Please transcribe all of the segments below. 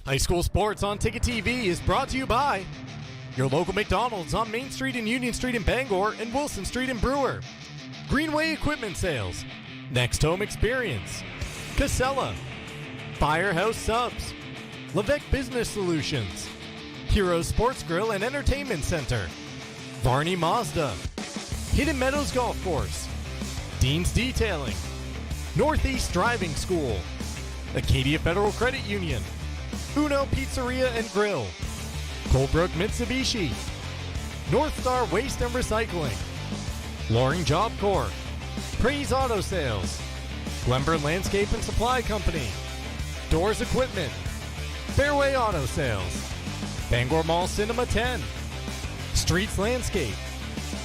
High school sports on Ticket TV is brought to you by your local McDonald's on Main Street and Union Street in Bangor and Wilson Street in Brewer, Greenway Equipment Sales, Next Home Experience, Casella, Firehouse Subs, Levesque Business Solutions, Heroes Sports Grill and Entertainment Center, Varney Mazda, Hidden Meadows Golf Course, Dean's Detailing, Northeast Driving School, Acadia Federal Credit Union, Uno Pizzeria and Grill, Colebrook Mitsubishi, North Star Waste and Recycling, Loring Job Corps, Praise Auto Sales, Glenburn Landscape and Supply Company, Doors Equipment, Fairway Auto Sales, Bangor Mall Cinema 10, Streets Landscape,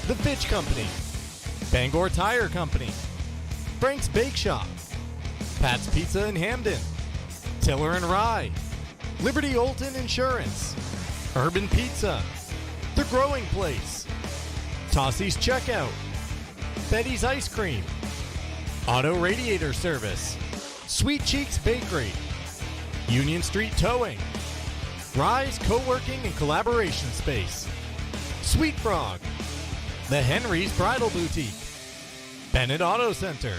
The Fitch Company, Bangor Tire Company, Frank's Bake Shop, Pat's Pizza in Hamden, Tiller and Rye, Liberty Olton Insurance, Urban Pizza, The Growing Place, Tossie's Checkout, Betty's Ice Cream, Auto Radiator Service, Sweet Cheeks Bakery, Union Street Towing, Rise Co-working and Collaboration Space, Sweet Frog, The Henry's Bridal Boutique, Bennett Auto Center,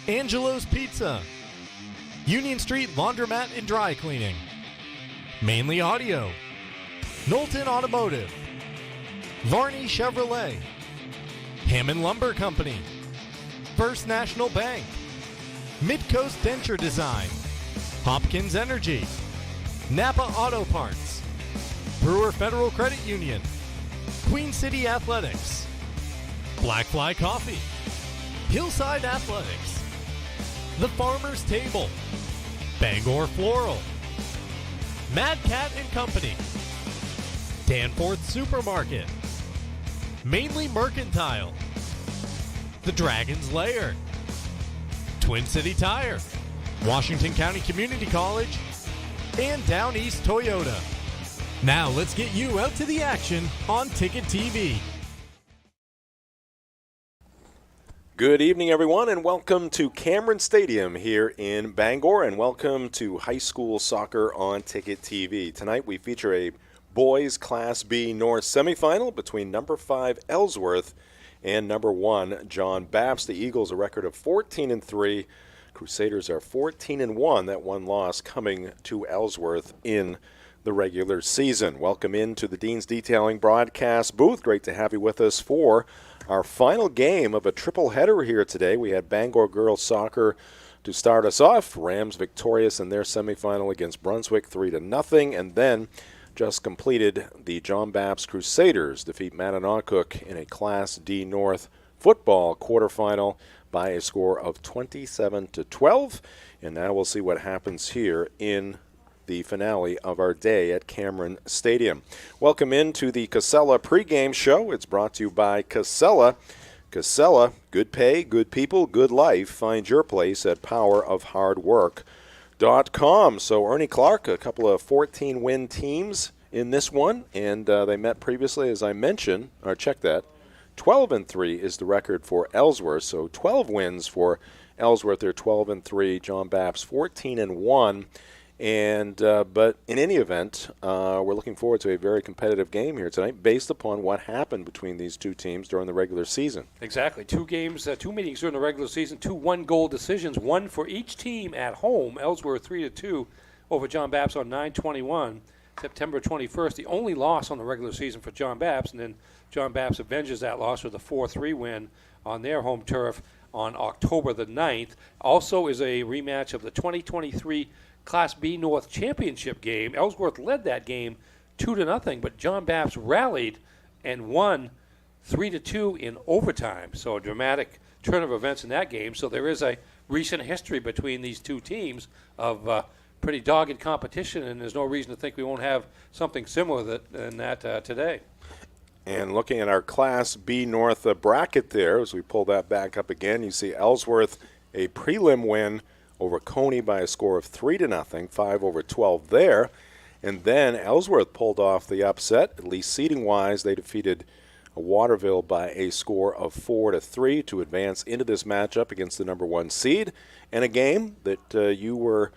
Angelo's Pizza, Union Street Laundromat and Dry Cleaning, Mainly Audio, Knowlton Automotive, Varney Chevrolet, Hammond Lumber Company, First National Bank, Midcoast Denture Design, Hopkins Energy, Napa Auto Parts, Brewer Federal Credit Union, Queen City Athletics, Blackfly Coffee, Hillside Athletics, The Farmer's Table, Bangor Floral, Mad Cat and Company, Danforth Supermarket, Mainly Mercantile, The Dragon's Lair, Twin City Tire, Washington County Community College, and Down East Toyota. Now let's get you out to the action on Ticket TV. Good evening, everyone, and welcome to Cameron Stadium here in Bangor, and welcome to high school soccer on Ticket TV. Tonight we feature a boys Class B North semifinal between number 5 Ellsworth and number 1 John Bapst. The Eagles a record of 14-3. Crusaders are 14-1. That one loss coming to Ellsworth in the regular season. Welcome into the Dean's Detailing broadcast booth. Great to have you with us for our final game of a triple header here today. We had Bangor girls soccer to start us off. Rams victorious in their semifinal against Brunswick 3-0, and then just completed the John Bapst Crusaders defeat Mattanocook in a Class D North football quarterfinal by a score of 27-12. And now we'll see what happens here in the finale of our day at Cameron Stadium. Welcome into the Casella pregame show. It's brought to you by Casella. Casella, good pay, good people, good life. Find your place at powerofhardwork.com. So Ernie Clark, a couple of 14-win teams in this one, and they met previously, as I mentioned, or check that. 12-3 is the record for Ellsworth, so 12 wins for Ellsworth. They're 12-3. John Bapst 14-1. And but in any event, we're looking forward to a very competitive game here tonight based upon what happened between these two teams during the regular season. Exactly. Two meetings during the regular season, 2 one-goal decisions, one for each team at home. Ellsworth 3-2 over John Bapst on 9/21, September 21st. The only loss on the regular season for John Bapst, and then John Bapst avenges that loss with a 4-3 win on their home turf on October the 9th. Also is a rematch of the 2023 Class B North Championship game. Ellsworth led that game 2-0, but John Bapst rallied and won 3-2 in overtime. So a dramatic turn of events in that game. So there is a recent history between these two teams of pretty dogged competition, and there's no reason to think we won't have something similar than that today. And looking at our Class B North bracket there, as we pull that back up again, you see Ellsworth a prelim win over Coney by a score of 3-0, 5/12 there. And then Ellsworth pulled off the upset, at least seeding-wise. They defeated Waterville by a score of 4-3 to advance into this matchup against the number 1 seed. And a game that you were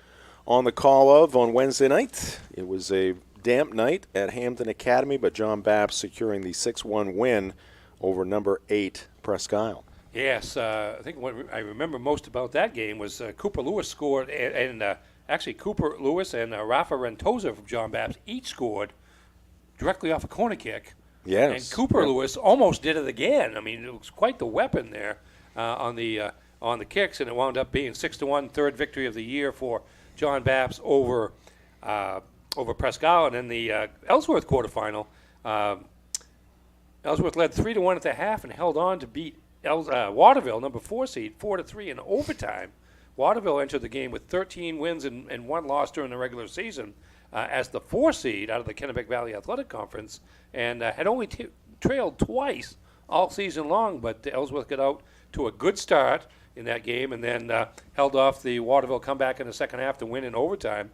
on the call of on Wednesday night. It was a damp night at Hampden Academy, but John Bapst securing the 6-1 win over number 8 Presque Isle. Yes, I think what I remember most about that game was Cooper Lewis scored, and actually Cooper Lewis and Rafa Rentosa from John Bapst each scored directly off a corner kick. Yes. And Cooper Lewis almost did it again. I mean, it was quite the weapon there on the kicks, and it wound up being 6-1, third victory of the year for John Bapst over Presque Isle. And in the Ellsworth quarterfinal, Ellsworth led 3-1 at the half and held on to beat Waterville, number 4 seed, 4-3 in overtime. Waterville entered the game with 13 wins and 1 loss during the regular season as the 4 seed out of the Kennebec Valley Athletic Conference, and had only trailed twice all season long, but Ellsworth got out to a good start in that game and then held off the Waterville comeback in the second half to win in overtime.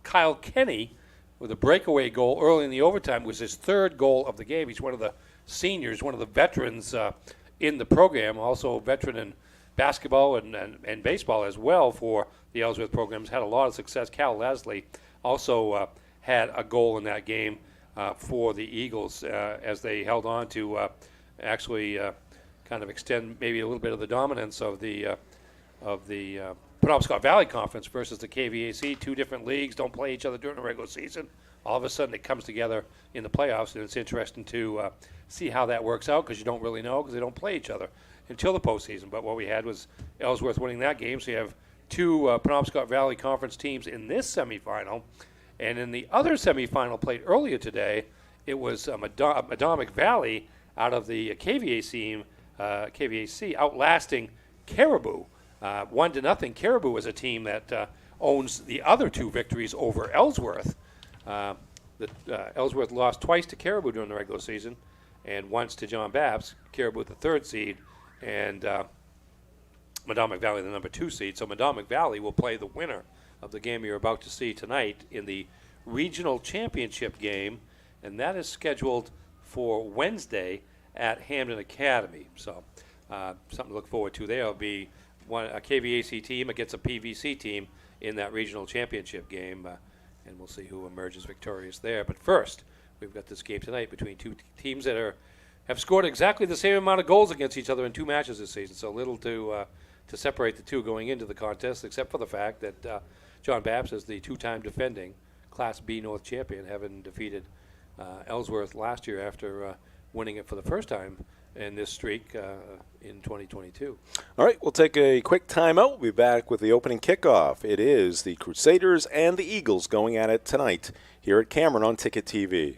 Kyle Kenny with a breakaway goal early in the overtime was his 3rd goal of the game. He's one of the seniors, one of the veterans in the program, also a veteran in basketball and baseball as well for the Ellsworth programs. Had a lot of success. Cal Leslie also had a goal in that game for the Eagles as they held on to actually kind of extend maybe a little bit of the dominance of the Penobscot Valley Conference versus the KVAC. 2 different leagues, don't play each other during the regular season. All of a sudden it comes together in the playoffs, and it's interesting to see how that works out because you don't really know because they don't play each other until the postseason. But what we had was Ellsworth winning that game, so you have 2 Penobscot Valley Conference teams in this semifinal. And in the other semifinal played earlier today, it was Madomic Valley out of the KVAC outlasting Caribou 1-0. Caribou is a team that owns the other 2 victories over Ellsworth. Ellsworth lost twice to Caribou during the regular season and once to John Bapst. Caribou the 3rd seed and Madomic Valley the number 2 seed. So Madomic Valley will play the winner of the game you're about to see tonight in the regional championship game, and that is scheduled for Wednesday at Hampden Academy. So something to look forward to there. Will be a KVAC team against a PVC team in that regional championship game, and we'll see who emerges victorious there. But first, we've got this game tonight between 2 teams that have scored exactly the same amount of goals against each other in 2 matches this season. So little to separate the 2 going into the contest, except for the fact that John Bapst is the 2-time defending Class B North champion, having defeated Ellsworth last year after winning it for the first time in this streak in 2022. All right, we'll take a quick timeout. We'll be back with the opening kickoff. It is the Crusaders and the Eagles going at it tonight here at Cameron on Ticket TV.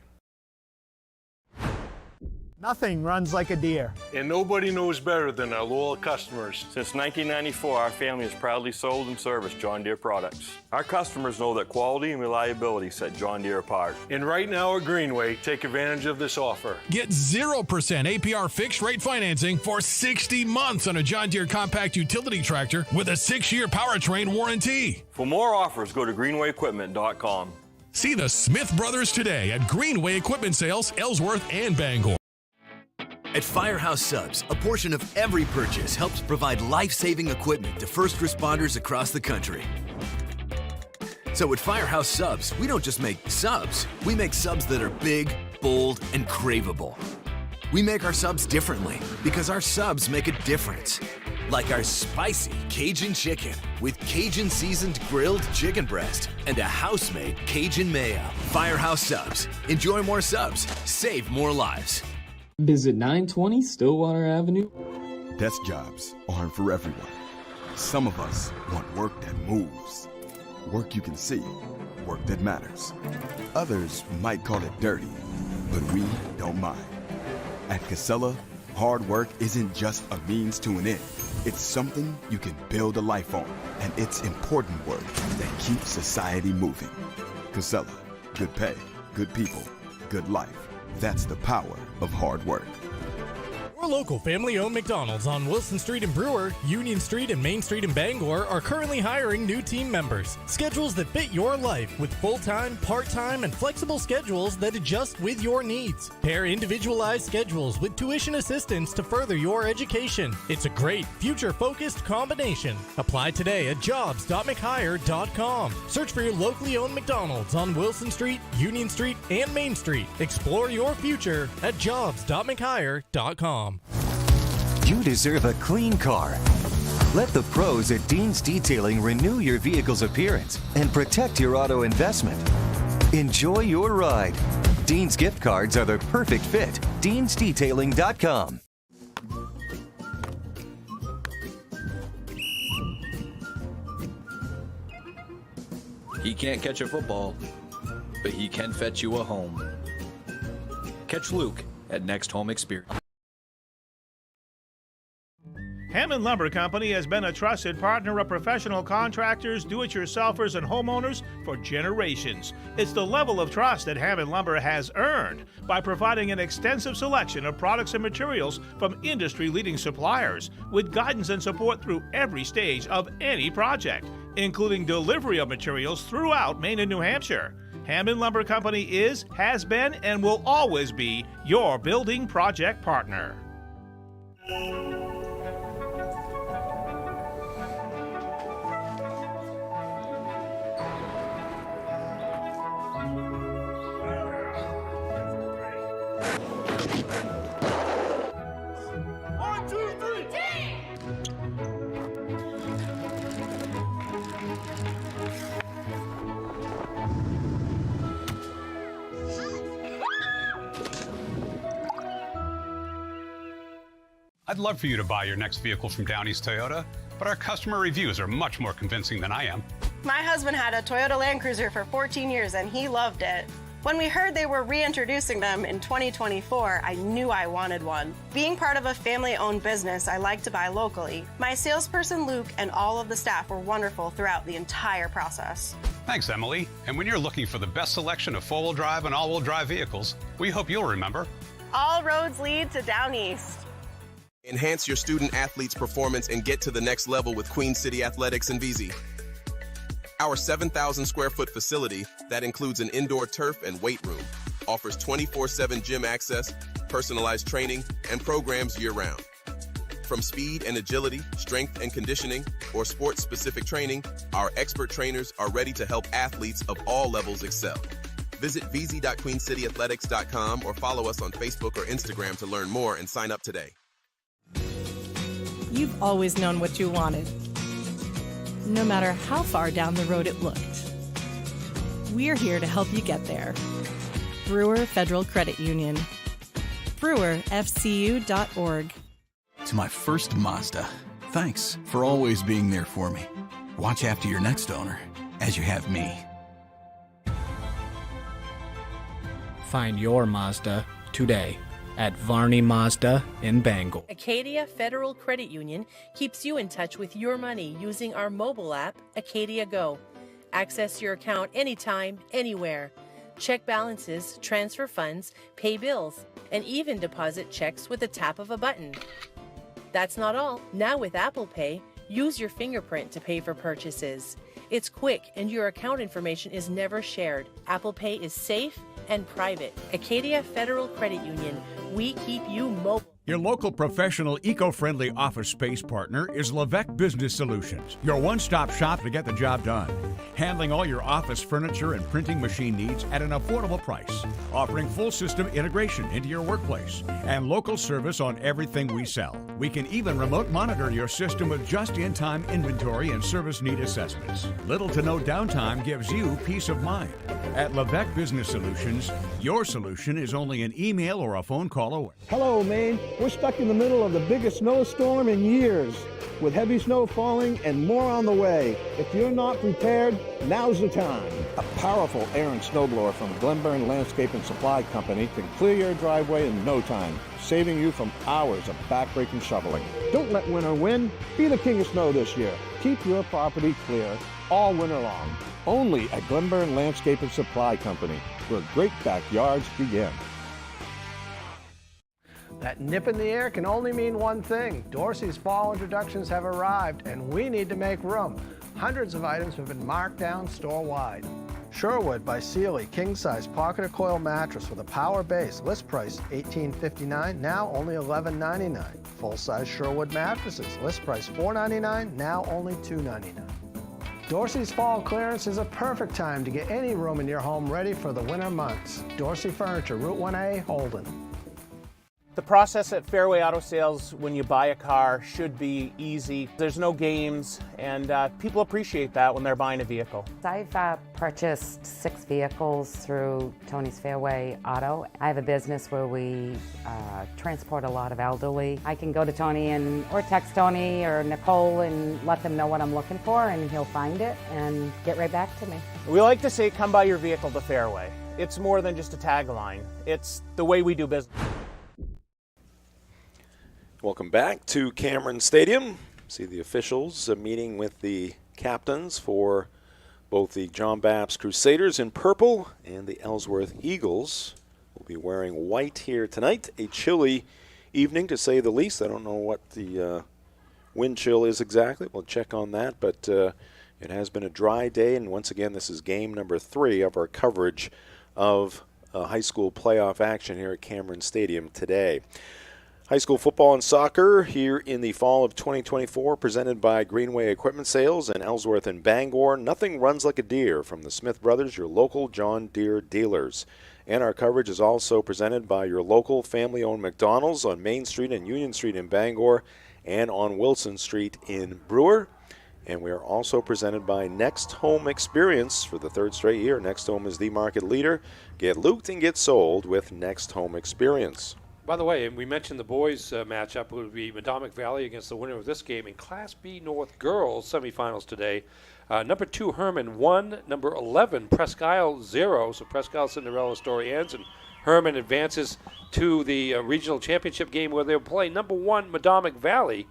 Nothing runs like a deer. And nobody knows better than our loyal customers. Since 1994, our family has proudly sold and serviced John Deere products. Our customers know that quality and reliability set John Deere apart. And right now at Greenway, take advantage of this offer. Get 0% APR fixed rate financing for 60 months on a John Deere compact utility tractor with a 6-year powertrain warranty. For more offers, go to greenwayequipment.com. See the Smith brothers today at Greenway Equipment Sales, Ellsworth and Bangor. At Firehouse Subs, a portion of every purchase helps provide life-saving equipment to first responders across the country. So at Firehouse Subs, we don't just make subs, we make subs that are big, bold, and craveable. We make our subs differently because our subs make a difference. Like our spicy Cajun chicken with Cajun seasoned grilled chicken breast and a house-made Cajun mayo. Firehouse Subs. Enjoy more subs. Save more lives. Visit 920 Stillwater Avenue. Desk jobs aren't for everyone. Some of us want work that moves, work you can see, work that matters. Others might call it dirty, but we don't mind. At Casella, hard work isn't just a means to an end. It's something you can build a life on, and it's important work that keeps society moving. Casella, good pay, good people, good life. That's the power of hard work. Your local family-owned McDonald's on Wilson Street in Brewer, Union Street and Main Street in Bangor are currently hiring new team members. Schedules that fit your life with full-time, part-time, and flexible schedules that adjust with your needs. Pair individualized schedules with tuition assistance to further your education. It's a great, future-focused combination. Apply today at jobs.mchire.com. Search for your locally owned McDonald's on Wilson Street, Union Street, and Main Street. Explore your future at jobs.mchire.com. You deserve a clean car. Let the pros at Dean's Detailing renew your vehicle's appearance and protect your auto investment. Enjoy your ride. Dean's gift cards are the perfect fit. Dean'sDetailing.com. He can't catch a football, but he can fetch you a home. Catch Luke at Next Home Experience. Hammond Lumber Company has been a trusted partner of professional contractors, do-it-yourselfers, and homeowners for generations. It's the level of trust that Hammond Lumber has earned by providing an extensive selection of products and materials from industry-leading suppliers, with guidance and support through every stage of any project, including delivery of materials throughout Maine and New Hampshire. Hammond Lumber Company is, has been, and will always be your building project partner. I'd love for you to buy your next vehicle from Downey's Toyota, but our customer reviews are much more convincing than I am. My husband had a Toyota Land Cruiser for 14 years and he loved it. When we heard they were reintroducing them in 2024, I knew I wanted one. Being part of a family-owned business, I like to buy locally. My salesperson, Luke, and all of the staff were wonderful throughout the entire process. Thanks, Emily. And when you're looking for the best selection of four-wheel drive and all-wheel drive vehicles, we hope you'll remember. All roads lead to Down East. Enhance your student-athlete's performance and get to the next level with Queen City Athletics and VZ. Our 7,000-square-foot facility that includes an indoor turf and weight room offers 24/7 gym access, personalized training, and programs year-round. From speed and agility, strength and conditioning, or sports-specific training, our expert trainers are ready to help athletes of all levels excel. Visit vz.queencityathletics.com or follow us on Facebook or Instagram to learn more and sign up today. You've always known what you wanted, no matter how far down the road it looked. We're here to help you get there. Brewer Federal Credit Union. BrewerFCU.org. To my first Mazda, thanks for always being there for me. Watch after your next owner, as you have me. Find your Mazda today at Varney Mazda in Bangor. Acadia Federal Credit Union keeps you in touch with your money using our mobile app, Acadia Go. Access your account anytime, anywhere. Check balances, transfer funds, pay bills, and even deposit checks with the tap of a button. That's not all. Now with Apple Pay, use your fingerprint to pay for purchases. It's quick and your account information is never shared. Apple Pay is safe and private. Acadia Federal Credit Union. We keep you mobile. Your local professional, eco-friendly office space partner is Levesque Business Solutions, your one-stop shop to get the job done. Handling all your office furniture and printing machine needs at an affordable price. Offering full system integration into your workplace and local service on everything we sell. We can even remote monitor your system with just-in-time inventory and service need assessments. Little to no downtime gives you peace of mind. At Levesque Business Solutions, your solution is only an email or a phone call away. Hello, Maine. We're stuck in the middle of the biggest snowstorm in years, with heavy snow falling and more on the way. If you're not prepared, now's the time. A powerful air and snowblower from Glenburn Landscape and Supply Company can clear your driveway in no time, saving you from hours of backbreaking shoveling. Don't let winter win. Be the king of snow this year. Keep your property clear all winter long. Only at Glenburn Landscape and Supply Company, where great backyards begin. That nip in the air can only mean one thing. Dorsey's fall introductions have arrived, and we need to make room. Hundreds of items have been marked down store-wide. Sherwood by Sealy king-size pocketed coil mattress with a power base. List price $18.59, now only $11.99. Full-size Sherwood mattresses. List price $4.99, now only $2.99. Dorsey's fall clearance is a perfect time to get any room in your home ready for the winter months. Dorsey Furniture, Route 1A, Holden. The process at Fairway Auto Sales when you buy a car should be easy. There's no games, and people appreciate that when they're buying a vehicle. I've purchased 6 vehicles through Tony's Fairway Auto. I have a business where we transport a lot of elderly. I can go to Tony or text Tony or Nicole and let them know what I'm looking for, and he'll find it and get right back to me. We like to say, come buy your vehicle to Fairway. It's more than just a tagline. It's the way we do business. Welcome back to Cameron Stadium. See the officials meeting with the captains for both the John Bapst Crusaders in purple and the Ellsworth Eagles. Will be wearing white here tonight. A chilly evening, to say the least. I don't know what the wind chill is exactly. We'll check on that, but it has been a dry day, and once again, this is game number 3 of our coverage of high school playoff action here at Cameron Stadium today. High school football and soccer here in the fall of 2024, presented by Greenway Equipment Sales in Ellsworth and Bangor. Nothing runs like a deer from the Smith Brothers, your local John Deere dealers. And our coverage is also presented by your local family-owned McDonald's on Main Street and Union Street in Bangor and on Wilson Street in Brewer. And we are also presented by Next Home Experience for the 3rd straight year. Next Home is the market leader. Get looped and get sold with Next Home Experience. By the way, we mentioned the boys' matchup would be Madomic Valley against the winner of this game in Class B North Girls semifinals today. Number 2, Herman 1. Number 11, Presque Isle 0. So Presque Isle Cinderella story ends, and Herman advances to the regional championship game where they'll play number 1, Madomic Valley,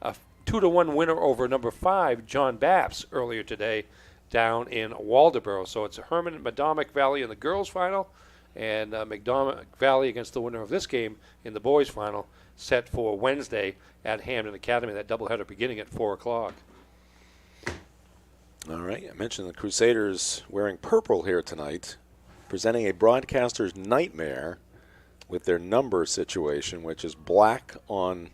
a 2-1 winner over number 5, John Bapst, earlier today down in Waldoboro. So it's Herman and Madomic Valley in the girls' final, and McDonough Valley against the winner of this game in the boys' final, set for Wednesday at Hamden Academy. That doubleheader beginning at 4 o'clock. All right, I mentioned the Crusaders wearing purple here tonight, presenting a broadcaster's nightmare with their number situation, which is black on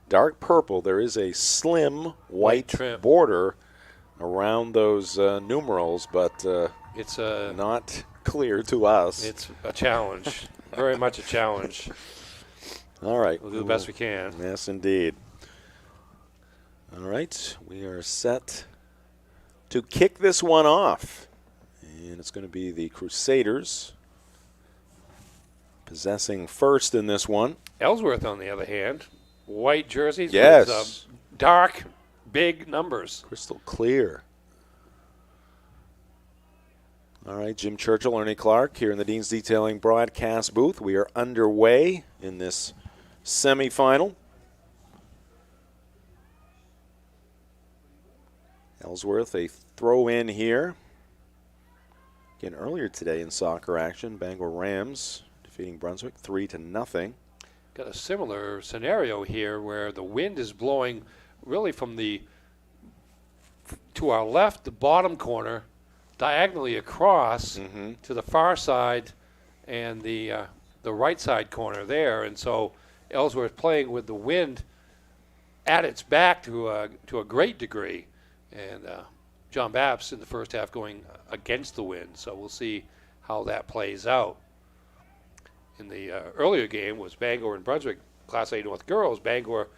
dark purple. There is a slim white border around those numerals, but it's not clear to us. It's a challenge, very much a challenge. All right. We'll do the best we can. Yes, indeed. All right, we are set to kick this one off. And it's going to be the Crusaders possessing first in this one. Ellsworth, on the other hand, white jerseys with dark, big numbers. Crystal clear. All right, Jim Churchill, Ernie Clark here in the Dean's Detailing broadcast booth. We are underway in this semifinal. Ellsworth, a throw in here. Again, earlier today in soccer action, Bangor Rams defeating Brunswick 3-0. Got a similar scenario here where the wind is blowing really from to our left, the bottom corner, diagonally across to the far side and the right side corner there. And so Ellsworth playing with the wind at its back to a great degree. And John Bapst in the first half going against the wind. So we'll see how that plays out. In the earlier game was Bangor and Brunswick, Class A North Girls. Bangor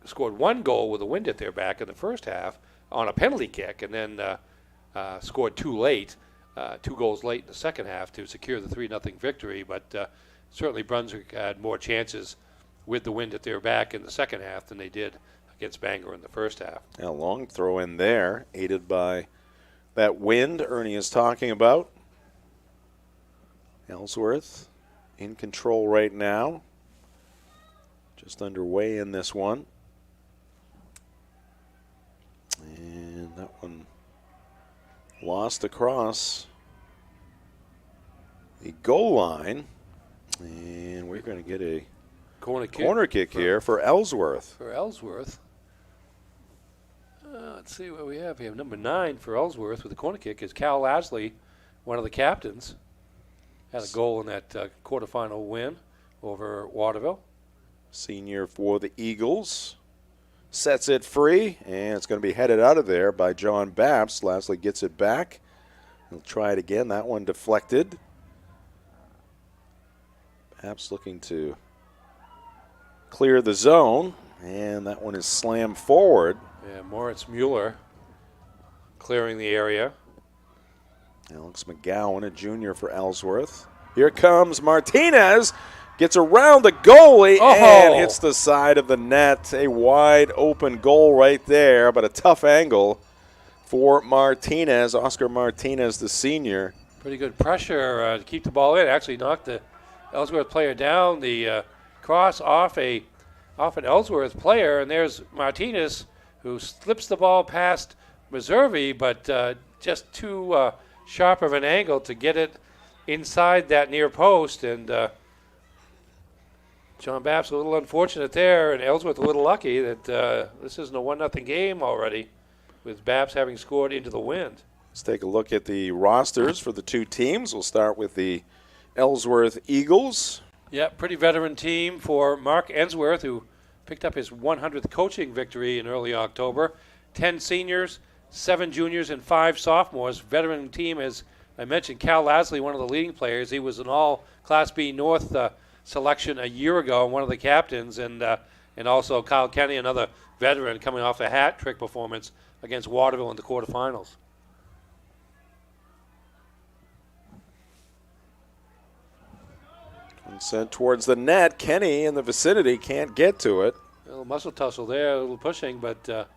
scored 1 goal with the wind at their back in the first half on a penalty kick, and then scored 2 goals late in the second half to secure the 3-0 victory. But certainly Brunswick had more chances with the wind at their back in the second half than they did against Bangor in the first half. A long throw in there, aided by that wind Ernie is talking about. Ellsworth in control right now. Just underway in this one. And that one lost across the goal line. And we're going to get a corner kick. Corner kick here for Ellsworth. For Ellsworth. Let's see what we have here. Number 9 for Ellsworth with the corner kick is Cal Lasley, one of the captains. Had a goal in that quarterfinal win over Waterville. Senior for the Eagles. Sets it free, and it's going to be headed out of there by John Bapst. Lasley gets it back. He'll try it again. That one deflected. Bapst looking to clear the zone, and that one is slammed forward. Yeah, Moritz Mueller clearing the area. Alex McGowan, a junior for Ellsworth. Here comes Martinez. Gets around the goalie and hits the side of the net. A wide open goal right there, but a tough angle for Martinez. Oscar Martinez, the senior. Pretty good pressure to keep the ball in. Actually knocked the Ellsworth player down. The cross off an Ellsworth player, and there's Martinez, who slips the ball past Meserve, but just too sharp of an angle to get it inside that near post. And John Bapst a little unfortunate there, and Ellsworth a little lucky that this isn't a 1-0 game already, with Bapst having scored into the wind. Let's take a look at the rosters for the two teams. We'll start with the Ellsworth Eagles. Yeah, pretty veteran team for Mark Ensworth, who picked up his 100th coaching victory in early October. 10 seniors, 7 juniors, and 5 sophomores. Veteran team, as I mentioned, Cal Lasley, one of the leading players. He was an all Class B North selection a year ago, and one of the captains, and also Kyle Kenny, another veteran, coming off a hat trick performance against Waterville in the quarterfinals. And sent towards the net. Kenny in the vicinity can't get to it. A little muscle tussle there, a little pushing, but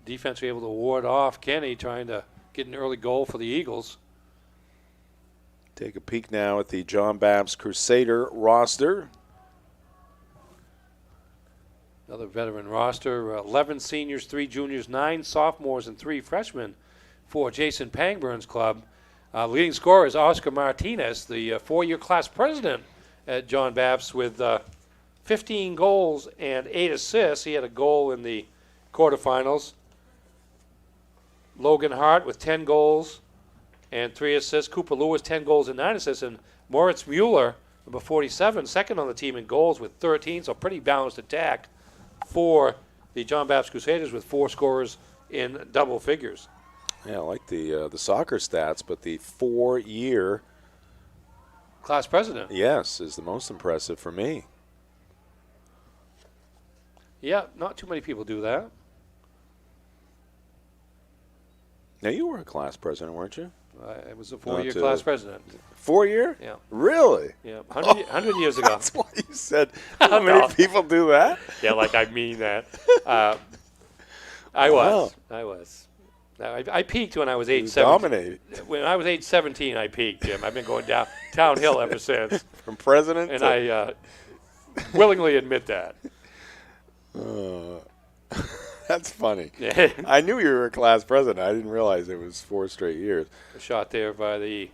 defense were able to ward off Kenny, trying to get an early goal for the Eagles. Take a peek now at the John Bapst Crusader roster. Another veteran roster, 11 seniors, 3 juniors, 9 sophomores, and 3 freshmen for Jason Pangburn's club. Leading scorer is Oscar Martinez, the 4-year class president at John Bapst, with 15 goals and 8 assists. He had a goal in the quarterfinals. Logan Hart with 10 goals and 3 assists. Cooper Lewis, 10 goals and 9 assists. And Moritz Mueller, number 47, second on the team in goals with 13. So pretty balanced attack for the John Bapst Crusaders, with 4 scorers in double figures. Yeah, I like the soccer stats, but the 4-year class president, yes, is the most impressive for me. Yeah, not too many people do that. Now, you were a class president, weren't you? I was a 4-year class president. 4-year? Yeah. Really? Yeah, 100 years ago. That's why you said how many people do that? Yeah, like I mean that. I was. I peaked when I was age 17. Dominated. When I was age 17, I peaked, Jim. I've been going downhill ever since. From president and to I willingly admit that. That's funny. I knew you were a class president. I didn't realize it was 4 straight years. A shot there by the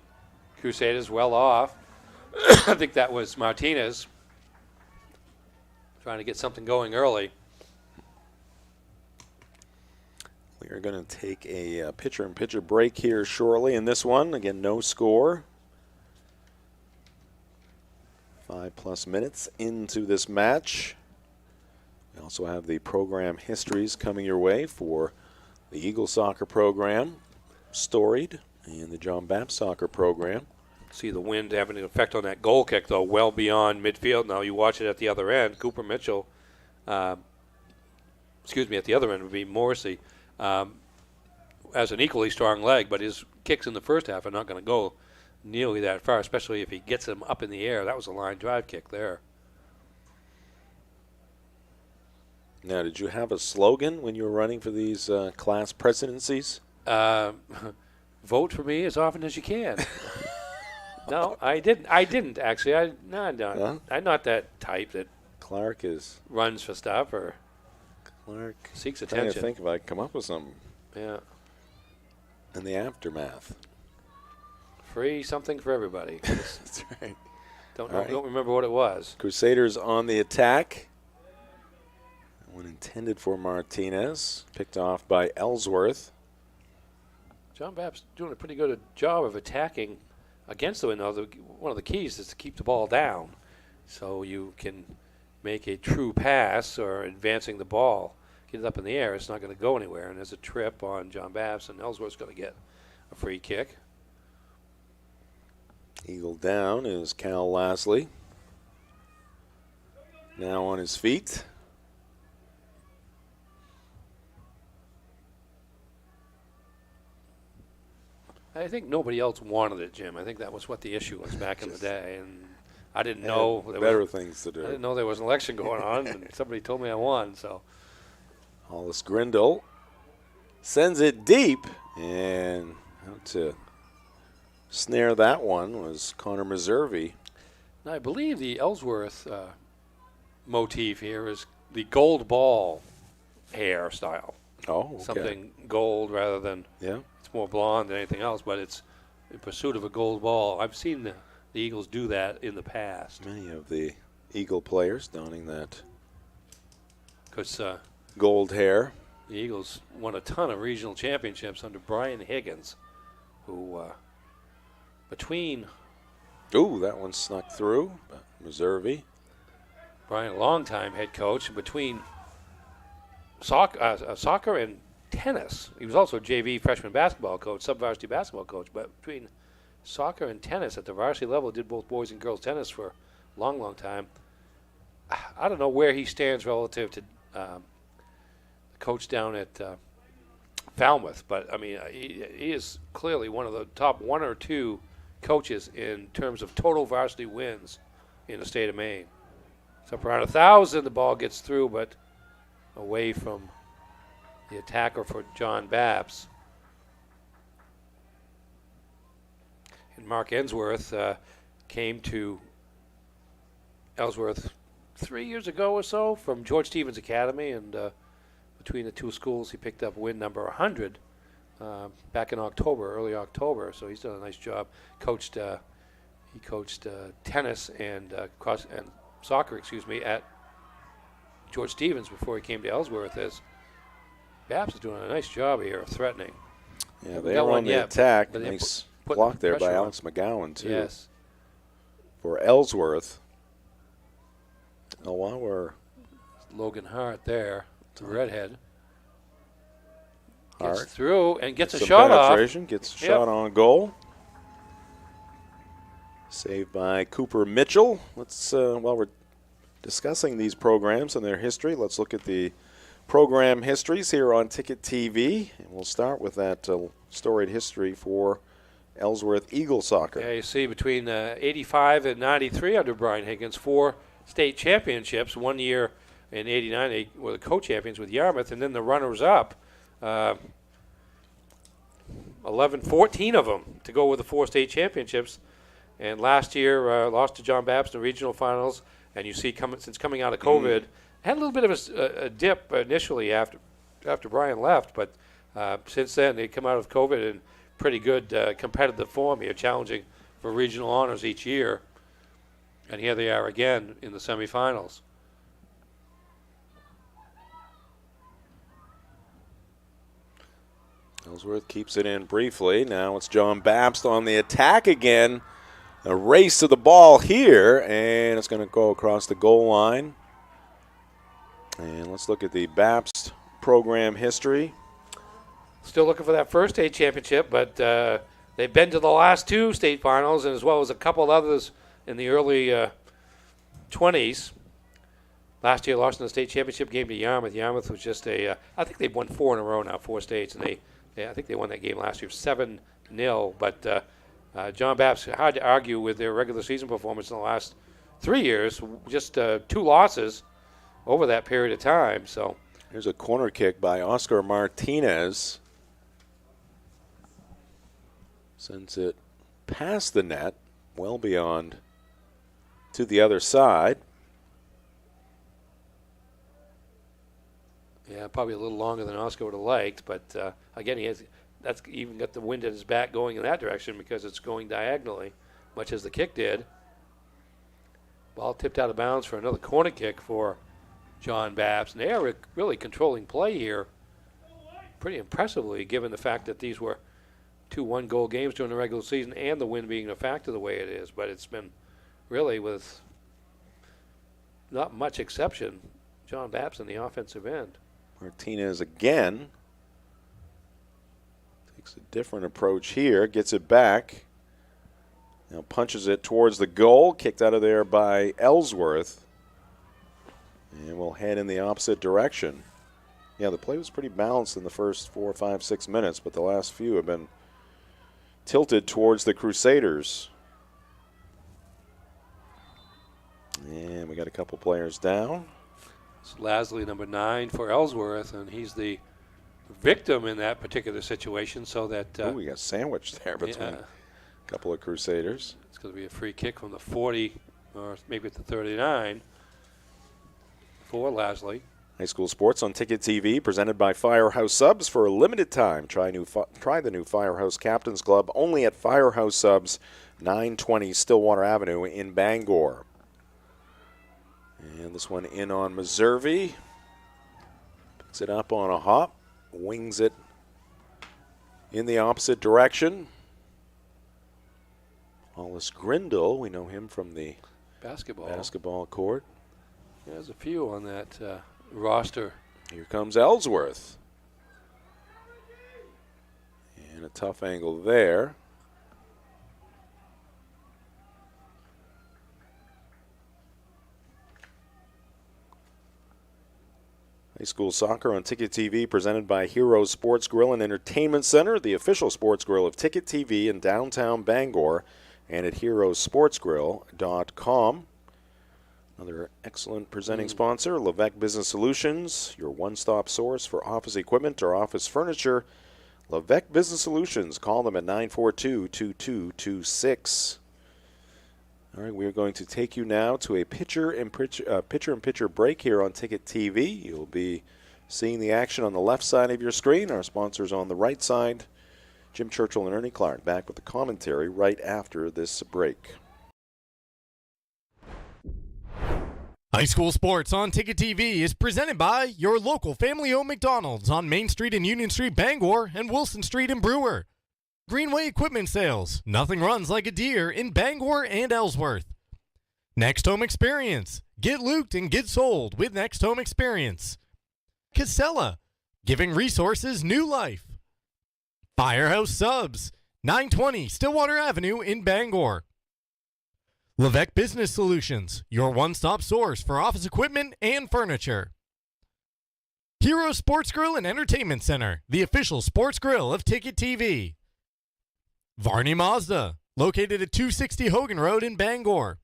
Crusaders, well off. I think that was Martinez trying to get something going early. We are going to take a pitcher-in-pitcher break here shortly in this one. Again, no score. 5+ minutes into this match. We also have the program histories coming your way for the Eagle soccer program, Storied, and the John Bapst soccer program. See the wind having an effect on that goal kick, though, well beyond midfield. Now you watch it at the other end. Cooper Mitchell, at the other end would be Morrissey, has an equally strong leg, but his kicks in the first half are not going to go nearly that far, especially if he gets them up in the air. That was a line drive kick there. Now, did you have a slogan when you were running for these class presidencies? Vote for me as often as you can. No, I didn't actually. I'm not that type that Clark is runs for stuff or Clark seeks I'm trying attention. to think if I can come up with something. Yeah. In the aftermath. Free something for everybody. That's right. Don't All right. don't remember what it was. Crusaders on the attack. One intended for Martinez, picked off by Ellsworth. John Bapst doing a pretty good job of attacking against the wind. One of the keys is to keep the ball down, so you can make a true pass or advancing the ball. Get it up in the air, it's not going to go anywhere. And there's a trip on John Bapst, and Ellsworth's going to get a free kick. Eagle down is Cal Lasley. Now on his feet. I think nobody else wanted it, Jim. I think that was what the issue was back in the day, and I didn't know there better was, things to do. I didn't know there was an election going on, and somebody told me I won. So Hollis Grindle sends it deep, and out to snare that one was Connor Meservey. now I believe the Ellsworth motif here is the gold ball hairstyle. Oh, okay. Something gold rather than it's more blonde than anything else, but it's in pursuit of a gold ball. I've seen the Eagles do that in the past. Many of the Eagle players donning that Because gold hair. the Eagles won a ton of regional championships under Brian Higgins, who between Ooh, that one snuck through. Meservey. Brian, a longtime head coach, between soccer and tennis. He was also a JV freshman basketball coach, sub-varsity basketball coach, but between soccer and tennis at the varsity level, did both boys and girls tennis for a long, long time. I don't know where he stands relative to the coach down at Falmouth, but I mean, he is clearly one of the top one or two coaches in terms of total varsity wins in the state of Maine. It's up around 1,000. The ball gets through, but away from the attacker for John Bapst. And Mark Ellsworth came to Ellsworth 3 years ago or so from George Stevens Academy, and between the two schools he picked up win number 100 back in October, early October. So he's done a nice job. He coached tennis and soccer, at George Stevens before he came to Ellsworth. As Bapst is doing a nice job here of threatening. Yeah, they are on the attack. Nice block there by pressure Alex McGowan, too. Yes. For Ellsworth. Oh, while we're Logan Hart there, the redhead. Hart Gets through and gets a some shot penetration, off. Gets a shot on goal. Saved by Cooper Mitchell. Let's, while we're discussing these programs and their history, let's look at the program histories here on Ticket TV. And we'll start with that storied history for Ellsworth Eagle Soccer. Yeah, you see between 85 and 93 under Brian Higgins, 4 state championships. 1 year in 89, they were the co-champions with Yarmouth, and then the runners-up. 14 of them to go with the 4 state championships. And last year, lost to John Bapst in the regional finals. And you see, since coming out of COVID, had a little bit of a dip initially after Brian left, but since then they come out of COVID in pretty good competitive form here, challenging for regional honors each year. And here they are again in the semifinals. Ellsworth keeps it in briefly. Now it's John Bapst on the attack again. A race to the ball here, and it's going to go across the goal line. And let's look at the Bapst program history. Still looking for that first state championship, but they've been to the last 2 state finals, and as well as a couple others in the early 20s. Last year, lost in the state championship game to Yarmouth. Yarmouth was just I think they've won 4 in a row now, 4 states, and I think they won that game last year 7-0. But John Bapst, hard to argue with their regular season performance in the last 3 years. Just 2 losses over that period of time. So here's a corner kick by Oscar Martinez. Sends it past the net, well beyond to the other side. yeah, probably a little longer than Oscar would have liked, but again, that's even got the wind at his back going in that direction because it's going diagonally, much as the kick did. Ball tipped out of bounds for another corner kick for John Bapst. And they are really controlling play here pretty impressively, given the fact that these were 2 one-goal games during the regular season and the win being a factor the way it is. But it's been really, with not much exception, John Bapst in the offensive end. Martinez again takes a different approach here, gets it back. Now punches it towards the goal, kicked out of there by Ellsworth. And we'll head in the opposite direction. Yeah, the play was pretty balanced in the first 4, 5, 6 minutes, but the last few have been tilted towards the Crusaders. And we got a couple players down. It's Lasley, number 9 for Ellsworth, and he's the victim in that particular situation. So that we got sandwiched there between a couple of Crusaders. It's going to be a free kick from the 40, or maybe at the 39, for Lasley. High school sports on Ticket TV, presented by Firehouse Subs for a limited time. Try the new Firehouse Captain's Club only at Firehouse Subs, 920 Stillwater Avenue in Bangor. And this one in on Meservey. Picks it up on a hop, wings it in the opposite direction. Hollis Grindle, we know him from the basketball court. Yeah, there's a few on that roster. Here comes Ellsworth. And a tough angle there. High school soccer on Ticket TV, presented by Heroes Sports Grill and Entertainment Center, the official sports grill of Ticket TV in downtown Bangor, and at heroesportsgrill.com. Another excellent presenting sponsor, Levesque Business Solutions, your one-stop source for office equipment or office furniture. Levesque Business Solutions. Call them at 942-2226. All right, we are going to take you now to a pitcher-in-pitcher break here on Ticket TV. You'll be seeing the action on the left side of your screen. Our sponsors on the right side. Jim Churchill and Ernie Clark back with the commentary right after this break. High school sports on Ticket TV is presented by your local family-owned McDonald's on Main Street and Union Street, Bangor, and Wilson Street in Brewer. Greenway Equipment Sales. Nothing runs like a deer in Bangor and Ellsworth. Next Home Experience. Get looped and get sold with Next Home Experience. Casella. Giving resources new life. Firehouse Subs. 920 Stillwater Avenue in Bangor. Levesque Business Solutions. Your one-stop source for office equipment and furniture. Hero Sports Grill and Entertainment Center. The official sports grill of Ticket TV. Varney Mazda, located at 260 Hogan Road in Bangor.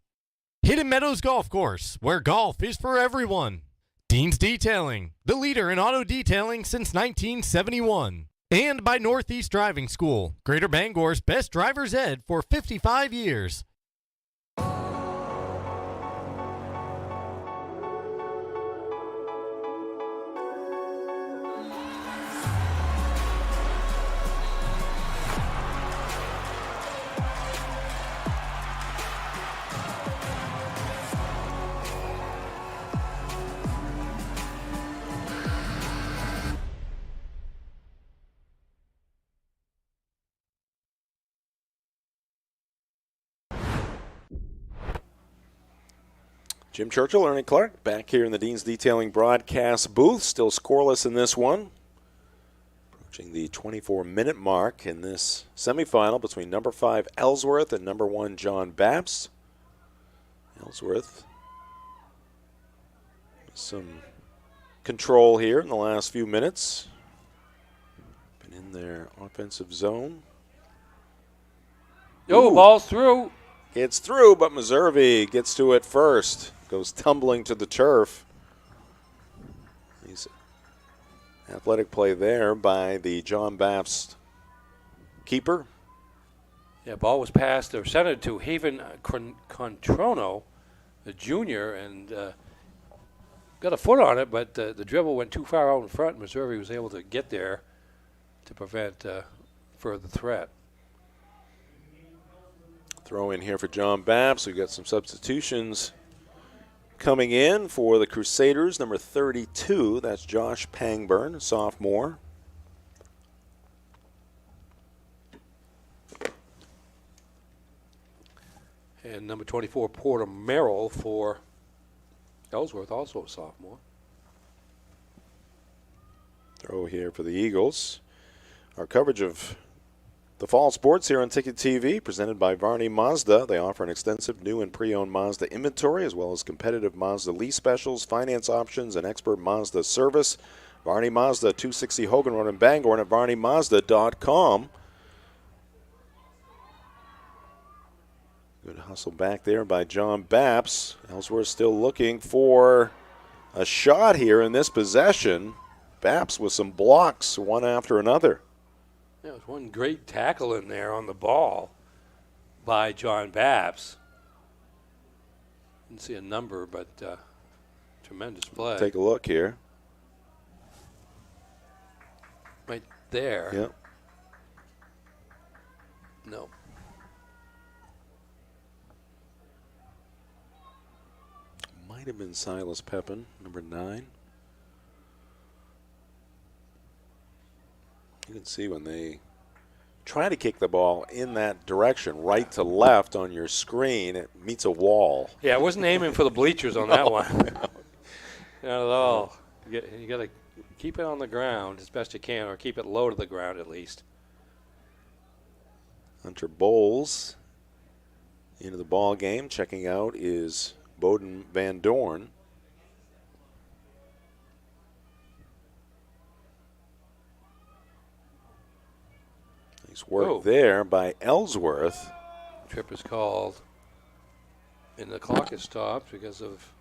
Hidden Meadows Golf Course, where golf is for everyone. Dean's Detailing, the leader in auto detailing since 1971. And by Northeast Driving School, Greater Bangor's best driver's ed for 55 years. Jim Churchill, Ernie Clark, back here in the Dean's Detailing broadcast booth. Still scoreless in this one. Approaching the 24-minute mark in this semifinal between number 5 Ellsworth and number 1 John Bapst. Ellsworth, some control here in the last few minutes. Been in their offensive zone. Oh, ball's through. It's through, but Meservey gets to it first. Goes tumbling to the turf. He's athletic play there by the John Bapst keeper. Yeah, ball was passed or sent it to Haven Controno, the junior, and got a foot on it, but the dribble went too far out in front. Meservey was able to get there to prevent further threat. Throw in here for John Bapst. We've got some substitutions Coming in for the Crusaders, number 32, that's Josh Pangburn, sophomore. And number 24, Porter Merrill for Ellsworth, also a sophomore. Throw here for the Eagles. Our coverage of the fall sports here on Ticket TV, presented by Varney Mazda. They offer an extensive new and pre-owned Mazda inventory, as well as competitive Mazda lease specials, finance options, and expert Mazda service. Varney Mazda, 260 Hogan Road in Bangor, and at VarneyMazda.com. Good hustle back there by John Bapst. Ellsworth still looking for a shot here in this possession. Bapst with some blocks, one after another. There was one great tackle in there on the ball by John Bapst. Didn't see a number, but tremendous play. Take a look here. Right there. Yep. No. Might have been Silas Pepin, number 9. You can see when they try to kick the ball in that direction, right to left on your screen, it meets a wall. Yeah, I wasn't aiming for the bleachers on that one. Not at all. You got to keep it on the ground as best you can, or keep it low to the ground at least. Hunter Bowles into the ball game. Checking out is Bowden Van Dorn. Nice work there by Ellsworth. Trip is called, and the clock is stopped because of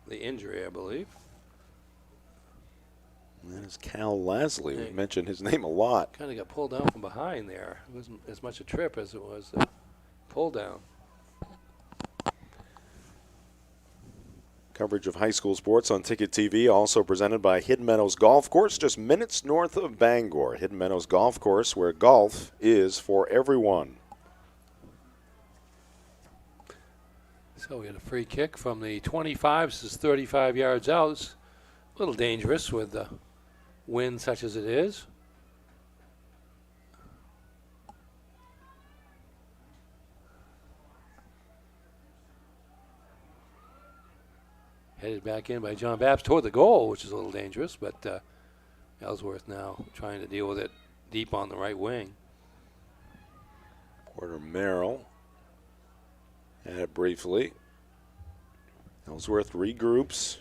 the injury, I believe. And that is Cal Lasley. We mentioned his name a lot. Kind of got pulled down from behind there. It wasn't as much a trip as it was a pull down. Coverage of high school sports on Ticket TV, also presented by Hidden Meadows Golf Course, just minutes north of Bangor. Hidden Meadows Golf Course, where golf is for everyone. So we had a free kick from the 25. This is 35 yards out. It's a little dangerous with the wind such as it is. Headed back in by John Bapst toward the goal, which is a little dangerous, but Ellsworth now trying to deal with it deep on the right wing. Porter Merrill had it briefly. Ellsworth regroups.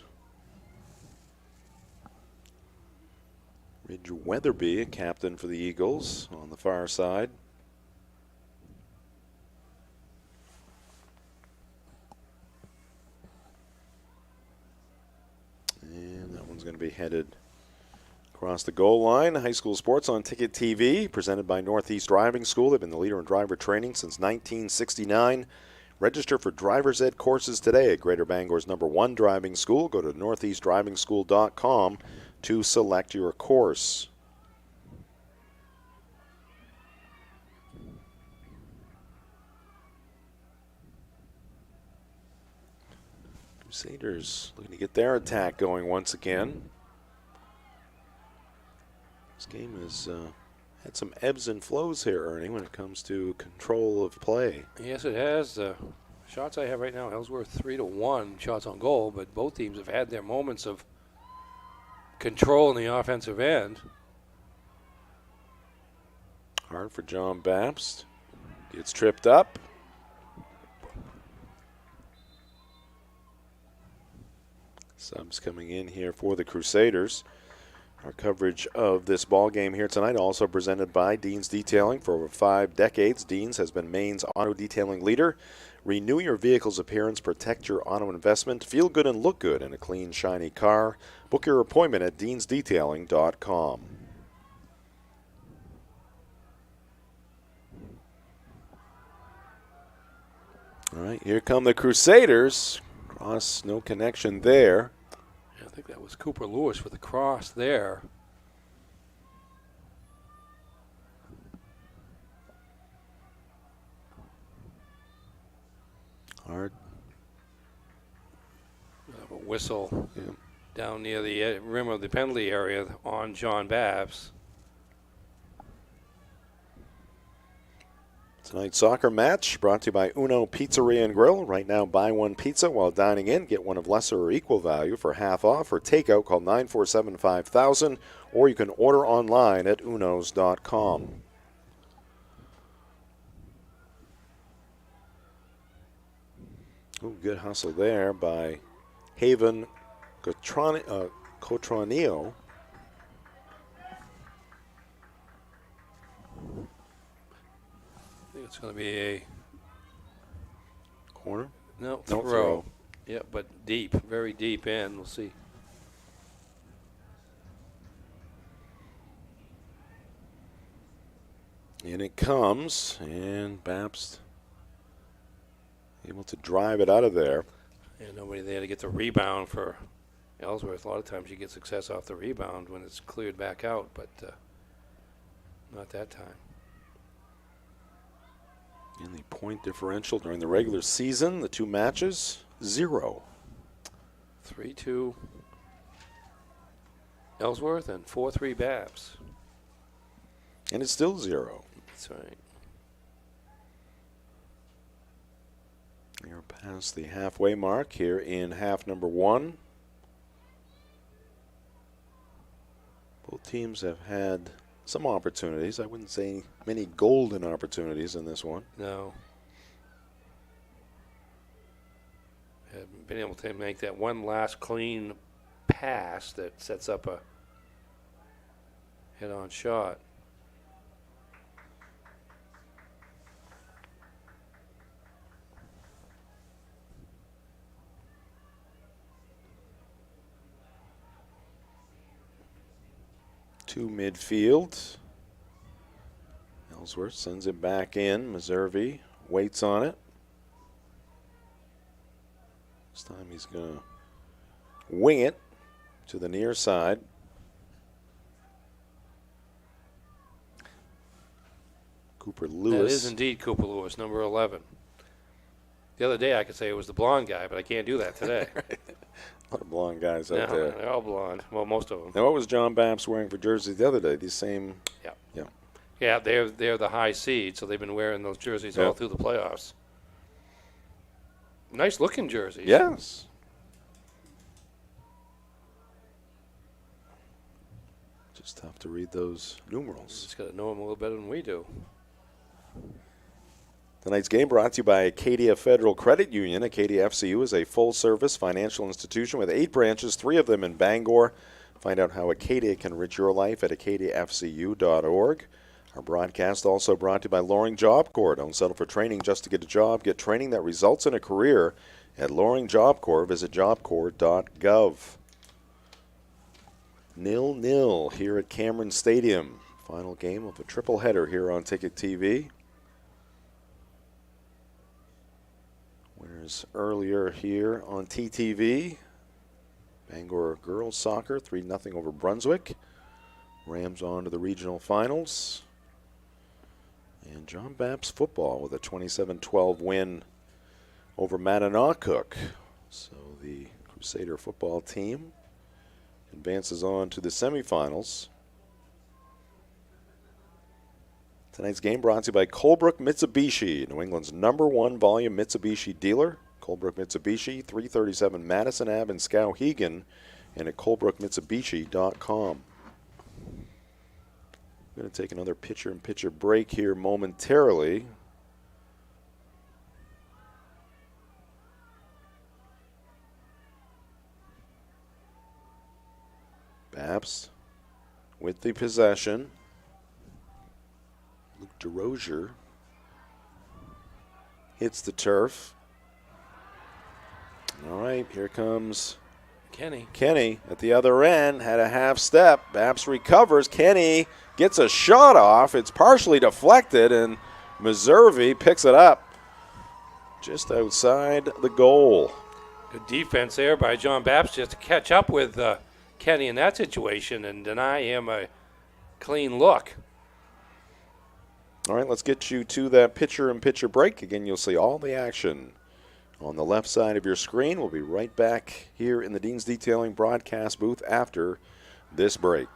Ridge Weatherby, a captain for the Eagles, on the far side. Going to be headed across the goal line. High school sports on Ticket TV, presented by Northeast Driving School. They've been the leader in driver training since 1969. Register for driver's ed courses today at Greater Bangor's #1 driving school. Go to northeastdrivingschool.com to select your course. Crusaders looking to get their attack going once again. This game has had some ebbs and flows here, Ernie, when it comes to control of play. Yes, it has. Shots I have right now, Ellsworth 3-1 shots on goal, but both teams have had their moments of control in the offensive end. Hard for John Bapst. Gets tripped up. Subs coming in here for the Crusaders. Our coverage of this ball game here tonight also presented by Dean's Detailing. For over 5 decades, Dean's has been Maine's auto detailing leader. Renew your vehicle's appearance, protect your auto investment, feel good and look good in a clean, shiny car. Book your appointment at deansdetailing.com. All right, here come the Crusaders. Cross, no connection there. I think that was Cooper Lewis with the cross there. Hard. whistle down near the rim of the penalty area on John Bapst. Tonight's soccer match brought to you by Uno Pizzeria and Grill. Right now, buy one pizza while dining in. Get one of lesser or equal value for half off. For takeout, call 947-5000, or you can order online at unos.com. Ooh, good hustle there by Haven Cotroneo. I think it's going to be a corner? No, No, throw. throw. Yeah, but deep, very deep in. We'll see. In it comes, and Bapst able to drive it out of there. And nobody there to get the rebound for Ellsworth. A lot of times you get success off the rebound when it's cleared back out, but not that time. In the point differential during the regular season, the two matches, 0. 3-2 Ellsworth and 4-3 Bapst. And it's still 0. That's right. We're past the halfway mark here in half number 1. Both teams have had some opportunities. I wouldn't say many golden opportunities in this one. No. Haven't been able to make that one last clean pass that sets up a head-on shot. To midfield. Ellsworth sends it back in. Meservey waits on it. This time he's going to wing it to the near side. Cooper Lewis. That is indeed Cooper Lewis, number 11. The other day I could say it was the blonde guy, but I can't do that today. Right. A lot of blonde guys out No, there. they're all blonde. Well, most of them. Now, what was John Bapst wearing for jerseys the other day? These same. Yeah. Yeah. Yeah, they're the high seed, so they've been wearing those jerseys all through the playoffs. Nice looking jerseys. Yes. Just tough to read those numerals. Just got to know them a little better than we do. Tonight's game brought to you by Acadia Federal Credit Union. Acadia FCU is a full-service financial institution with 8 branches, 3 of them in Bangor. Find out how Acadia can enrich your life at acadiafcu.org. Our broadcast also brought to you by Loring Job Corps. Don't settle for training just to get a job. Get training that results in a career at Loring Job Corps. Visit jobcorps.gov. 0-0 here at Cameron Stadium. Final game of a triple header here on Ticket TV. Winners earlier here on TTV. Bangor girls soccer 3-0 over Brunswick. Rams on to the regional finals. And John Bapst football with a 27-12 win over Mananacook. So the Crusader football team advances on to the semifinals. Tonight's game brought to you by Colebrook Mitsubishi, New England's #1 volume Mitsubishi dealer. Colebrook Mitsubishi, 337 Madison Ave in Skowhegan, and at colebrookmitsubishi.com. I'm going to take another pitcher-in-pitcher break here momentarily. Bapst with the possession. Luke DeRozier hits the turf. All right, here comes Kenny. Kenny at the other end, had a half step. Bapst recovers. Kenny gets a shot off. It's partially deflected, and Meservey picks it up just outside the goal. Good defense there by John Bapst just to catch up with Kenny in that situation and deny him a clean look. All right, let's get you to that pitcher-in-pitcher break. Again, you'll see all the action on the left side of your screen. We'll be right back here in the Dean's Detailing broadcast booth after this break.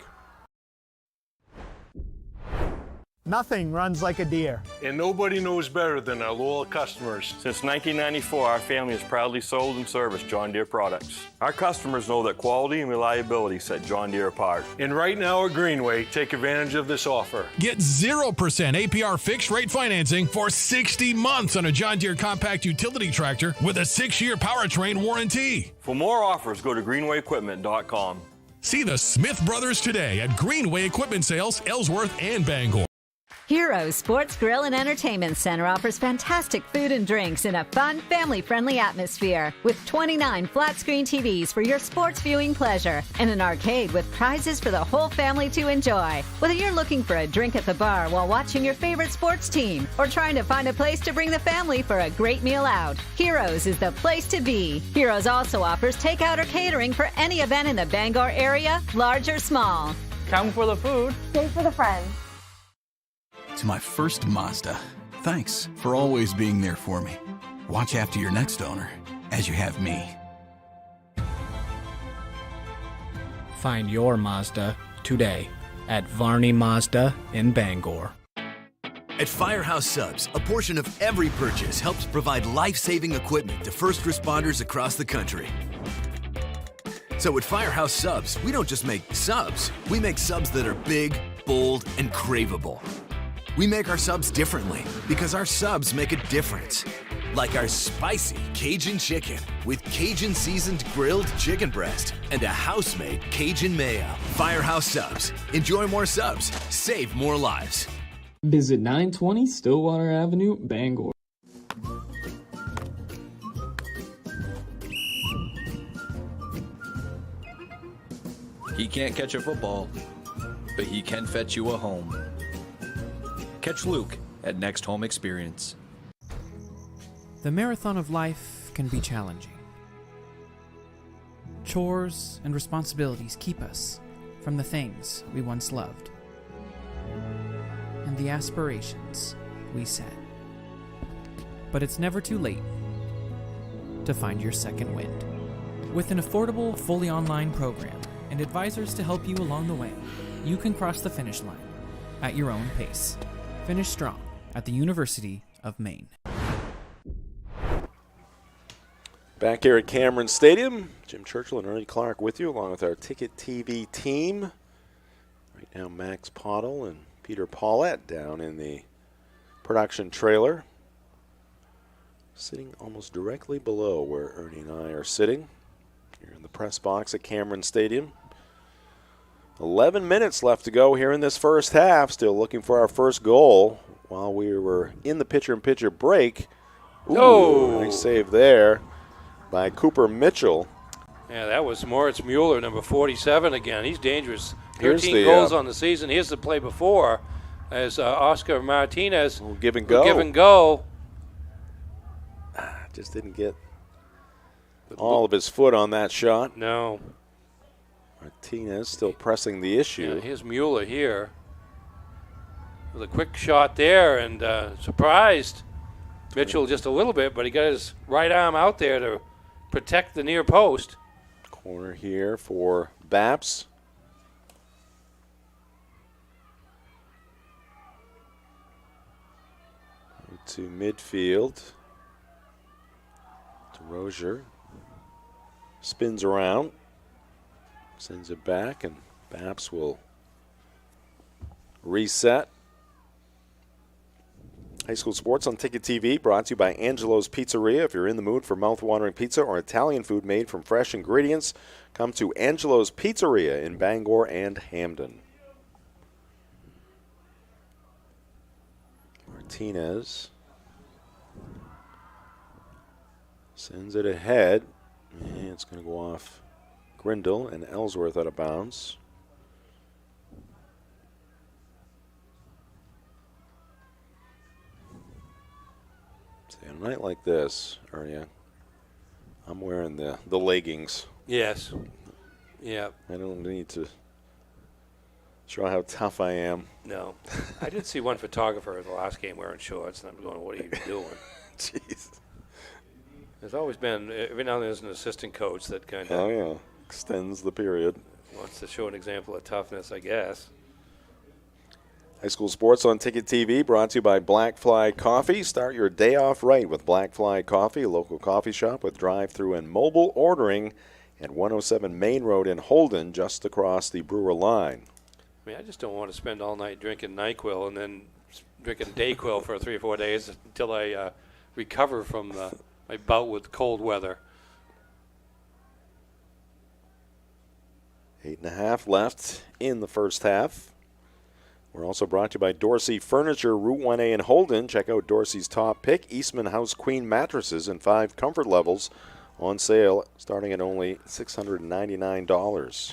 Nothing runs like a deer. And nobody knows better than our loyal customers. Since 1994, our family has proudly sold and serviced John Deere products. Our customers know that quality and reliability set John Deere apart. And right now at Greenway, take advantage of this offer. Get 0% APR fixed rate financing for 60 months on a John Deere compact utility tractor with a 6-year powertrain warranty. For more offers, go to greenwayequipment.com. See the Smith brothers today at Greenway Equipment Sales, Ellsworth, and Bangor. Heroes Sports Grill and Entertainment Center offers fantastic food and drinks in a fun, family-friendly atmosphere with 29 flat-screen TVs for your sports viewing pleasure and an arcade with prizes for the whole family to enjoy. Whether you're looking for a drink at the bar while watching your favorite sports team or trying to find a place to bring the family for a great meal out, Heroes is the place to be. Heroes also offers takeout or catering for any event in the Bangor area, large or small. Come for the food. Stay for the friends. To my first Mazda, thanks for always being there for me. Watch after your next owner, as you have me. Find your Mazda today at Varney Mazda in Bangor. At Firehouse Subs, a portion of every purchase helps provide life-saving equipment to first responders across the country. So at Firehouse Subs, we don't just make subs, we make subs that are big, bold, and craveable. We make our subs differently because our subs make a difference. Like our spicy Cajun chicken with Cajun seasoned grilled chicken breast and a house-made Cajun mayo. Firehouse Subs. Enjoy more subs. Save more lives. Visit 920 Stillwater Avenue, Bangor. He can't catch a football, but he can fetch you a home. Catch Luke at Next Home Experience. The marathon of life can be challenging. Chores and responsibilities keep us from the things we once loved and the aspirations we set. But it's never too late to find your second wind. With an affordable, fully online program and advisors to help you along the way, you can cross the finish line at your own pace. Finish strong at the University of Maine. Back here at Cameron Stadium, Jim Churchill and Ernie Clark with you, along with our Ticket TV team. Right now, Max Pottle and Peter Paulette down in the production trailer, sitting almost directly below where Ernie and I are sitting, here in the press box at Cameron Stadium. 11 minutes left to go here in this first half. Still looking for our first goal while we were in the pitcher-in-pitcher break. Ooh, nice save there by Cooper Mitchell. Yeah, that was Moritz Mueller, number 47 again. He's dangerous. Here's 13 the, goals on the season. Here's the play before as Oscar Martinez. Give and go. Give and go. Just didn't get all of his foot on that shot. No. Martinez still pressing the issue. Yeah, here's Mueller here with a quick shot there, and surprised Mitchell just a little bit, but he got his right arm out there to protect the near post. Corner here for Bapst. To midfield. To Rozier. Spins around. Sends it back, and Bapst will reset. High School Sports on Ticket TV, brought to you by Angelo's Pizzeria. If you're in the mood for mouth-watering pizza or Italian food made from fresh ingredients, come to Angelo's Pizzeria in Bangor and Hamden. Martinez sends it ahead, and it's going to go off Grindle and Ellsworth out of bounds. See, on a night like this, Ernie, I'm wearing the leggings. Yes. Yeah. I don't need to show how tough I am. No. I did see one photographer in the last game wearing shorts, and I'm going, what are you doing? Jeez. There's always been, every now and then there's an assistant coach that kind of. Oh, yeah. Extends the period. Wants to show an example of toughness, I guess. High school sports on Ticket TV, brought to you by Black Fly Coffee. Start your day off right with Black Fly Coffee, a local coffee shop with drive-through and mobile ordering at 107 Main Road in Holden, just across the Brewer line. I mean, I just don't want to spend all night drinking NyQuil and then drinking Dayquil for 3 or 4 days until I recover from my bout with cold weather. 8.5 left in the first half. We're also brought to you by Dorsey Furniture, Route 1A in Holden. Check out Dorsey's top pick, Eastman House Queen mattresses in 5 comfort levels, on sale starting at only $699.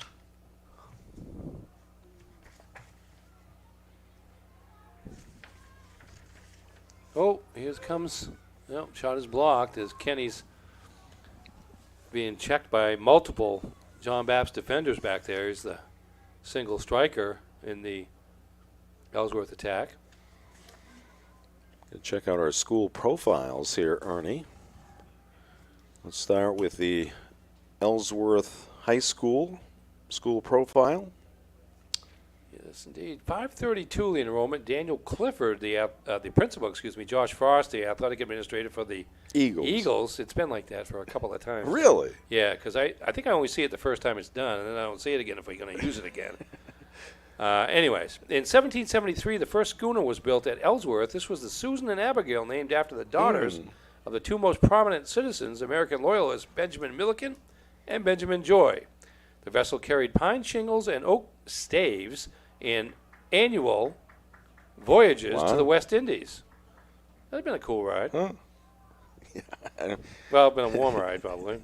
Oh, here comes, no, shot is blocked as Kenny's being checked by multiple John Bapst defenders back there. He's the single striker in the Ellsworth attack. Check out our school profiles here, Ernie. Let's start with the Ellsworth High School profile. Yes, indeed. 532 the enrollment. Daniel Clifford, the principal, Josh Frost, the athletic administrator for the Eagles. It's been like that for a couple of times. Really? Yeah, because I think I only see it the first time it's done, and then I don't see it again if we're going to use it again. Anyways, in 1773, the first schooner was built at Ellsworth. This was the Susan and Abigail, named after the daughters of the 2 most prominent citizens, American loyalists, Benjamin Milliken and Benjamin Joy. The vessel carried pine shingles and oak staves in annual voyages to the West Indies. That'd been a cool ride. Huh? Well, it's been a warm ride, probably.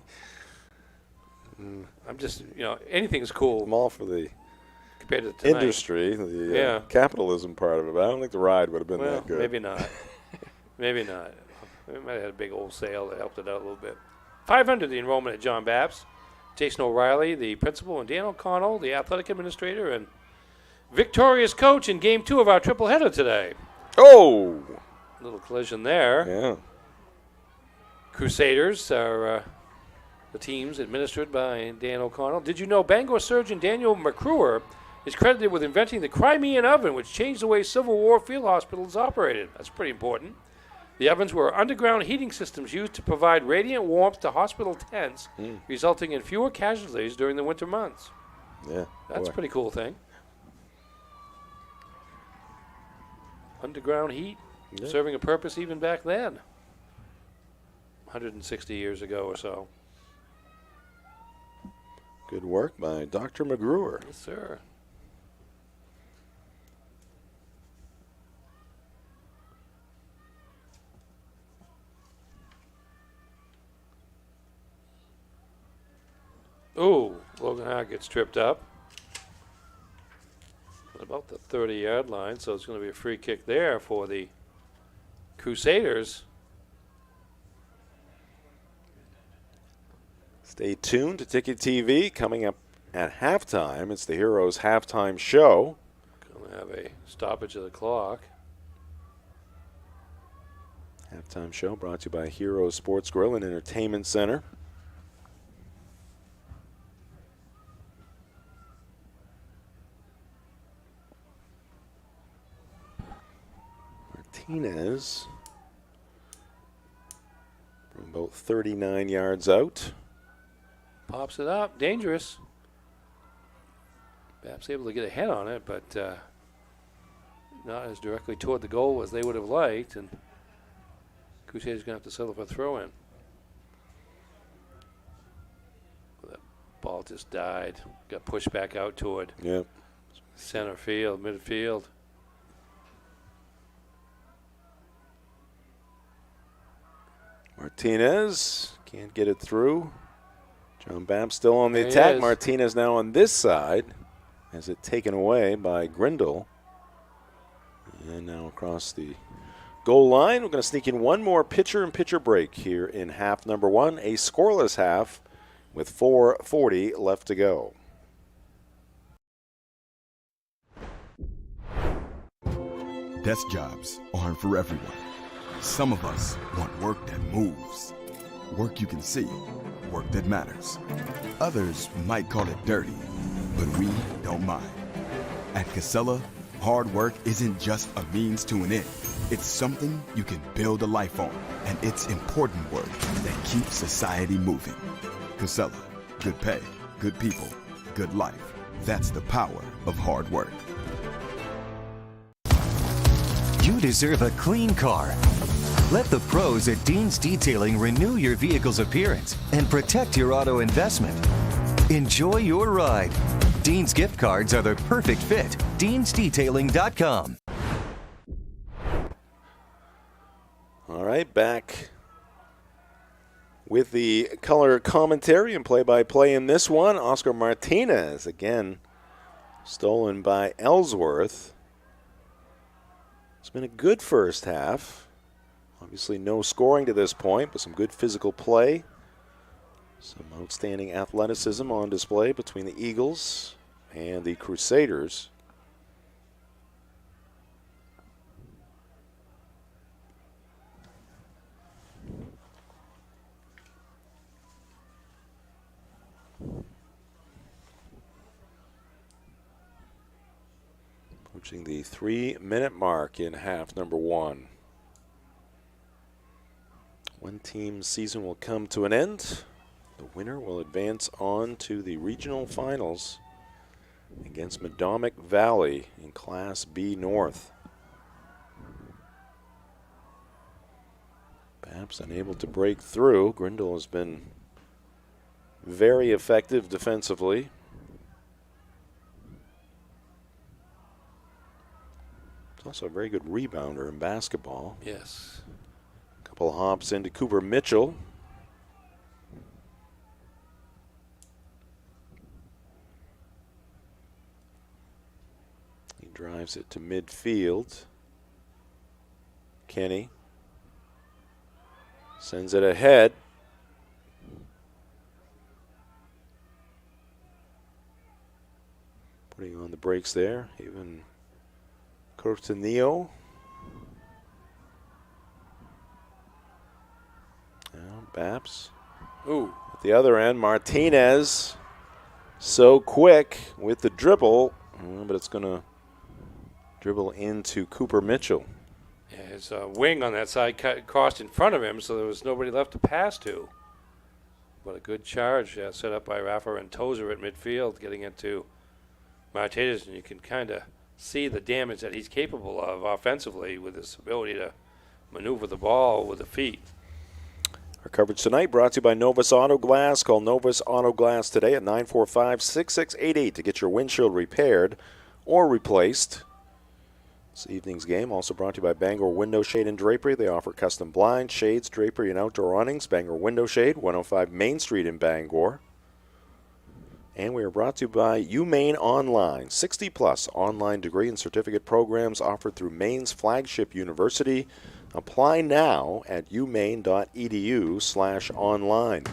I'm just, anything's cool. I'm all for the compared to tonight. Industry, the capitalism part of it, but I don't think the ride would have been that good. Maybe not. Maybe not. We might have had a big old sale that helped it out a little bit. 500 the enrollment at John Bapst. Jason O'Reilly, the principal, and Dan O'Connell, the athletic administrator, and victorious coach in Game 2 of our triple-header today. Oh! Little collision there. Yeah. Crusaders are the teams administered by Dan O'Connell. Did you know Bangor surgeon Daniel McCruer is credited with inventing the Crimean oven, which changed the way Civil War field hospitals operated? That's pretty important. The ovens were underground heating systems used to provide radiant warmth to hospital tents, resulting in fewer casualties during the winter months. Yeah. That's a pretty cool thing. Underground heat, serving a purpose even back then, 160 years ago or so. Good work by Dr. McGruer. Yes, sir. Ooh, Logan Hart gets tripped up at about the 30-yard line, so it's going to be a free kick there for the Crusaders. Stay tuned to Ticket TV. Coming up at halftime, it's the Heroes halftime show. Going to have a stoppage of the clock. Halftime show brought to you by Heroes Sports Grill and Entertainment Center. Martinez from about 39 yards out. Pops it up. Dangerous. Bapst able to get a head on it, but not as directly toward the goal as they would have liked. And Crusaders going to have to settle for a throw-in. That ball just died. Got pushed back out toward center field, midfield. Martinez can't get it through. John Bapst still on the attack. Martinez now on this side. Has it taken away by Grindle. And now across the goal line. We're going to sneak in one more pitcher-in-pitcher break here in half number 1. A scoreless half with 4:40 left to go. Desk jobs aren't for everyone. Some of us want work that moves. work you can see, work that matters. Others might call it dirty, but we don't mind. At Casella, hard work isn't just a means to an end. It's something you can build a life on, and it's important work that keeps society moving. Casella, good pay, good people, good life. That's the power of hard work. You deserve a clean car. Let the pros at Dean's Detailing renew your vehicle's appearance and protect your auto investment. Enjoy your ride. Dean's gift cards are the perfect fit. Dean'sDetailing.com. All right, back with the color commentary and play-by-play in this one. Oscar Martinez, again, stolen by Ellsworth. It's been a good first half. Obviously no scoring to this point, but some good physical play. Some outstanding athleticism on display between the Eagles and the Crusaders. Approaching the 3-minute mark in half number one. One team's season will come to an end. The winner will advance on to the regional finals against Madomic Valley in Class B North. Bapst unable to break through. Grindle has been very effective defensively. He's also a very good rebounder in basketball. Yes. Couple of hops into Cooper Mitchell. He drives it to midfield. Kenny sends it ahead. Putting on the brakes there. Even Cortinillo. Now Bapst. Ooh. At the other end, Martinez. So quick with the dribble, but it's going to dribble into Cooper Mitchell. Yeah, his wing on that side crossed in front of him, so there was nobody left to pass to. But a good charge set up by Rafa and Tozer at midfield, getting into Martinez, and you can kind of see the damage that he's capable of offensively with his ability to maneuver the ball with the feet. Our coverage tonight brought to you by Novus Auto Glass. Call Novus Auto Glass today at 945-6688 to get your windshield repaired or replaced. This evening's game also brought to you by Bangor Window Shade and Drapery. They offer custom blinds, shades, drapery, and outdoor awnings. Bangor Window Shade, 105 Main Street in Bangor. And we are brought to you by UMaine Online. 60-plus online degree and certificate programs offered through Maine's flagship university. Apply now at umaine.edu/online.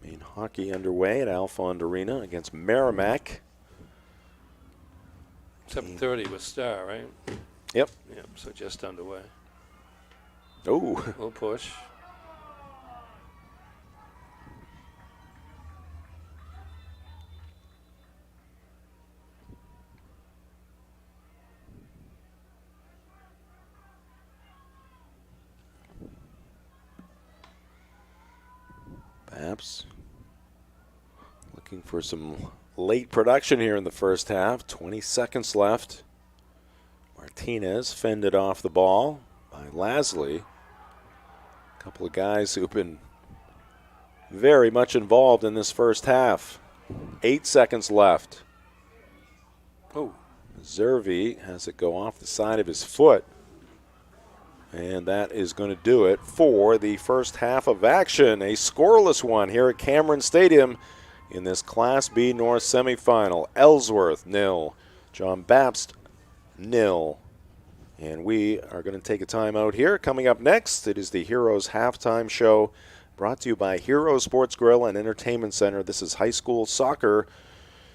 Maine hockey underway at Alfond Arena against Merrimack. 7:30 with Star, right? Yep. Yep, so just underway. Oh. A little push. Bapst looking for some late production here in the first half. 20 seconds left. Martinez fended off the ball by Lasley. A couple of guys who've been very much involved in this first half. 8 seconds left. Oh. Zervi has it go off the side of his foot. And that is going to do it for the first half of action. A scoreless one here at Cameron Stadium in this Class B North semifinal. Ellsworth 0, John Bapst 0. And we are going to take a timeout here. Coming up next, it is the Heroes Halftime Show brought to you by Hero Sports Grill and Entertainment Center. This is high school soccer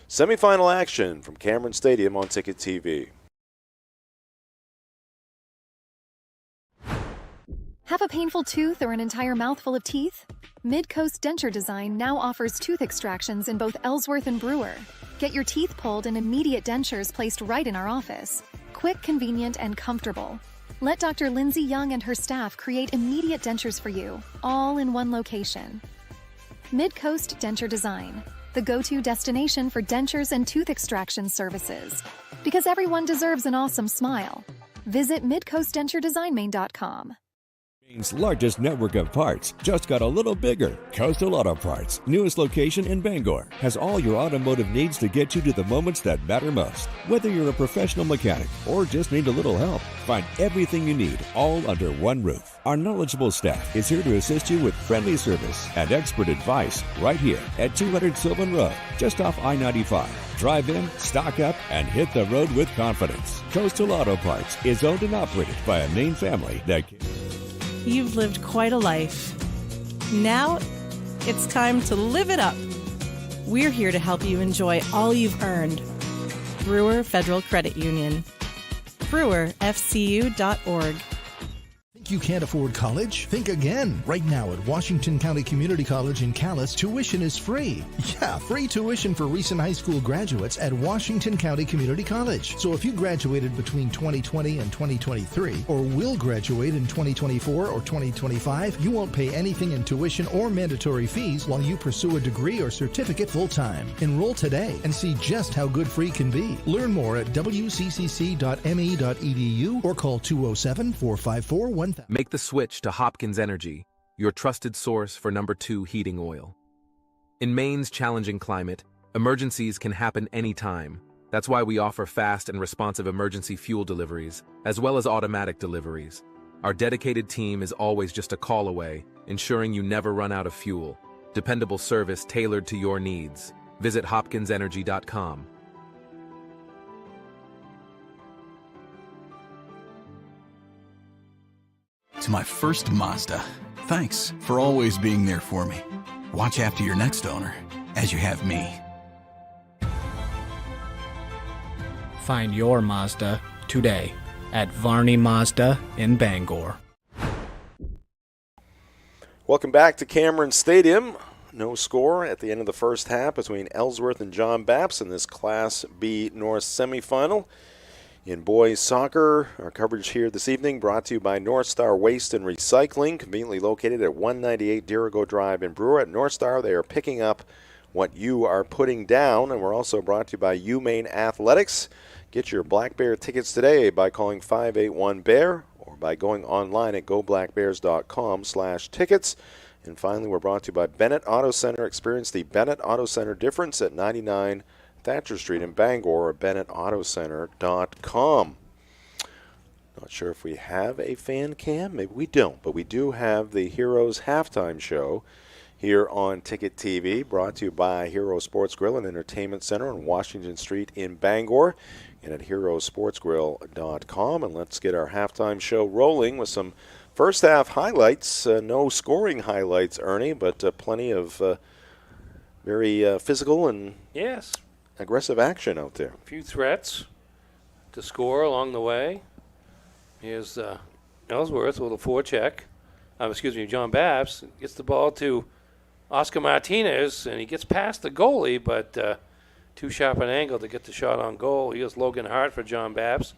semifinal action from Cameron Stadium on Ticket TV. Have a painful tooth or an entire mouthful of teeth? Mid-Coast Denture Design now offers tooth extractions in both Ellsworth and Brewer. Get your teeth pulled and immediate dentures placed right in our office. Quick, convenient, and comfortable. Let Dr. Lindsay Young and her staff create immediate dentures for you, all in one location. Mid-Coast Denture Design, the go-to destination for dentures and tooth extraction services. Because everyone deserves an awesome smile. Visit midcoastdenturedesignmain.com. Maine's largest network of parts just got a little bigger. Coastal Auto Parts, newest location in Bangor, has all your automotive needs to get you to the moments that matter most. Whether you're a professional mechanic or just need a little help, find everything you need all under one roof. Our knowledgeable staff is here to assist you with friendly service and expert advice right here at 200 Sylvan Road, just off I-95. Drive in, stock up, and hit the road with confidence. Coastal Auto Parts is owned and operated by a Maine family that... You've lived quite a life. Now, it's time to live it up. We're here to help you enjoy all you've earned. Brewer Federal Credit Union. BrewerFCU.org. You can't afford college? Think again. Right now at Washington County Community College in Calais, tuition is free. Yeah, free tuition for recent high school graduates at Washington County Community College. So if you graduated between 2020 and 2023, or will graduate in 2024 or 2025, you won't pay anything in tuition or mandatory fees while you pursue a degree or certificate full-time. Enroll today and see just how good free can be. Learn more at wccc.me.edu or call 207-454-1000. Make the switch to Hopkins Energy, your trusted source for #2 heating oil. In Maine's challenging climate, emergencies can happen anytime. That's why we offer fast and responsive emergency fuel deliveries, as well as automatic deliveries. Our dedicated team is always just a call away, ensuring you never run out of fuel. Dependable service tailored to your needs. Visit hopkinsenergy.com. To my first Mazda, thanks for always being there for me. Watch after your next owner, as you have me. Find your Mazda today at Varney Mazda in Bangor. Welcome back to Cameron Stadium. No score at the end of the first half between Ellsworth and John Bapst in this Class B North semifinal. In boys soccer, our coverage here this evening brought to you by North Star Waste and Recycling, conveniently located at 198 Dirigo Drive in Brewer. At North Star, they are picking up what you are putting down, and we're also brought to you by UMaine Athletics. Get your Black Bear tickets today by calling 581-BEAR or by going online at goblackbears.com/tickets. And finally, we're brought to you by Bennett Auto Center. Experience the Bennett Auto Center difference at 99 Thatcher Street in Bangor, or BennettAutoCenter.com. Not sure if we have a fan cam. Maybe we don't, but we do have the Heroes halftime show here on Ticket TV, brought to you by Hero Sports Grill and Entertainment Center on Washington Street in Bangor and at herosportsgrill.com. And let's get our halftime show rolling with some first half highlights. No scoring highlights, Ernie, but plenty of very physical and aggressive action out there. A few threats to score along the way. Here's Ellsworth with a forecheck. John Bapst gets the ball to Oscar Martinez, and he gets past the goalie, but too sharp an angle to get the shot on goal. Here's Logan Hart for John Bapst,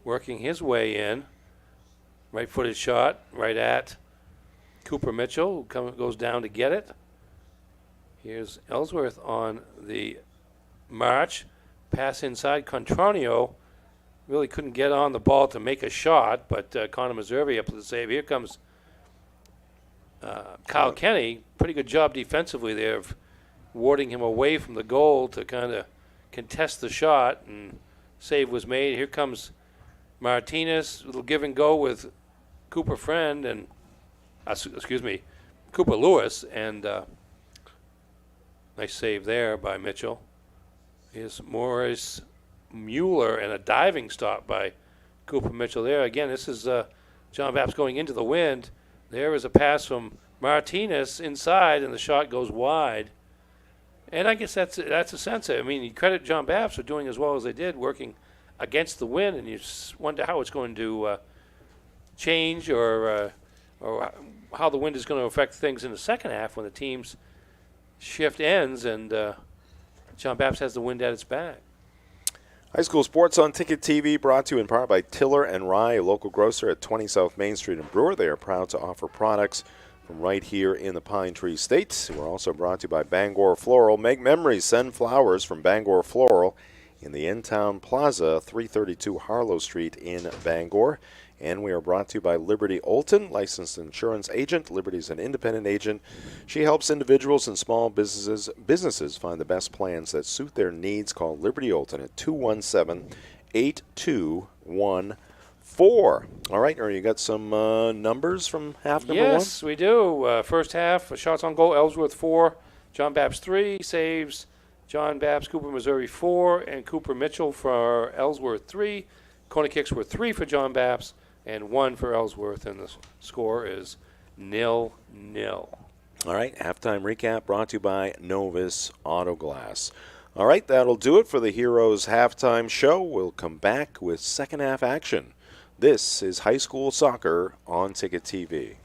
working his way in. Right-footed shot right at Cooper Mitchell, who goes down to get it. Here's Ellsworth on the march. Pass inside. Contronio really couldn't get on the ball to make a shot, but Connor Meserve up to the save. Here comes Kyle Kenny. Pretty good job defensively there of warding him away from the goal to kind of contest the shot, and save was made. Here comes Martinez. Little give and go with Cooper Friend and Cooper Lewis, and nice save there by Mitchell. Here's Morris Mueller and a diving stop by Cooper Mitchell there. Again, this is John Bapst going into the wind. There is a pass from Martinez inside, and the shot goes wide. And I guess that's a sense of it. I mean, you credit John Bapst for doing as well as they did, working against the wind, and you wonder how it's going to change or or how the wind is going to affect things in the second half when the team's shift ends and John Bapst has the wind at its back. High school sports on Ticket TV, brought to you in part by Tiller and Rye, a local grocer at 20 South Main Street in Brewer. They are proud to offer products from right here in the Pine Tree State. We're also brought to you by Bangor Floral. Make memories, send flowers from Bangor Floral in the N-Town Plaza, 332 Harlow Street in Bangor. And we are brought to you by Liberty Olton, licensed insurance agent. Liberty is an independent agent. She helps individuals and small businesses find the best plans that suit their needs. Call Liberty Olton at 217-8214. All right, Ernie, you got some numbers from half number one? Yes, we do. First half, shots on goal, Ellsworth 4, John Bapst 3, saves John Bapst, Cooper, Missouri 4, and Cooper Mitchell for Ellsworth 3. Corner kicks were 3 for John Bapst and 1 for Ellsworth, and the score is 0-0. All right, halftime recap brought to you by Novus Auto Glass. All right, that'll do it for the Heroes halftime show. We'll come back with second half action. This is high school soccer on Ticket TV.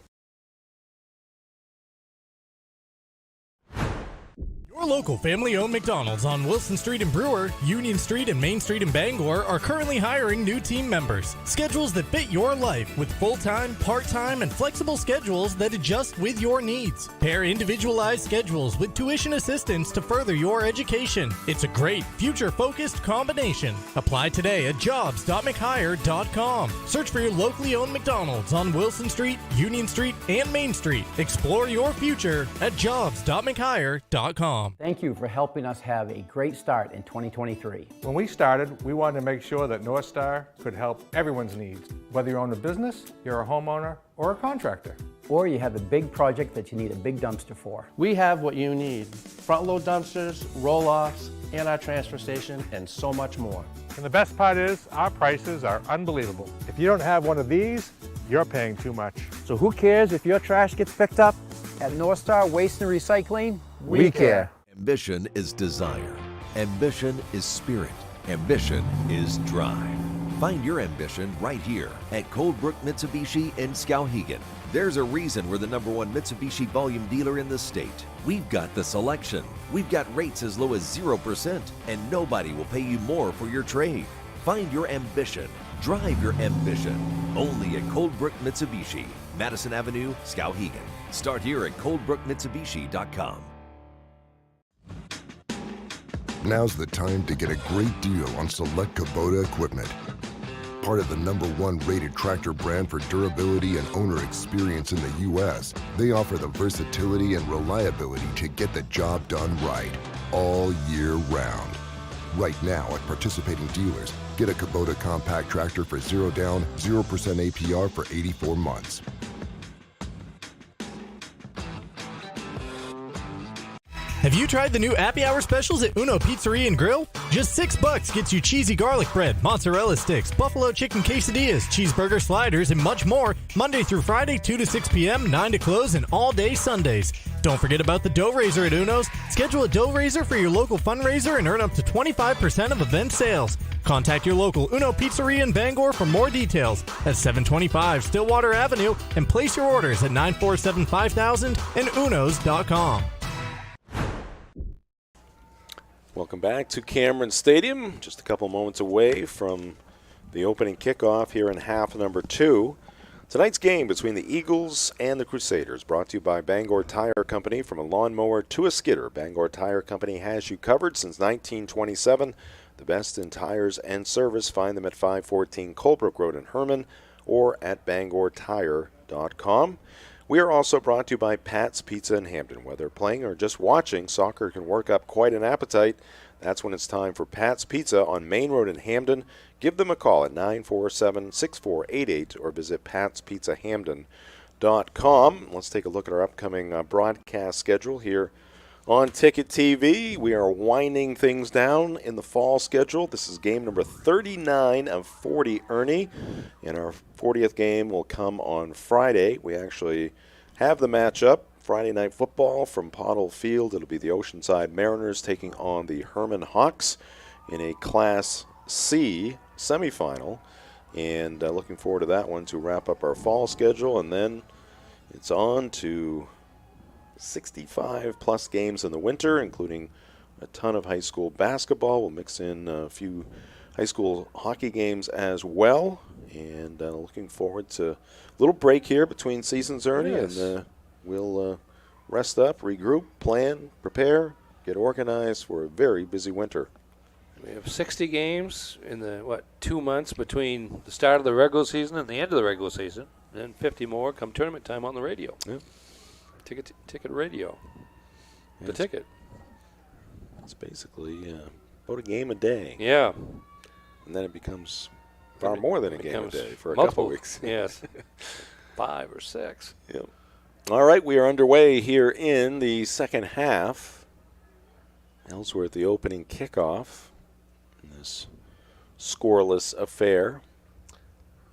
Your local family-owned McDonald's on Wilson Street in Brewer, Union Street and Main Street in Bangor are currently hiring new team members. Schedules that fit your life with full-time, part-time, and flexible schedules that adjust with your needs. Pair individualized schedules with tuition assistance to further your education. It's a great, future-focused combination. Apply today at jobs.mchire.com. Search for your locally owned McDonald's on Wilson Street, Union Street, and Main Street. Explore your future at jobs.mchire.com. Thank you for helping us have a great start in 2023. When we started, we wanted to make sure that North Star could help everyone's needs, whether you own a business, you're a homeowner, or a contractor. Or you have a big project that you need a big dumpster for. We have what you need: front-load dumpsters, roll-offs, and our transfer station, and so much more. And the best part is, our prices are unbelievable. If you don't have one of these, you're paying too much. So who cares if your trash gets picked up? At North Star Waste and Recycling, we care. Ambition is desire. Ambition is spirit. Ambition is drive. Find your ambition right here at Coldbrook Mitsubishi in Skowhegan. There's a reason we're the #1 Mitsubishi volume dealer in the state. We've got the selection. We've got rates as low as 0%, and nobody will pay you more for your trade. Find your ambition. Drive your ambition. Only at Coldbrook Mitsubishi, Madison Avenue, Skowhegan. Start here at coldbrookmitsubishi.com. Now's the time to get a great deal on select Kubota equipment. Part of the #1 rated tractor brand for durability and owner experience in the U.S., they offer the versatility and reliability to get the job done right, all year round. Right now at participating dealers, get a Kubota compact tractor for 0 down, 0% APR for 84 months. Have you tried the new Happy Hour specials at Uno Pizzeria and Grill? Just $6 gets you cheesy garlic bread, mozzarella sticks, buffalo chicken quesadillas, cheeseburger sliders, and much more, Monday through Friday, 2 to 6 p.m., 9 to close, and all day Sundays. Don't forget about the dough raiser at Uno's. Schedule a dough raiser for your local fundraiser and earn up to 25% of event sales. Contact your local Uno Pizzeria in Bangor for more details at 725 Stillwater Avenue and place your orders at 947-5000 and unos.com. Welcome back to Cameron Stadium. Just a couple moments away from the opening kickoff here in half number 2. Tonight's game between the Eagles and the Crusaders, brought to you by Bangor Tire Company. From a lawnmower to a skidder, Bangor Tire Company has you covered since 1927. The best in tires and service. Find them at 514 Colebrook Road in Herman or at bangortire.com. We are also brought to you by Pat's Pizza in Hampden. Whether playing or just watching, soccer can work up quite an appetite. That's when it's time for Pat's Pizza on Main Road in Hampden. Give them a call at 947-6488 or visit patspizzahampden.com. Let's take a look at our upcoming broadcast schedule here on Ticket TV. We are winding things down in the fall schedule. This is game number 39 of 40, Ernie. And our 40th game will come on Friday. We actually have the matchup. Friday Night Football from Pottle Field. It'll be the Oceanside Mariners taking on the Herman Hawks in a Class C semifinal. And looking forward to that one to wrap up our fall schedule. And then it's on to 65-plus games in the winter, including a ton of high school basketball. We'll mix in a few high school hockey games as well. And looking forward to a little break here between seasons, Ernie. Yes. And we'll rest up, regroup, plan, prepare, get organized for a very busy winter. We have 60 games in the, 2 months between the start of the regular season and the end of the regular season. And then 50 more come tournament time on the radio. Yeah. Ticket radio. Yeah, The ticket. It's basically about a game a day. Yeah. And then it becomes far more than a game a day for a multiple, couple weeks. Yes. 5 or 6. Yep. All right, we are underway here in the second half. Ellsworth, the opening kickoff in this scoreless affair.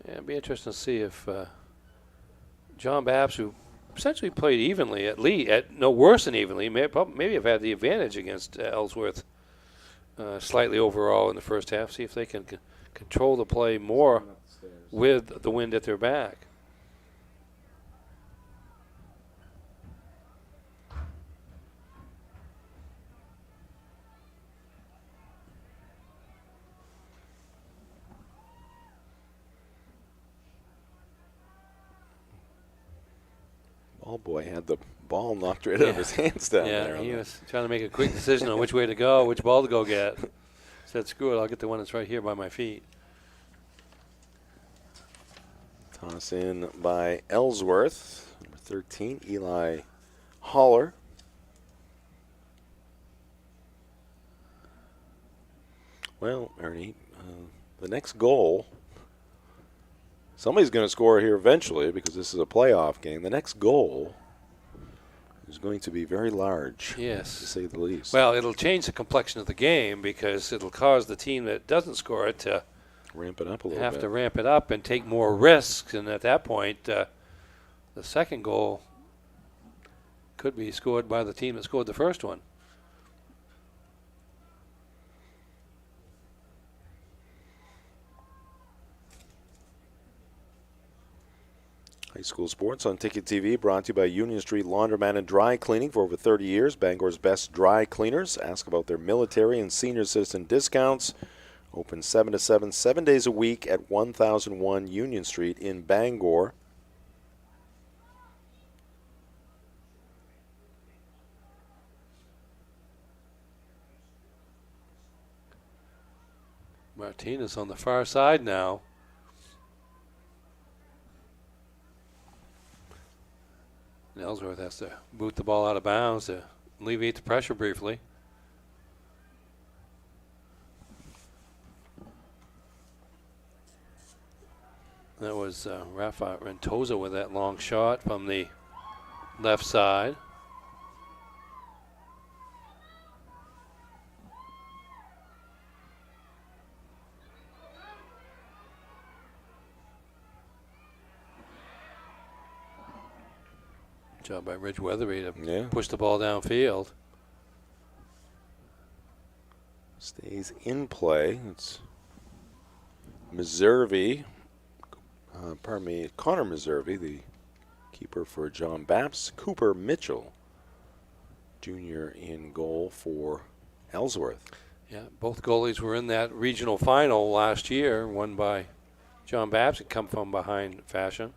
Yeah, it'd be interesting to see if John Bapst, who essentially played evenly, no worse than evenly, maybe have had the advantage against Ellsworth slightly overall in the first half. See if they can control the play more with the wind at their back. Ball boy had the ball knocked right out of his hands down there. Yeah, he was trying to make a quick decision on which way to go, which ball to go get. Said, screw it, I'll get the one that's right here by my feet. Toss in by Ellsworth, number 13, Eli Holler. Well, Ernie, the next goal, somebody's going to score here eventually because this is a playoff game. The next goal is going to be very large, yes, to say the least. Well, it'll change the complexion of the game because it'll cause the team that doesn't score it to ramp it up a little bit. Have to ramp it up and take more risks, and at that point, the second goal could be scored by the team that scored the first one. High school sports on Ticket TV, brought to you by Union Street Laundromat and Dry Cleaning for over 30 years. Bangor's best dry cleaners. Ask about their military and senior citizen discounts. Open 7 to 7, 7 days a week at 1001 Union Street in Bangor. Martinez on the far side now. And Ellsworth has to boot the ball out of bounds to alleviate the pressure briefly. That was Rafa Rentosa with that long shot from the left side. Job by Ridge Weatherby to push the ball downfield. Stays in play. It's Connor Meservy, the keeper for John Bapst. Cooper Mitchell, junior, in goal for Ellsworth. Yeah, both goalies were in that regional final last year, won by John Bapst and come from behind fashion.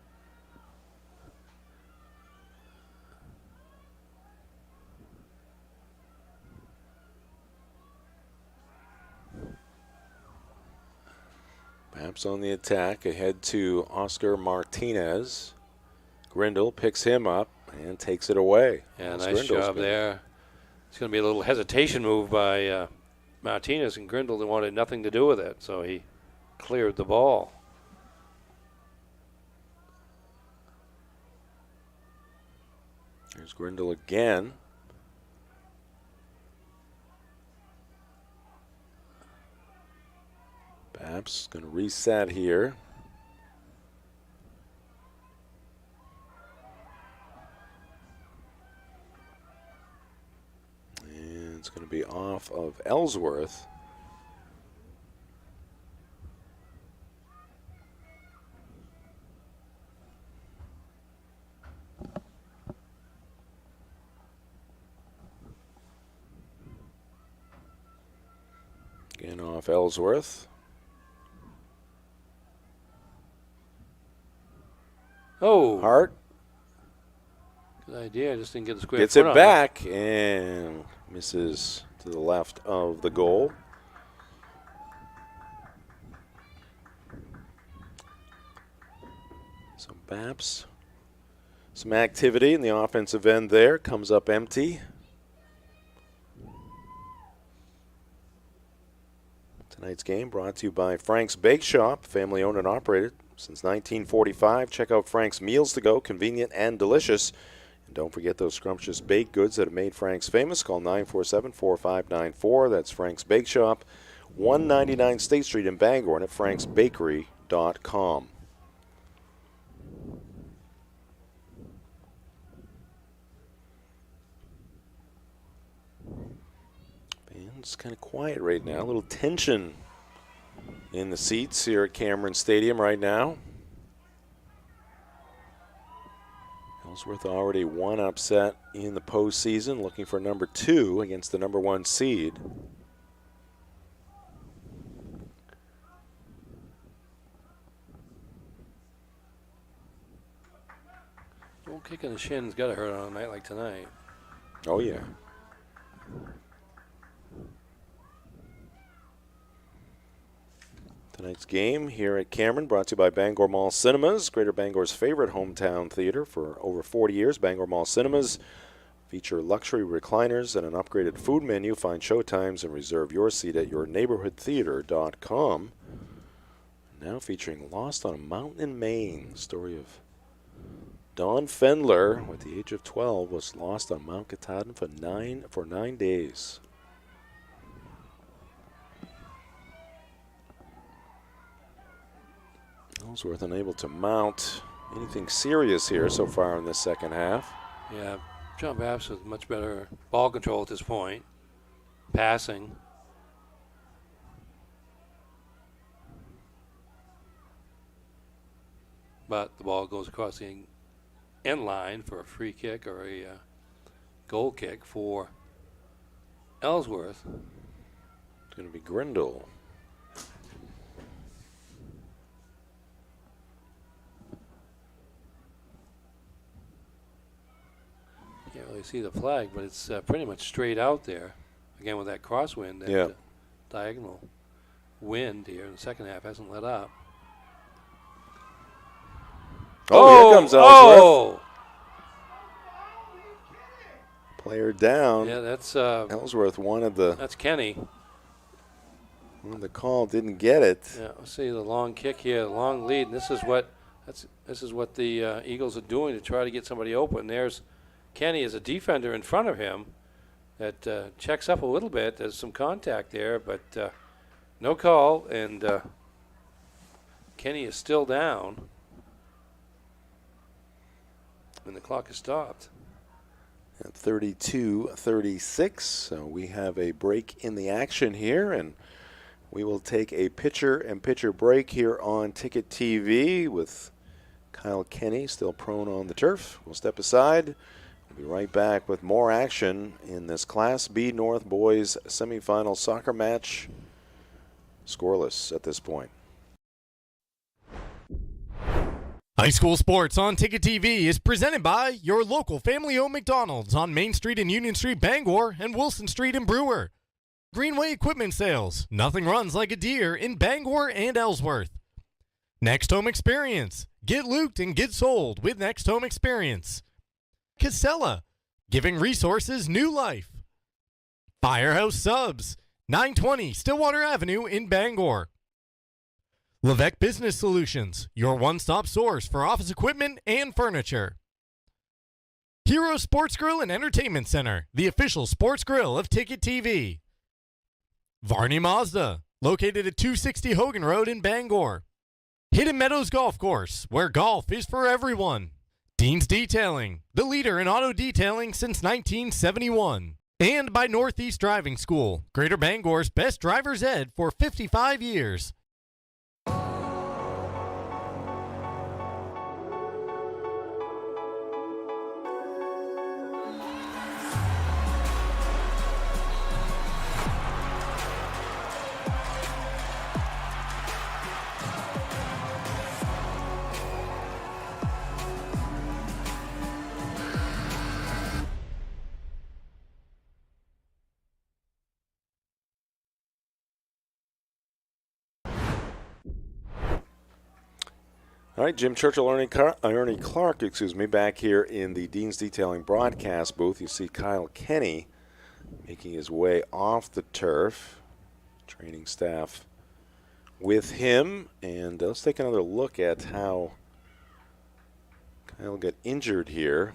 Bapst on the attack, ahead to Oscar Martinez. Grindle picks him up and takes it away. Yeah, nice job there. It's going to be a little hesitation move by Martinez, and Grindle wanted nothing to do with it, so he cleared the ball. There's Grindle again. Bapst going to reset here. And it's going to be off of Ellsworth. off Ellsworth. Oh. Hart. Good idea. I just didn't get the square Gets foot it on back and misses to the left of the goal. So Bapst, some activity in the offensive end there. Comes up empty. Tonight's game brought to you by Frank's Bake Shop, family owned and operated since 1945. Check out Frank's Meals to Go, convenient and delicious. And don't forget those scrumptious baked goods that have made Frank's famous. Call 947-4594. That's Frank's Bake Shop, 199 State Street in Bangor, and at franksbakery.com. It's kind of quiet right now. A little tension in the seats here at Cameron Stadium right now. Ellsworth already one upset in the postseason, looking for number 2 against the number 1 seed. a little kick in the shin's got to hurt on a night like tonight. Oh, yeah. Tonight's game here at Cameron brought to you by Bangor Mall Cinemas, Greater Bangor's favorite hometown theater for over 40 years. Bangor Mall Cinemas feature luxury recliners and an upgraded food menu. Find showtimes and reserve your seat at yourneighborhoodtheater.com. Now featuring Lost on a Mountain in Maine, the story of Don Fendler, at the age of 12, was lost on Mount Katahdin for 9 days. Ellsworth unable to mount anything serious here so far in this second half. Yeah, John Bapst with much better ball control at this point. Passing. But the ball goes across the end line for a free kick or a goal kick for Ellsworth. It's going to be Grindle. Can't really see the flag, but it's pretty much straight out there. Again, with that crosswind, that diagonal wind here in the second half hasn't let up. Oh, here comes Ellsworth. Player down. Yeah, that's Ellsworth wanted the. That's Kenny. Wanted the call, didn't get it. Yeah, let's see the long kick here, the long lead, and this is what the Eagles are doing to try to get somebody open. There's Kenny as a defender in front of him that checks up a little bit. There's some contact there, but no call, and Kenny is still down. And the clock is stopped. At 32-36, so we have a break in the action here, and we will take a pitcher break here on Ticket TV with Kyle Kenny still prone on the turf. We'll step aside. We'll be right back with more action in this Class B North Boys semifinal soccer match. Scoreless at this point. High school sports on Ticket TV is presented by your local family-owned McDonald's on Main Street and Union Street, Bangor, and Wilson Street in Brewer. Greenway Equipment Sales. Nothing runs like a deer in Bangor and Ellsworth. Next Home Experience. Get looped and get sold with Next Home Experience. Casella. Giving resources new life. Firehouse Subs. 920 Stillwater Avenue in Bangor. Levesque Business Solutions, your one-stop source for office equipment and furniture. Hero Sports Grill and Entertainment Center, the official sports grill of Ticket TV. Varney Mazda, located at 260 Hogan Road in Bangor. Hidden Meadows Golf Course, where golf is for everyone. Dean's Detailing, the leader in auto detailing since 1971. And by Northeast Driving School, Greater Bangor's best driver's ed for 55 years. All right, Jim Churchill, Ernie Clark, back here in the Dean's Detailing broadcast booth. You see Kyle Kenny making his way off the turf. Training staff with him. And let's take another look at how Kyle got injured here.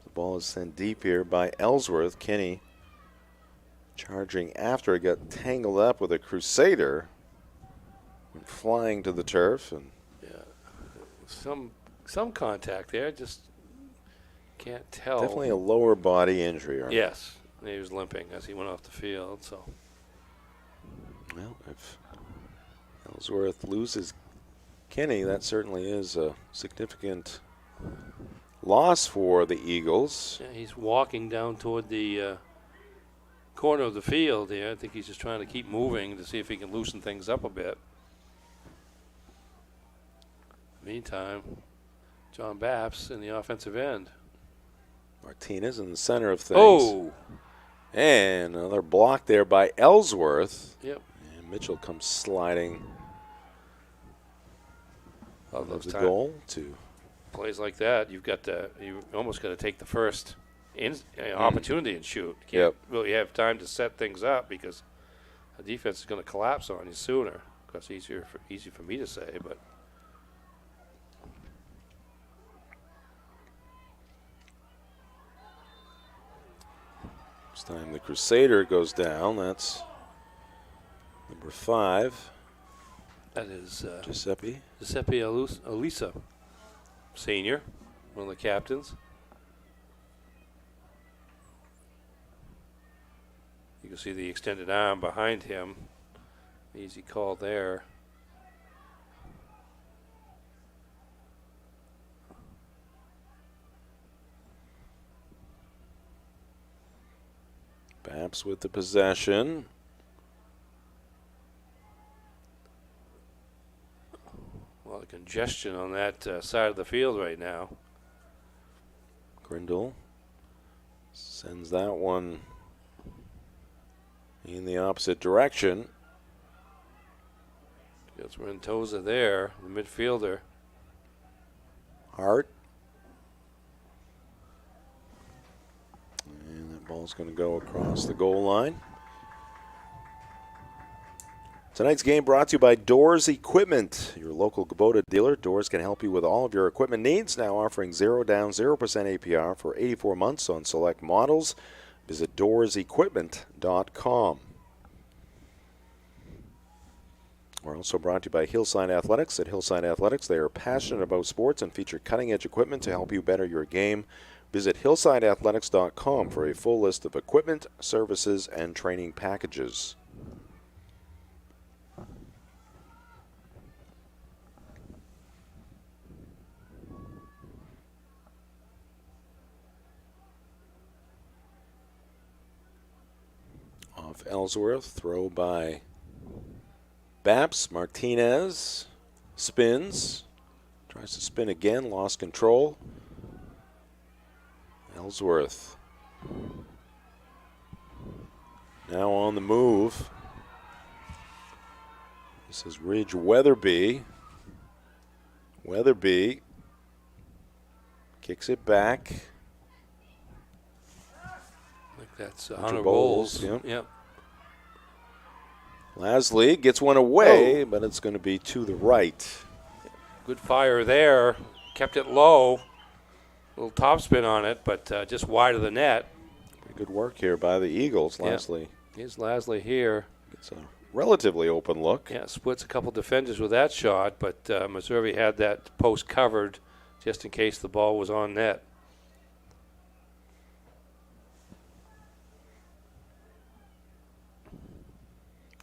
The ball is sent deep here by Ellsworth. Kenny charging after it got tangled up with a Crusader. Went flying to the turf. And some contact there. Just can't tell. Definitely a lower body injury. Yes. He was limping as he went off the field. So. Well, if Ellsworth loses Kenny, that certainly is a significant loss for the Eagles. Yeah, he's walking down toward the corner of the field here. I think he's just trying to keep moving to see if he can loosen things up a bit. Meantime, John Bapst in the offensive end. Martinez in the center of things. Oh! And another block there by Ellsworth. Yep. And Mitchell comes sliding of the goal to plays like that. You almost got to take the first opportunity and shoot. You can't really have time to set things up because the defense is going to collapse on you sooner. Of course, easy for me to say, but. This time the Crusader goes down. That's number 5. That is Giuseppe Elisa, senior, one of the captains. You can see the extended arm behind him. Easy call there. Bapst with the possession. A lot of congestion on that side of the field right now. Grindle sends that one in the opposite direction. Gets Rentosa there, the midfielder. Hart. And that ball's going to go across the goal line. Tonight's game brought to you by Doors Equipment, your local Kubota dealer. Doors can help you with all of your equipment needs, now offering 0 down, 0% APR for 84 months on select models. Visit doorsequipment.com. We're also brought to you by Hillside Athletics. At Hillside Athletics, they are passionate about sports and feature cutting-edge equipment to help you better your game. Visit hillsideathletics.com for a full list of equipment, services, and training packages. Off Ellsworth, throw by Bapst. Martinez spins, tries to spin again, lost control. Ellsworth now on the move. This is Ridge Weatherby. Weatherby kicks it back. I think that's Hunter Bowles. Yep. Lasley gets one away, but it's going to be to the right. Good fire there. Kept it low. Little topspin on it, but just wide of the net. Pretty good work here by the Eagles. Lasley. Yeah. Here's Lasley here. It's a relatively open look. Yeah, splits a couple defenders with that shot, but Missouri had that post covered just in case the ball was on net.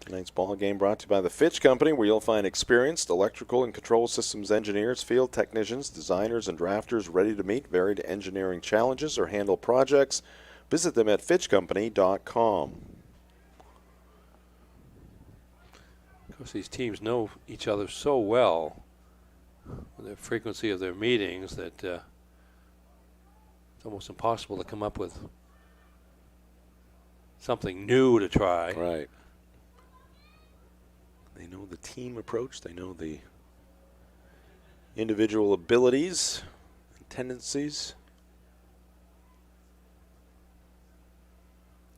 Tonight's ball game brought to you by the Fitch Company, where you'll find experienced electrical and control systems engineers, field technicians, designers, and drafters ready to meet varied engineering challenges or handle projects. Visit them at fitchcompany.com. Of course, these teams know each other so well, with the frequency of their meetings, that it's almost impossible to come up with something new to try. Right. They know the team approach. They know the individual abilities and tendencies.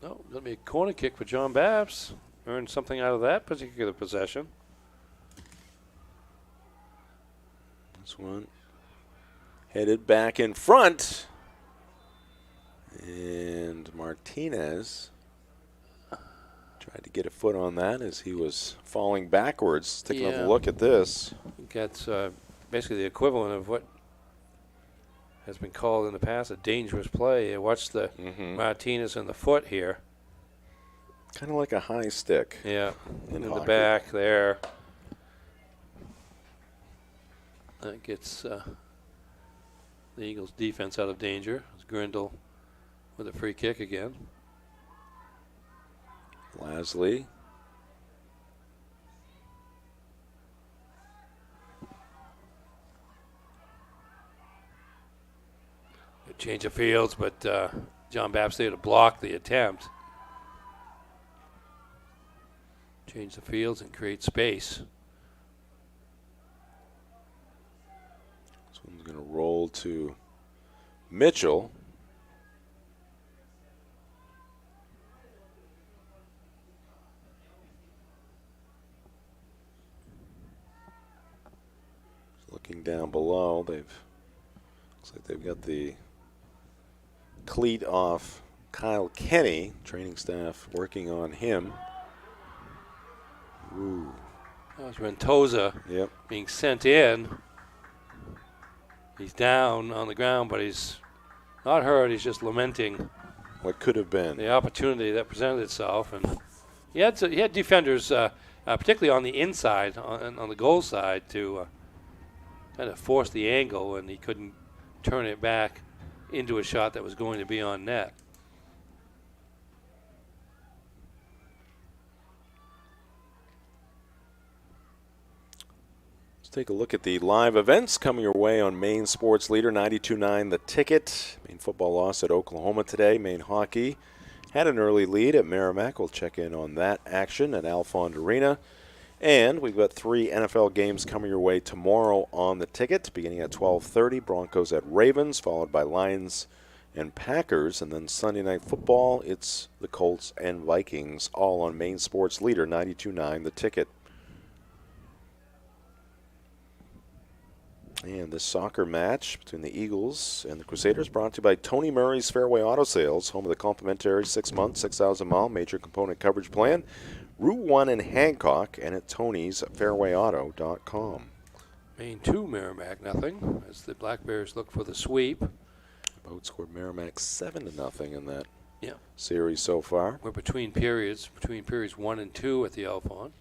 Oh, going to be a corner kick for John Bapst. Earned something out of that particular possession. This one headed back in front. And Martinez tried to get a foot on that as he was falling backwards. Take another look at this. That's basically the equivalent of what has been called in the past a dangerous play. Watch the Martinez in the foot here. Kind of like a high stick. Yeah, in the hockey. back there. That gets the Eagles' defense out of danger. It's Grindle with a free kick again. Lasley. Good change of fields, but John Bapst there to block the attempt. Change the fields and create space. This one's going to roll to Mitchell. Looking down below, looks like they've got the cleat off Kyle Kenny. Training staff working on him. Ooh. That was Rentosa being sent in. He's down on the ground, but he's not hurt. He's just lamenting what could have been the opportunity that presented itself. And he had defenders, particularly on the inside, on the goal side, to kind of force the angle, and he couldn't turn it back into a shot that was going to be on net. Let's take a look at the live events coming your way on Maine Sports Leader 92.9 The Ticket. Maine football lost at Oklahoma today. Maine hockey had an early lead at Merrimack. We'll check in on that action at Alfond Arena. And we've got 3 NFL games coming your way tomorrow on The Ticket, beginning at 12:30. Broncos at Ravens, followed by Lions and Packers. And then Sunday Night Football, it's the Colts and Vikings, all on Maine Sports Leader 92.9 The Ticket. And this soccer match between the Eagles and the Crusaders brought to you by Tony Murray's Fairway Auto Sales, home of the complimentary 6-month, 6,000-mile major component coverage plan. Route 1 in Hancock and at Tony's fairwayauto.com. Maine 2, Merrimack nothing, as the Black Bears look for the sweep. Boat scored Merrimack 7-0 in that series so far. We're between periods 1 and 2 at the Alfond.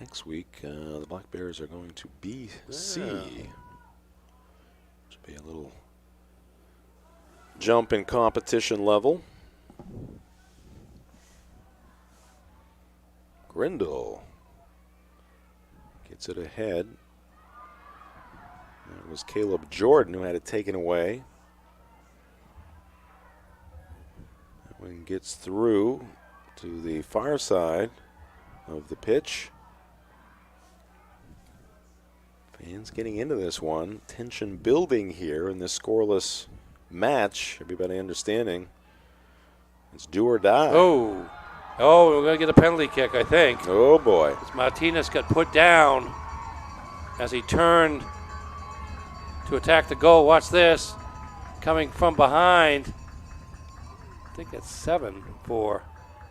Next week, the Black Bears are going to BC. Should be a little jump in competition level. Grindle gets it ahead. That was Caleb Jordan who had it taken away. That one gets through to the far side of the pitch. Fans getting into this one. Tension building here in this scoreless match. Everybody understanding it's do or die. Oh, we're going to get a penalty kick, I think. Oh, boy. As Martinez got put down as he turned to attack the goal. Watch this. Coming from behind. I think that's 7 for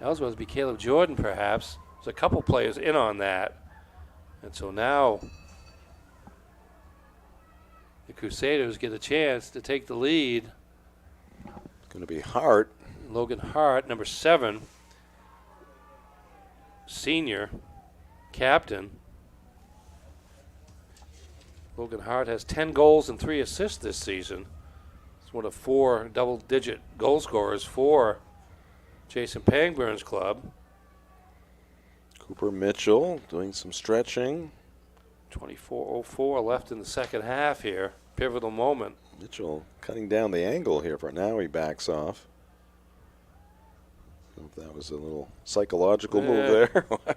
Ellsworth. Be Caleb Jordan, perhaps. There's a couple players in on that. And so now the Crusaders get a chance to take the lead. It's going to be Hart. Logan Hart, number 7, senior, captain. Logan Hart has 10 goals and 3 assists this season. He's one of 4 double-digit goal scorers for Jason Pangburn's club. Cooper Mitchell doing some stretching. 24:04 left in the second half here. Pivotal moment. Mitchell cutting down the angle here for now. He backs off. if that was a little psychological move there. I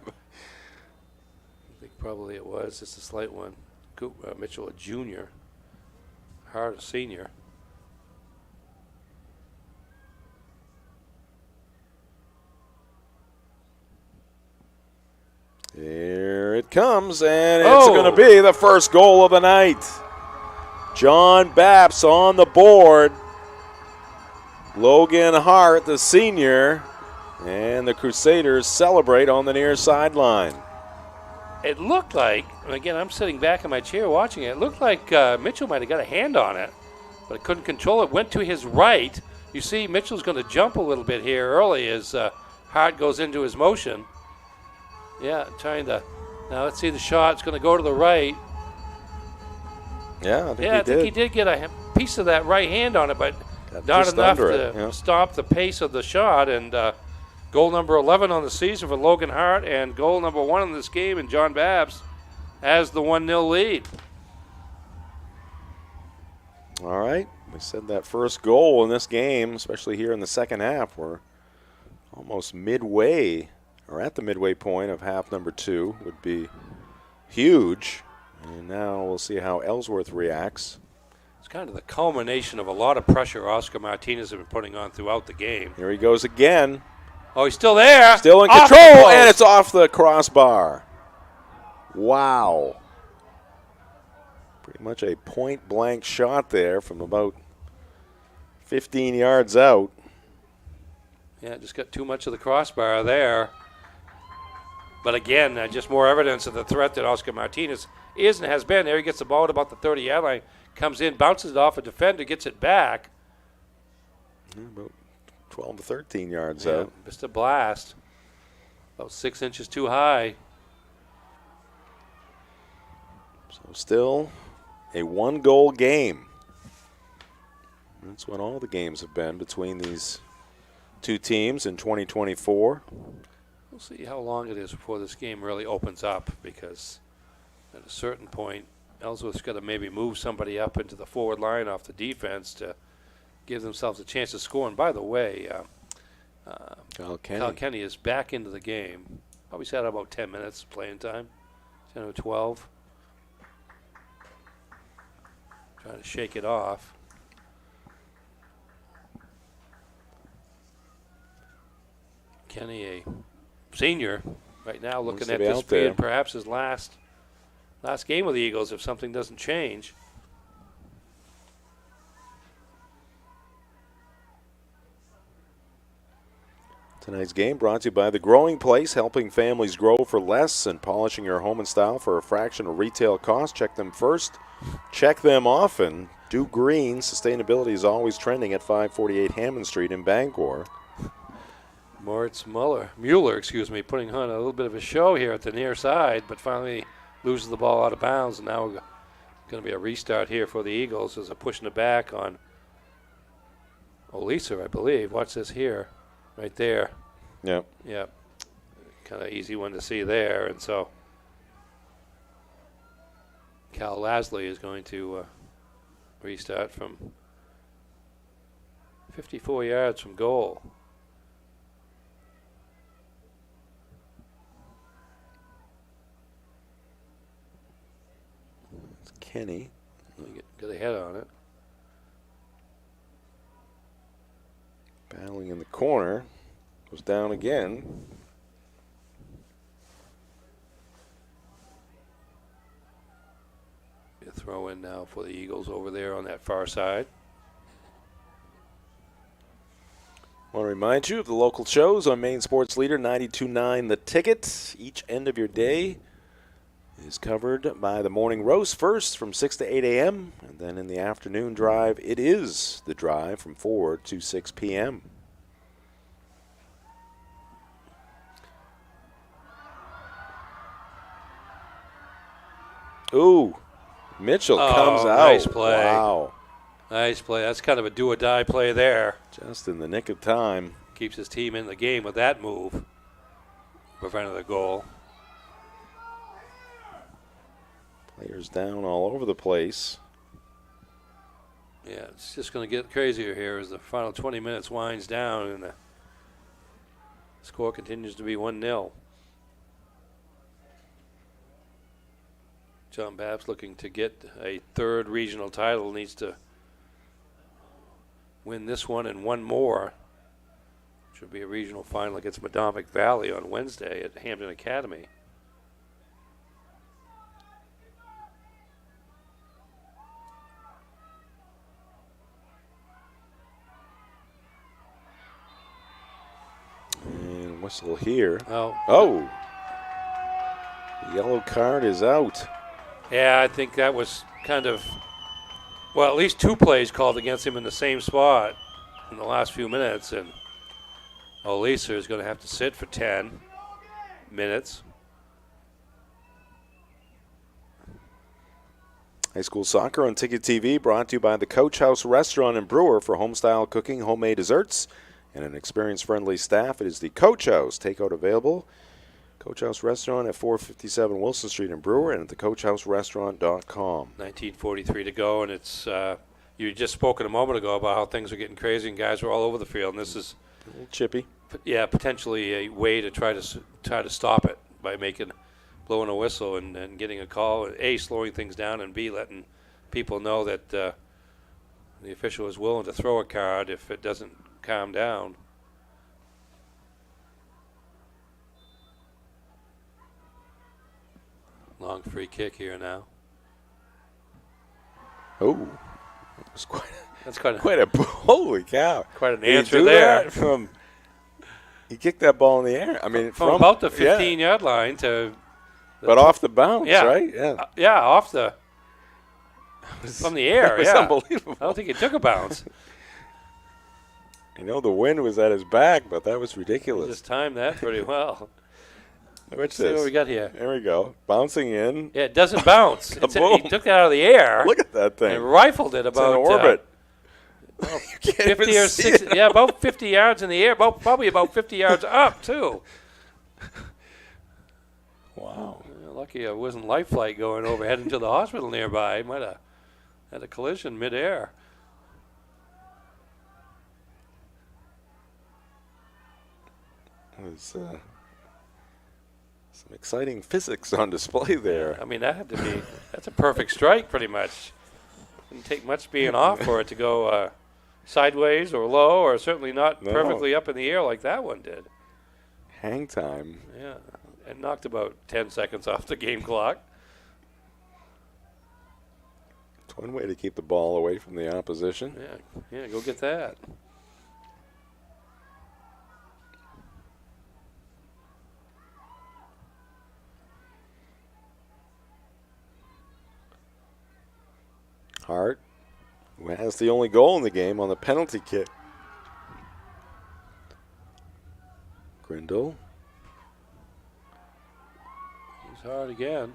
think probably it was. Just a slight one. Mitchell, a junior. Hart, a senior. Here it comes, and it's going to be the first goal of the night. John Bapst on the board. Logan Hart, the senior, and the Crusaders celebrate on the near sideline. It looked like, and again, I'm sitting back in my chair watching it. It looked like Mitchell might have got a hand on it, but it couldn't control it. Went to his right. You see Mitchell's going to jump a little bit here early as Hart goes into his motion. Yeah, trying to. Now let's see the shot. It's going to go to the right. Yeah, I think he did get a piece of that right hand on it, but not enough to stop the pace of the shot. And goal number 11 on the season for Logan Hart, and goal number 1 in this game, and John Bapst has the 1-0 lead. All right. We said that first goal in this game, especially here in the second half, we're almost midway, or at the midway point of half number 2, would be huge. And now we'll see how Ellsworth reacts. It's kind of the culmination of a lot of pressure Oscar Martinez has been putting on throughout the game. Here he goes again. Oh, he's still there. Still in control, and it's off the crossbar. Wow. Pretty much a point-blank shot there from about 15 yards out. Yeah, just got too much of the crossbar there. But again, just more evidence of the threat that Oscar Martinez is and has been. There he gets the ball at about the 30-yard line, comes in, bounces it off a defender, gets it back. About 12 to 13 yards out. Missed a blast. About 6 inches too high. So still a one-goal game. That's what all the games have been between these two teams in 2024. We'll see how long it is before this game really opens up, because at a certain point, Ellsworth's got to maybe move somebody up into the forward line off the defense to give themselves a chance to score. And by the way, Kyle Kenny is back into the game. Probably had about 10 minutes playing time, 10 or 12. Trying to shake it off. Kenny, a senior, right now looking at this being perhaps his last game with the Eagles if something doesn't change. Tonight's game brought to you by The Growing Place, helping families grow for less and polishing your home and style for a fraction of retail cost. Check them first, check them often. Do green. Sustainability is always trending at 548 Hammond Street in Bangor. Moritz Mueller, putting on a little bit of a show here at the near side, but finally loses the ball out of bounds, and now we're going to be a restart here for the Eagles as they're pushing it back on Olisa, I believe. Watch this here, right there. Yep. Yep. Kind of easy one to see there, and so Cal Lasley is going to restart from 54 yards from goal. Kenny. Get a head on it. Battling in the corner. Goes down again. A throw in now for the Eagles over there on that far side. I want to remind you of the local shows on Maine Sports Leader 92.9 The Ticket. Each end of your day is covered by the morning roast first from 6 to 8 a.m. And then in the afternoon drive, it is the drive from 4 to 6 p.m. Ooh, Mitchell comes out. Nice play. Wow. Nice play. That's kind of a do-or-die play there. Just in the nick of time. Keeps his team in the game with that move. Prevented the goal. Players down all over the place. Yeah, it's just going to get crazier here as the final 20 minutes winds down, and the Score continues to be 1-0. John Bapst looking to get a third regional title, needs to win this one and one more. Should be a regional final against Madomic Valley on Wednesday at Hampton Academy. And whistle here. Oh. The yellow card is out. Yeah, I think that was kind of, well, at least 2 plays called against him in the same spot in the last few minutes, and Olisa is going to have to sit for 10 minutes. High school soccer on Ticket TV, brought to you by the Coach House Restaurant and Brewer for home-style cooking, homemade desserts, and an experienced-friendly staff. It is the Coach House. Takeout available. Coach House Restaurant at 457 Wilson Street in Brewer and at thecoachhouserestaurant.com. 19:43 to go, and it's you just spoken a moment ago about how things are getting crazy and guys are all over the field, and this is a little chippy. Yeah, potentially a way to try to stop it by blowing a whistle and getting a call. A, slowing things down, and B, letting people know that the official is willing to throw a card if it doesn't calm down. Long free kick here now. Oh, that's quite quite a holy cow! Quite an Did he answer do there. that he kicked that ball in the air. I mean, from about the 15-yard line to. But off the bounce, yeah. right? Yeah. Yeah, off the. From the air, That was yeah. unbelievable. I don't think it took a bounce. I know the wind was at his back, but that was He ridiculous. just timed that pretty well. What's See this? what we got here. There we go. Bouncing in. Yeah, it doesn't bounce. He Kaboom. took that out of the air. Look at that thing. And rifled it It's about in orbit. Well, You can't 50 even or see 60, it. yeah, about 50 yards in the air, probably about 50 yards up too. Wow. Lucky it wasn't life flight going over heading to the hospital nearby. Might have had a collision midair. There's some exciting physics on display there. I mean, that had to be, that's a perfect strike pretty much. Didn't take much being off for it to go sideways or low, or certainly not No. perfectly up in the air like that one did. Hang time. Yeah, and knocked about 10 seconds off the game clock. It's one way to keep the ball away from the opposition. Yeah, go get that. Hart, who has the only goal in the game on the penalty kick. Grindle. He's hard again.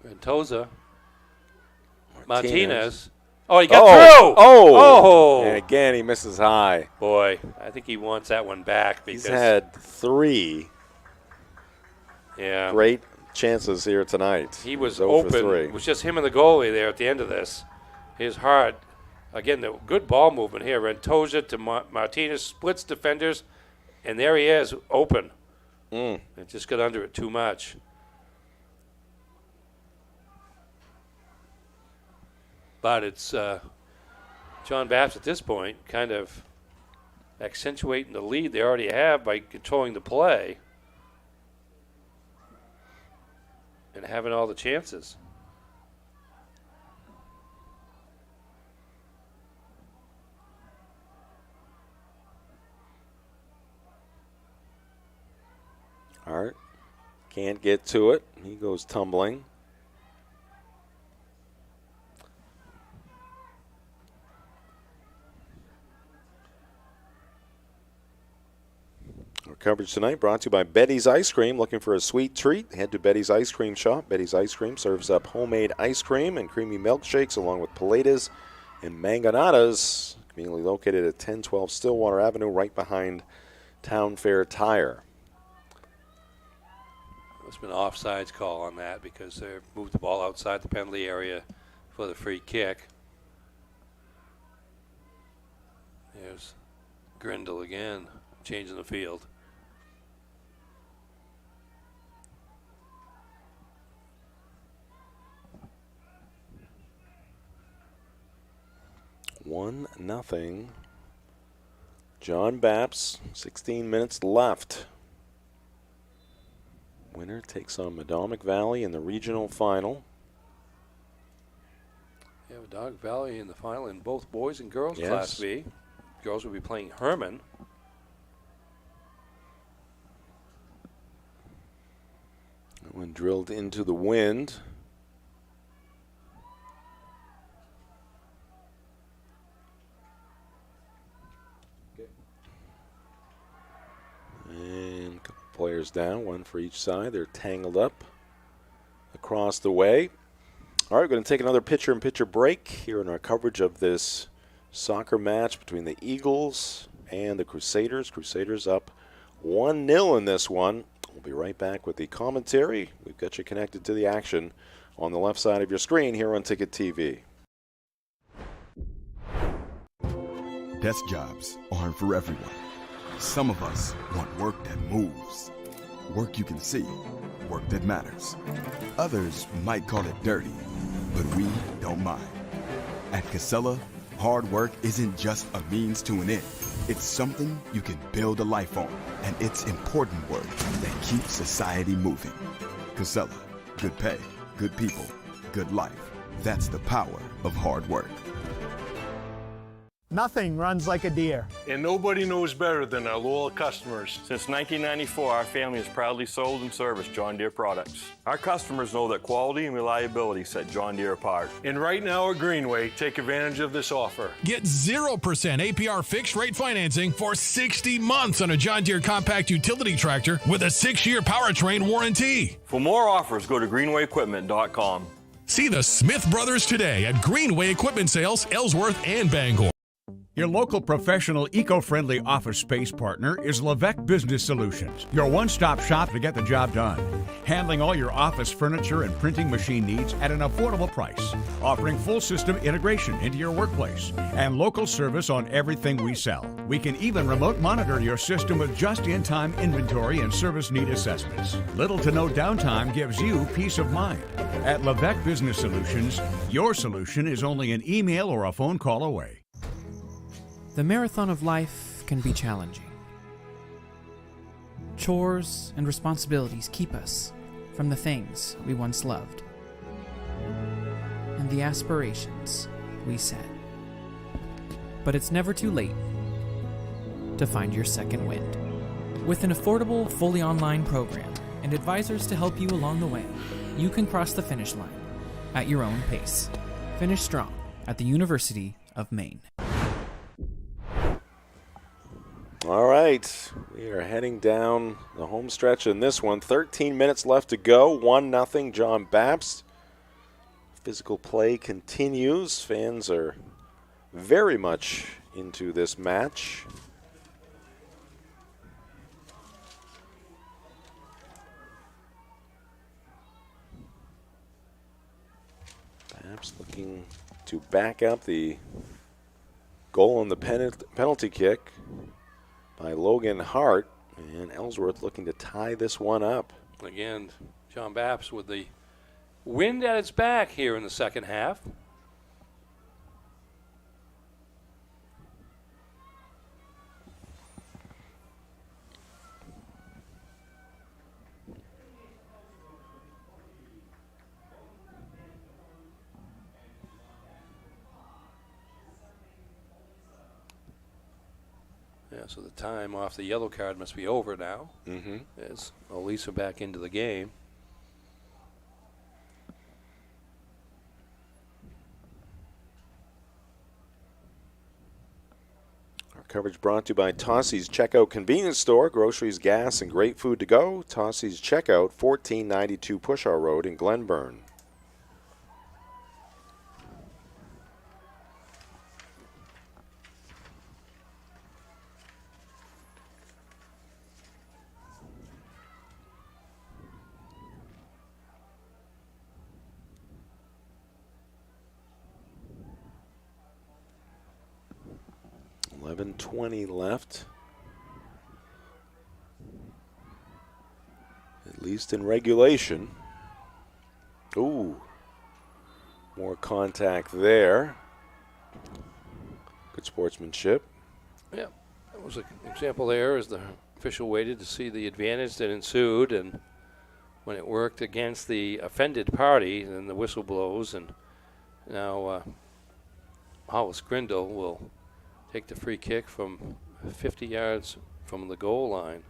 Ventosa. Martinez. Oh, he got through! Oh! And again, he misses high. Boy, I think he wants that one back because He's had 3 yeah. great chances here tonight. He was 0 for open. 3. It was just him and the goalie there at the end of this. His hard. Again, the good ball movement here. Ventosa to Martinez, splits defenders, and there he is, open. It just got under it too much. But it's John Bapst at this point kind of accentuating the lead they already have by controlling the play and having all the chances. Hart can't get to it. He goes tumbling. Our coverage tonight brought to you by Betty's Ice Cream. Looking for a sweet treat? Head to Betty's Ice Cream Shop. Betty's Ice Cream serves up homemade ice cream and creamy milkshakes along with paletas and mangonadas. Conveniently located at 1012 Stillwater Avenue right behind Town Fair Tire. There's been an offsides call on that because they moved the ball outside the penalty area for the free kick. There's Grindle again. changing the field. One nothing. John Bapst, 16 minutes left. Winner takes on Madomic Valley in the regional final. Yeah, Madomic Valley in the final in both boys and girls Yes. Class B. Girls will be playing Herman. That one drilled into the wind. And a couple players down, one for each side. They're tangled up across the way. All right, we're going to take another pitcher-in-pitcher break here in our coverage of this soccer match between the Eagles and the Crusaders. Crusaders up 1-0 in this one. We'll be right back with the commentary. We've got you connected to the action on the left side of your screen here on Ticket TV. Desk jobs aren't for everyone. Some of us want work that moves, work you can see, work that matters. Others might call it dirty, but we don't mind. At Casella, hard work isn't just a means to an end. It's something you can build a life on, and it's important work that keeps society moving. Casella, good pay, good people, good life. That's the power of hard work. Nothing runs like a deer. And nobody knows better than our loyal customers. Since 1994, our family has proudly sold and serviced John Deere products. Our customers know that quality and reliability set John Deere apart. And right now at Greenway, take advantage of this offer. Get 0% APR fixed rate financing for 60 months on a John Deere compact utility tractor with a 6-year powertrain warranty. For more offers, go to greenwayequipment.com. See the Smith brothers today at Greenway Equipment Sales, Ellsworth and Bangor. Your local professional, eco-friendly office space partner is Levesque Business Solutions, your one-stop shop to get the job done. Handling all your office furniture and printing machine needs at an affordable price. Offering full system integration into your workplace and local service on everything we sell. We can even remote monitor your system with just-in-time inventory and service need assessments. Little to no downtime gives you peace of mind. At Levesque Business Solutions, your solution is only an email or a phone call away. The marathon of life can be challenging. Chores and responsibilities keep us from the things we once loved and the aspirations we set. But it's never too late to find your second wind. With an affordable, fully online program and advisors to help you along the way, you can cross the finish line at your own pace. Finish strong at the University of Maine. All right, we are heading down the home stretch in this one. 13 minutes left to go, 1-0 John Bapst. Physical play continues. Fans are very much into this match. Bapst looking to back up the goal on the penalty kick by Logan Hart, and Ellsworth looking to tie this one up. Again, John Bapst with the wind at its back here in the second half. Yeah, so the time off the yellow card must be over now. Mm-hmm. As Elisa back into the game. Our coverage brought to you by Tossie's Checkout Convenience Store. Groceries, gas, and great food to go. Tossie's Checkout, 1492 Pushaw Road in Glenburn. .20 left. least in regulation. Ooh, more contact there. Good sportsmanship. Yeah, that was an example there as the official waited to see the advantage that ensued, and when it worked against the offended party, then the whistle blows, and now Hollis Grindle will take the free kick from 50 yards from the goal line.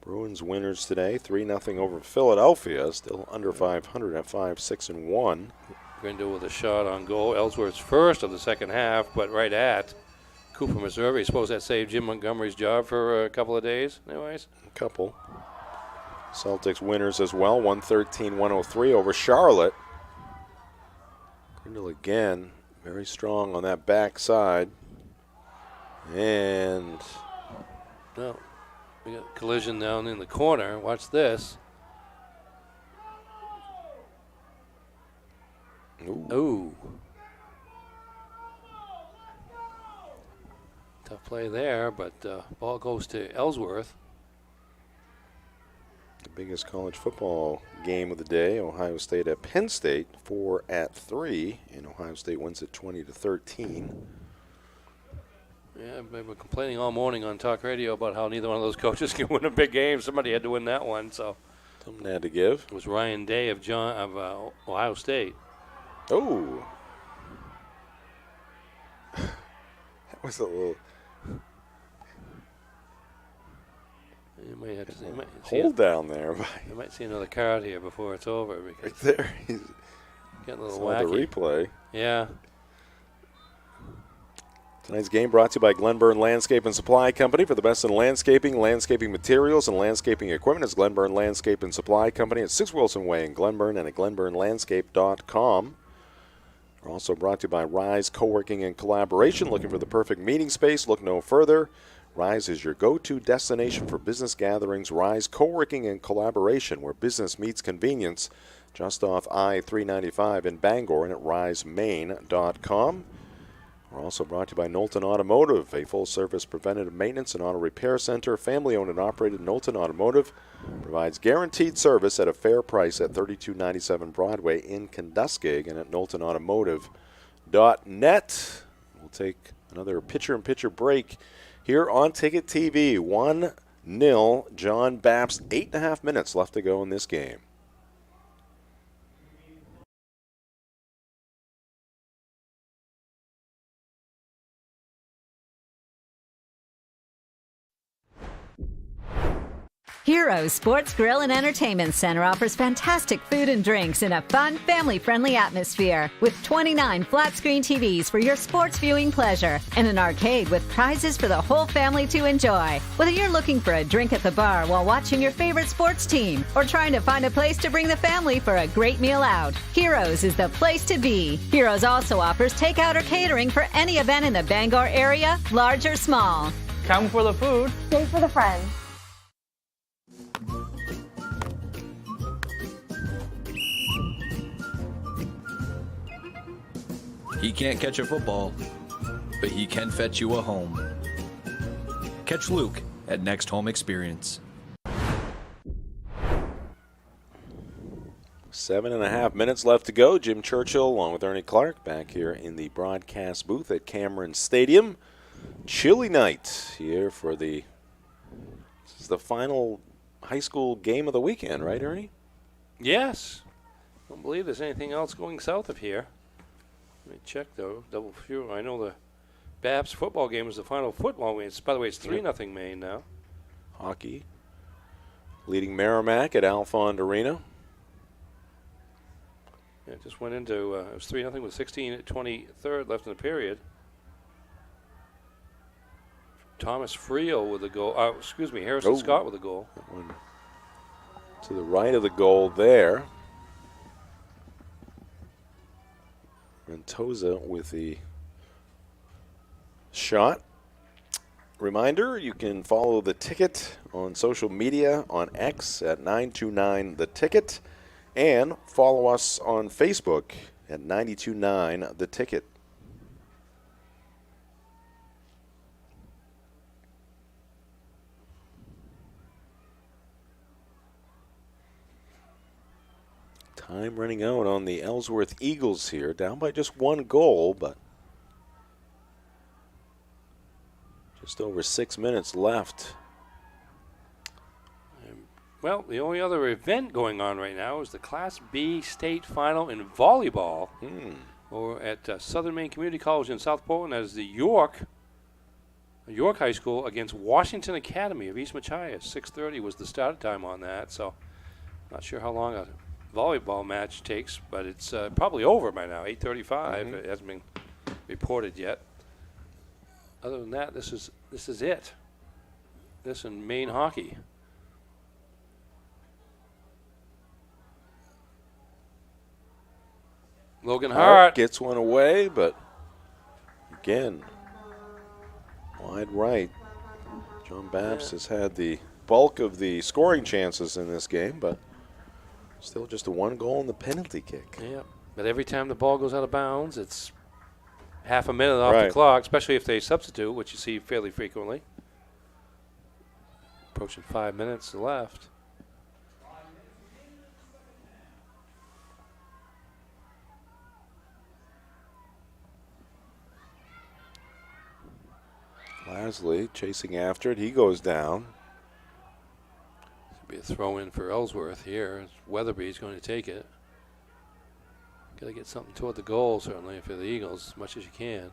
Bruins winners today, 3-0 over Philadelphia, still under 500 at 5-6-1. Grindle with a shot on goal. Ellsworth's first of the second half, but right at Cooper, Missouri. Suppose that saved Jim Montgomery's job for a couple of days, anyways? A couple. Celtics winners as well, 113-103 over Charlotte. Grindle again, very strong on that back side. And no, we got a collision down in the corner. Watch this. Ooh. Tough play there, but ball goes to Ellsworth. The biggest college football game of the day, Ohio State at Penn State, 4-3, and Ohio State wins it 20-13. Yeah, I've been complaining all morning on talk radio about how neither one of those coaches can win a big game. Somebody had to win that one, so something had to give. It was Ryan Day of Ohio State. Oh, that was a little. You might have to hold down there. You might see another card here before it's over. Right there, he's getting a little wacky. The replay. Yeah. Tonight's game brought to you by Glenburn Landscape and Supply Company. For the best in landscaping materials, and landscaping equipment is Glenburn Landscape and Supply Company at 6 Wilson Way in Glenburn and at glenburnlandscape.com. We're also brought to you by Rise Co-working and Collaboration. Looking for the perfect meeting space? Look no further. Rise is your go-to destination for business gatherings. Rise Co-working and Collaboration, where business meets convenience, just off I-395 in Bangor and at risemain.com. We're also brought to you by Knowlton Automotive, a full-service preventative maintenance and auto repair center. Family-owned and operated, Knowlton Automotive provides guaranteed service at a fair price at 3297 Broadway in Kenduskeag and at knowltonautomotive.net. We'll take another pitcher-in-pitcher break here on Ticket TV. 1-0, John Bapst. 8.5 minutes left to go in this game. Heroes Sports Grill and Entertainment Center offers fantastic food and drinks in a fun, family-friendly atmosphere with 29 flat-screen TVs for your sports viewing pleasure and an arcade with prizes for the whole family to enjoy. Whether you're looking for a drink at the bar while watching your favorite sports team or trying to find a place to bring the family for a great meal out, Heroes is the place to be. Heroes also offers takeout or catering for any event in the Bangor area, large or small. Come for the food. Stay for the friends. He can't catch a football, but he can fetch you a home. Catch Luke at Next Home Experience. 7.5 minutes left to go. Jim Churchill along with Ernie Clark back here in the broadcast booth at Cameron Stadium. Chilly night here for this is the final high school game of the weekend, right, Ernie? Yes. Don't believe there's anything else going south of here. Let me check, though. Double few. I know the Bapst football game is the final football game. By the way, it's 3-0 Maine now. Hockey leading Merrimack at Alfond Arena. Yeah, it just went into, it was 3-0 with 16:23 left in the period. Thomas Friel with a goal. Harrison Scott with a goal. That one to the right of the goal there. Mentoza with the shot. Reminder, you can follow The Ticket on social media on X at 929TheTicket and follow us on Facebook at 929TheTicket. Time running out on the Ellsworth Eagles here, down by just 1 goal, but just over 6 minutes left. Well, the only other event going on right now is the Class B state final in volleyball or at Southern Maine Community College in South Portland as the York High School against Washington Academy of East Machias. 6:30 was the start time on that, so not sure how long a volleyball match takes, but it's probably over by now, 8:35. It hasn't been reported yet. Other than that, this is it. This and Maine hockey. Logan Hart gets one away, but again, wide right. John Bapst has had the bulk of the scoring chances in this game, but still just a 1 goal in the penalty kick. Yeah, but every time the ball goes out of bounds, it's half a minute off the clock, especially if they substitute, which you see fairly frequently. Approaching 5 minutes left. Lasley chasing after it. He goes down. It'll be a throw in for Ellsworth here. Weatherby's going to take it. Got to get something toward the goal, certainly, for the Eagles, as much as you can.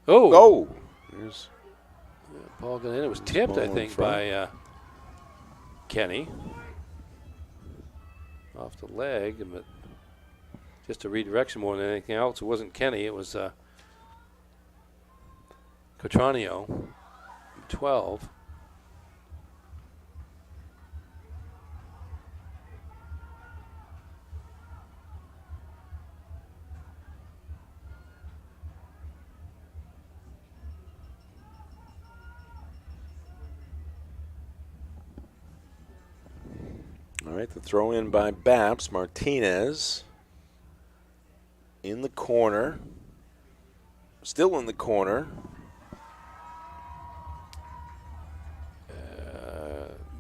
Oh! There's ball got in. It was tipped, I think, by Kenny. Off the leg, but just a redirection more than anything else. It wasn't Kenny. It was Cotranio, 12. All right, the throw in by Bapst. Martinez in the corner. Still in the corner.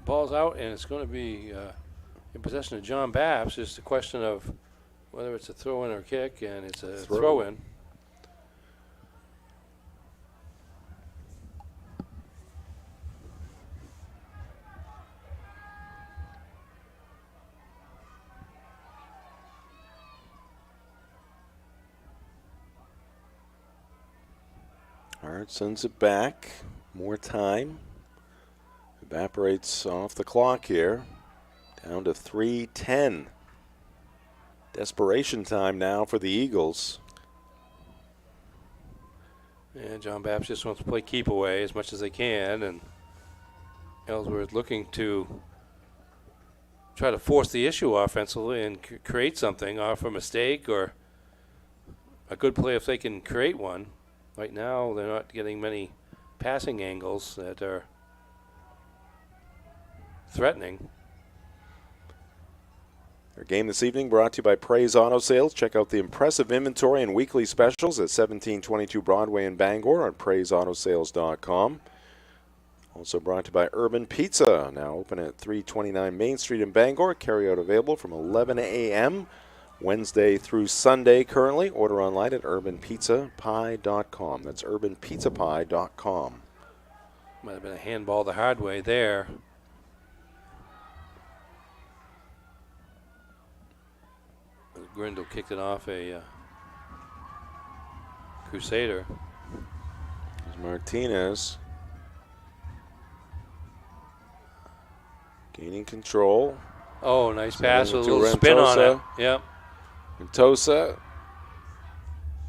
Ball's out, and it's going to be in possession of John Bapst. It's a question of whether it's a throw-in or kick, and it's a throw-in. Hart sends it back. More time. Evaporates off the clock here. Down to 3:10. Desperation time now for the Eagles. Yeah, John Bapst just wants to play keep away as much as they can, and Ellsworth looking to try to force the issue offensively and create something off a mistake or a good play if they can create one. Right now, they're not getting many passing angles that are threatening. Our game this evening brought to you by Praise Auto Sales. Check out the impressive inventory and weekly specials at 1722 Broadway in Bangor on praiseautosales.com. Also brought to you by Urban Pizza, now open at 329 Main Street in Bangor. Carryout available from 11 a.m. Wednesday through Sunday currently. Order online at urbanpizzapie.com. That's urbanpizzapie.com. Might have been a handball the hard way there. Grindle kicked it off a Crusader. There's Martinez. Gaining control. Oh, nice pass with a little spin on it. Yep. Rentosa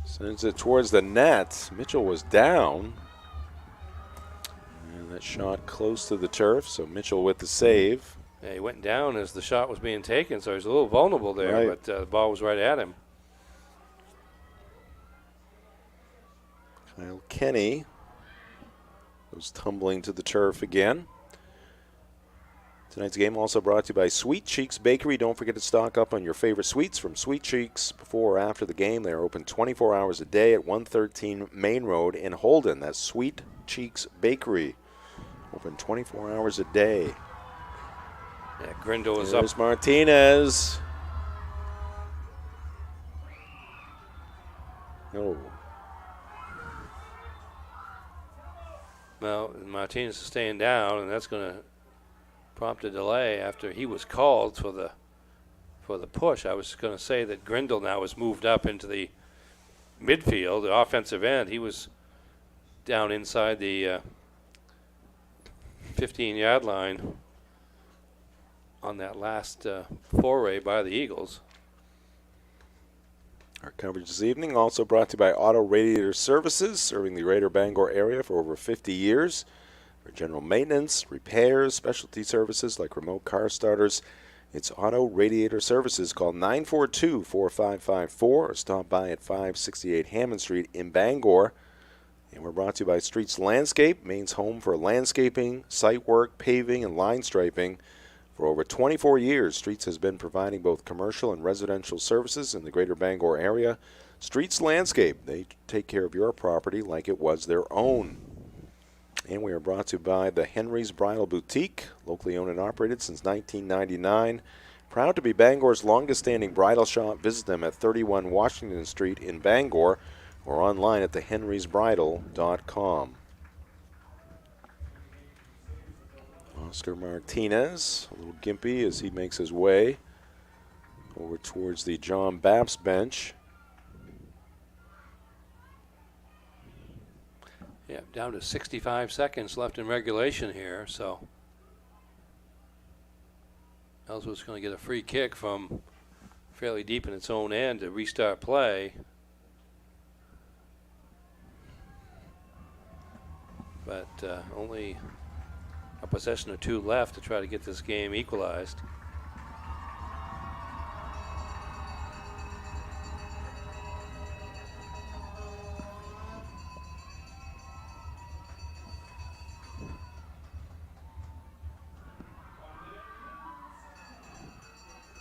sends it towards the net. Mitchell was down. And that shot close to the turf, so Mitchell with the save. Yeah, he went down as the shot was being taken, so he was a little vulnerable there, but the ball was right at him. Kyle Kenny goes tumbling to the turf again. Tonight's game also brought to you by Sweet Cheeks Bakery. Don't forget to stock up on your favorite sweets from Sweet Cheeks before or after the game. They are open 24 hours a day at 113 Main Road in Holden. That's Sweet Cheeks Bakery. Open 24 hours a day. Yeah, Grindle is There's up. Martinez. Oh. Well, Martinez is staying down, and that's going to prompt a delay after he was called for the push. I was going to say that Grindle now has moved up into the midfield, the offensive end. He was down inside the 15-yard line on that last foray by the Eagles. Our coverage this evening also brought to you by Auto Radiator Services, serving the greater Bangor area for over 50 years. For general maintenance, repairs, specialty services like remote car starters, it's Auto Radiator Services. Call 942-4554 or stop by at 568 Hammond Street in Bangor. And we're brought to you by Streets Landscape, Maine's home for landscaping, site work, paving, and line striping. For over 24 years, Streets has been providing both commercial and residential services in the greater Bangor area. Streets Landscape, they take care of your property like it was their own. And we are brought to you by the Henry's Bridal Boutique, locally owned and operated since 1999. Proud to be Bangor's longest-standing bridal shop. Visit them at 31 Washington Street in Bangor or online at thehenrysbridal.com. Oscar Martinez, a little gimpy as he makes his way over towards the John Bapst bench. Yeah, down to 65 seconds left in regulation here, so Ellsworth's going to get a free kick from fairly deep in its own end to restart play. But only a possession or two left to try to get this game equalized.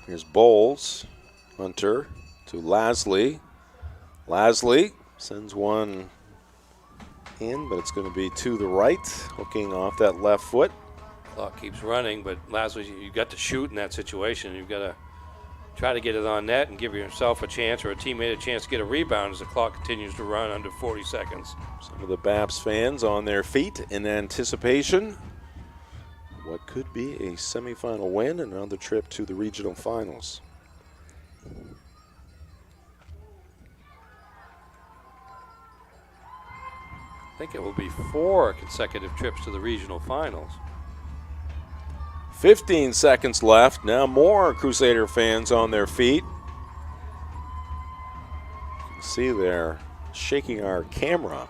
Here's Bowles, Hunter to Lasley. Lasley sends one in, but it's going to be to the right, hooking off that left foot. Clock keeps running, but Lasley, you've got to shoot in that situation. You've got to try to get it on net and give yourself a chance or a teammate a chance to get a rebound as the clock continues to run under 40 seconds. Some of the Bapst fans on their feet in anticipation. What could be a semifinal win and another trip to the regional finals. I think it will be 4 consecutive trips to the regional finals. 15 seconds left. Now more Crusader fans on their feet. You can see they're shaking our camera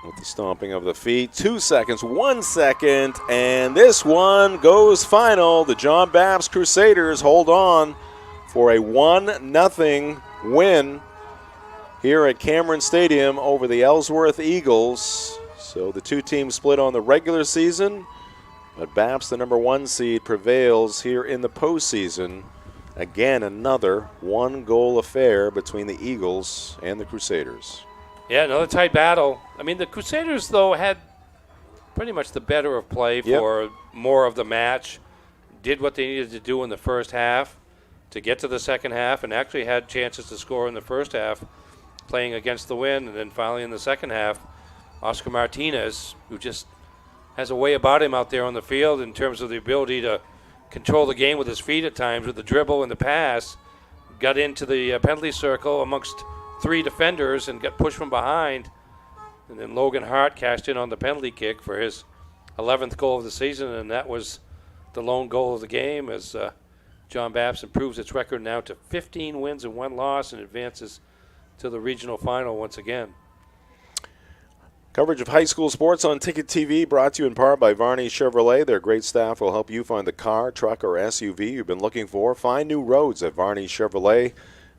with the stomping of the feet. 2 seconds, 1 second, and this one goes final. The John Bapst Crusaders hold on for a 1-0 win here at Cameron Stadium over the Ellsworth Eagles. So the two teams split on the regular season, but Bapst, the number 1 seed, prevails here in the postseason. Again, another one-goal affair between the Eagles and the Crusaders. Yeah, another tight battle. I mean, the Crusaders, though, had pretty much the better of play for more of the match, did what they needed to do in the first half to get to the second half, and actually had chances to score in the first half playing against the wind. And then finally in the second half, Oscar Martinez, who just has a way about him out there on the field in terms of the ability to control the game with his feet at times with the dribble and the pass, got into the penalty circle amongst 3 defenders and got pushed from behind. And then Logan Hart cashed in on the penalty kick for his 11th goal of the season, and that was the lone goal of the game as John Bapst improves its record now to 15 wins and 1 loss and advances to the regional final once again. Coverage of high school sports on Ticket TV brought to you in part by Varney Chevrolet. Their great staff will help you find the car, truck, or SUV you've been looking for. Find new roads at Varney Chevrolet.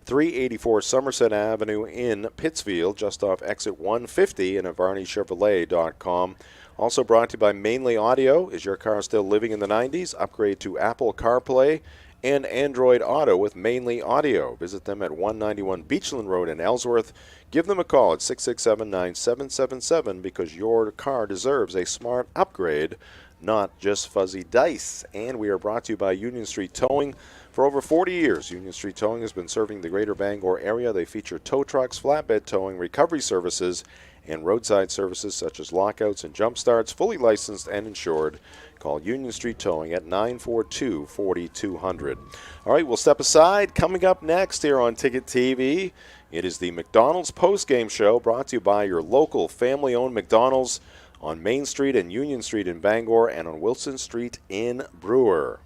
384 Somerset Avenue in Pittsfield, just off exit 150, and at varneychevrolet.com. Also brought to you by Mainly Audio. Is your car still living in the 90s? Upgrade to Apple CarPlay and Android Auto with Mainly Audio. Visit them at 191 Beachland Road in Ellsworth. Give them a call at 667-9777 because your car deserves a smart upgrade. not just fuzzy dice. And we are brought to you by Union Street Towing. For over 40 years, Union Street Towing has been serving the greater Bangor area. They feature tow trucks, flatbed towing, recovery services, and roadside services such as lockouts and jump starts, fully licensed and insured. Call Union Street Towing at 942-4200. All right, we'll step aside. Coming up next here on Ticket TV, it is the McDonald's postgame show brought to you by your local family-owned McDonald's on Main Street and Union Street in Bangor and on Wilson Street in Brewer.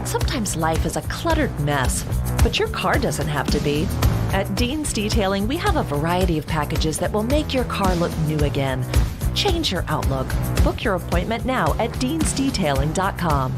Sometimes life is a cluttered mess, but your car doesn't have to be. At Dean's Detailing, we have a variety of packages that will make your car look new again. Change your outlook. Book your appointment now at deansdetailing.com.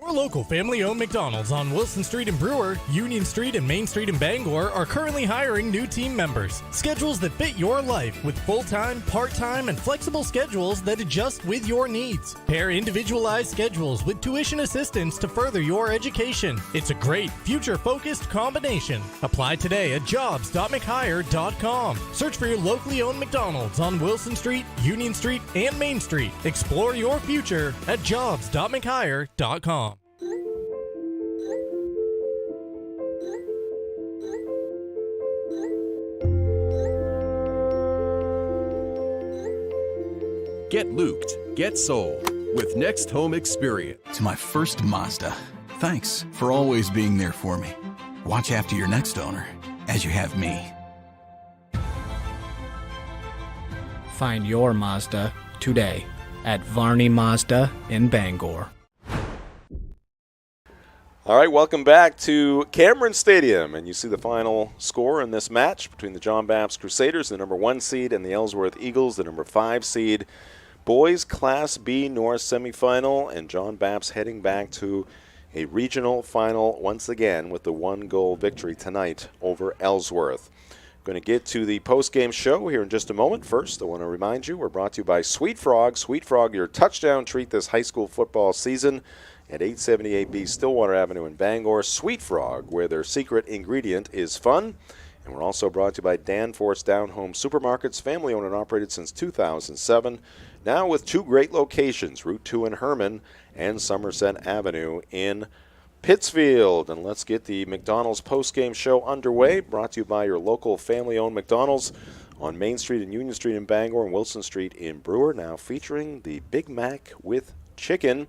Your local family-owned McDonald's on Wilson Street in Brewer, Union Street and Main Street in Bangor are currently hiring new team members. Schedules that fit your life with full-time, part-time, and flexible schedules that adjust with your needs. Pair individualized schedules with tuition assistance to further your education. It's a great, future-focused combination. Apply today at jobs.mchire.com. Search for your locally owned McDonald's on Wilson Street, Union Street, and Main Street. Explore your future at jobs.mchire.com. Get looped, get sold with Next Home Experience. To my first Mazda, thanks for always being there for me. Watch after your next owner, as you have me. Find your Mazda today at Varney Mazda in Bangor. All right, welcome back to Cameron Stadium, and you see the final score in this match between the John Bapst Crusaders, the number 1 seed, and the Ellsworth Eagles, the number 5 seed. Boys Class B North semifinal, and John Bapst heading back to a regional final once again with the 1-goal victory tonight over Ellsworth. Going to get to the post-game show here in just a moment. First, I want to remind you, we're brought to you by Sweet Frog. Sweet Frog, your touchdown treat this high school football season at 878B Stillwater Avenue in Bangor. Sweet Frog, where their secret ingredient is fun. And we're also brought to you by Danforth's Down Home Supermarkets, family-owned and operated since 2007. Now with 2 great locations, Route 2 in Herman and Somerset Avenue in Pittsfield. And let's get the McDonald's post-game show underway, brought to you by your local family-owned McDonald's on Main Street and Union Street in Bangor and Wilson Street in Brewer, now featuring the Big Mac with chicken.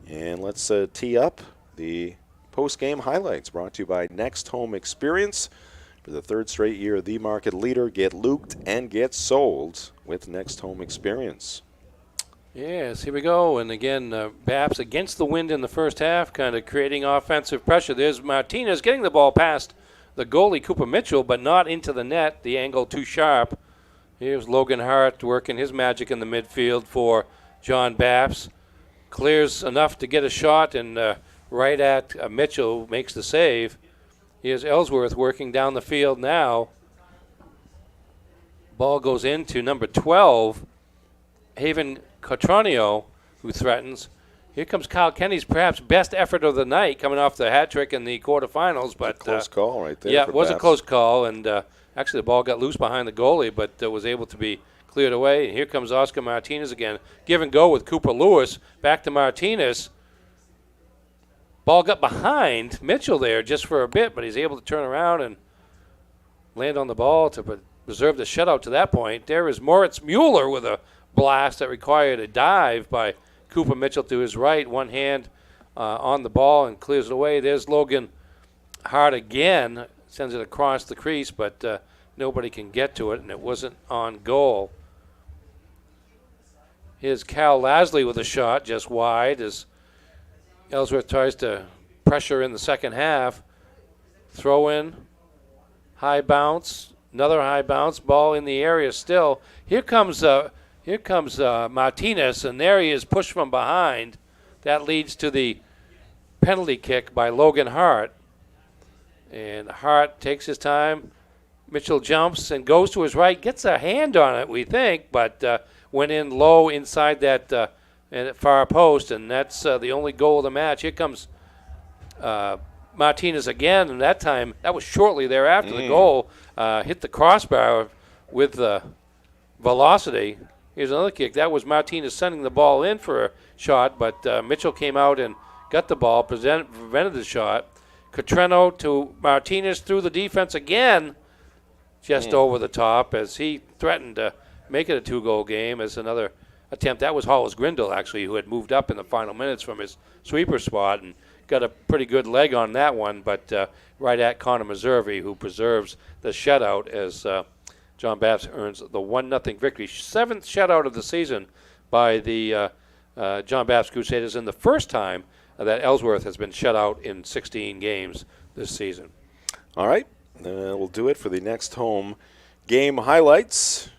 And let's tee up the post-game highlights, brought to you by Next Home Experience. For the 3rd straight year, the market leader. Get looped and get sold with Next Home Experience. Yes, here we go. And again, Bapst against the wind in the first half, kind of creating offensive pressure. There's Martinez getting the ball past the goalie, Cooper Mitchell, but not into the net. The angle too sharp. Here's Logan Hart working his magic in the midfield for John Bapst. Clears enough to get a shot, and right at Mitchell makes the save. Here's Ellsworth working down the field now. Ball goes into number 12, Haven Cotronio, who threatens. Here comes Kyle Kenny's perhaps best effort of the night, coming off the hat trick in the quarterfinals. But close call right there. Yeah, it was a close call, and actually the ball got loose behind the goalie, but was able to be cleared away. And here comes Oscar Martinez again. Give and go with Cooper Lewis. Back to Martinez. Ball got behind Mitchell there just for a bit, but he's able to turn around and land on the ball to preserve the shutout to that point. There is Moritz Mueller with a blast that required a dive by Cooper Mitchell to his right. One hand on the ball and clears it away. There's Logan Hart again. Sends it across the crease, but nobody can get to it, and it wasn't on goal. Here's Cal Lasley with a shot just wide as Ellsworth tries to pressure in the second half. Throw in, high bounce, another high bounce, ball in the area still. Here comes Martinez, and there he is pushed from behind. That leads to the penalty kick by Logan Hart. And Hart takes his time. Mitchell jumps and goes to his right, gets a hand on it, we think, but went in low inside that far post, and that's the only goal of the match. Here comes Martinez again, and that time, that was shortly thereafter the goal, hit the crossbar with velocity. Here's another kick. That was Martinez sending the ball in for a shot, but Mitchell came out and got the ball, prevented the shot. Cotreno to Martinez through the defense again, just over the top as he threatened to make it a 2-goal game as another attempt. That was Hollis Grindle, actually, who had moved up in the final minutes from his sweeper spot and got a pretty good leg on that one, but right at Connor Meservey, who preserves the shutout as John Bapst earns the 1-0 victory. 7th shutout of the season by the John Bapst Crusaders, and the first time that Ellsworth has been shut out in 16 games this season. All right, we'll do it for the next home game highlights.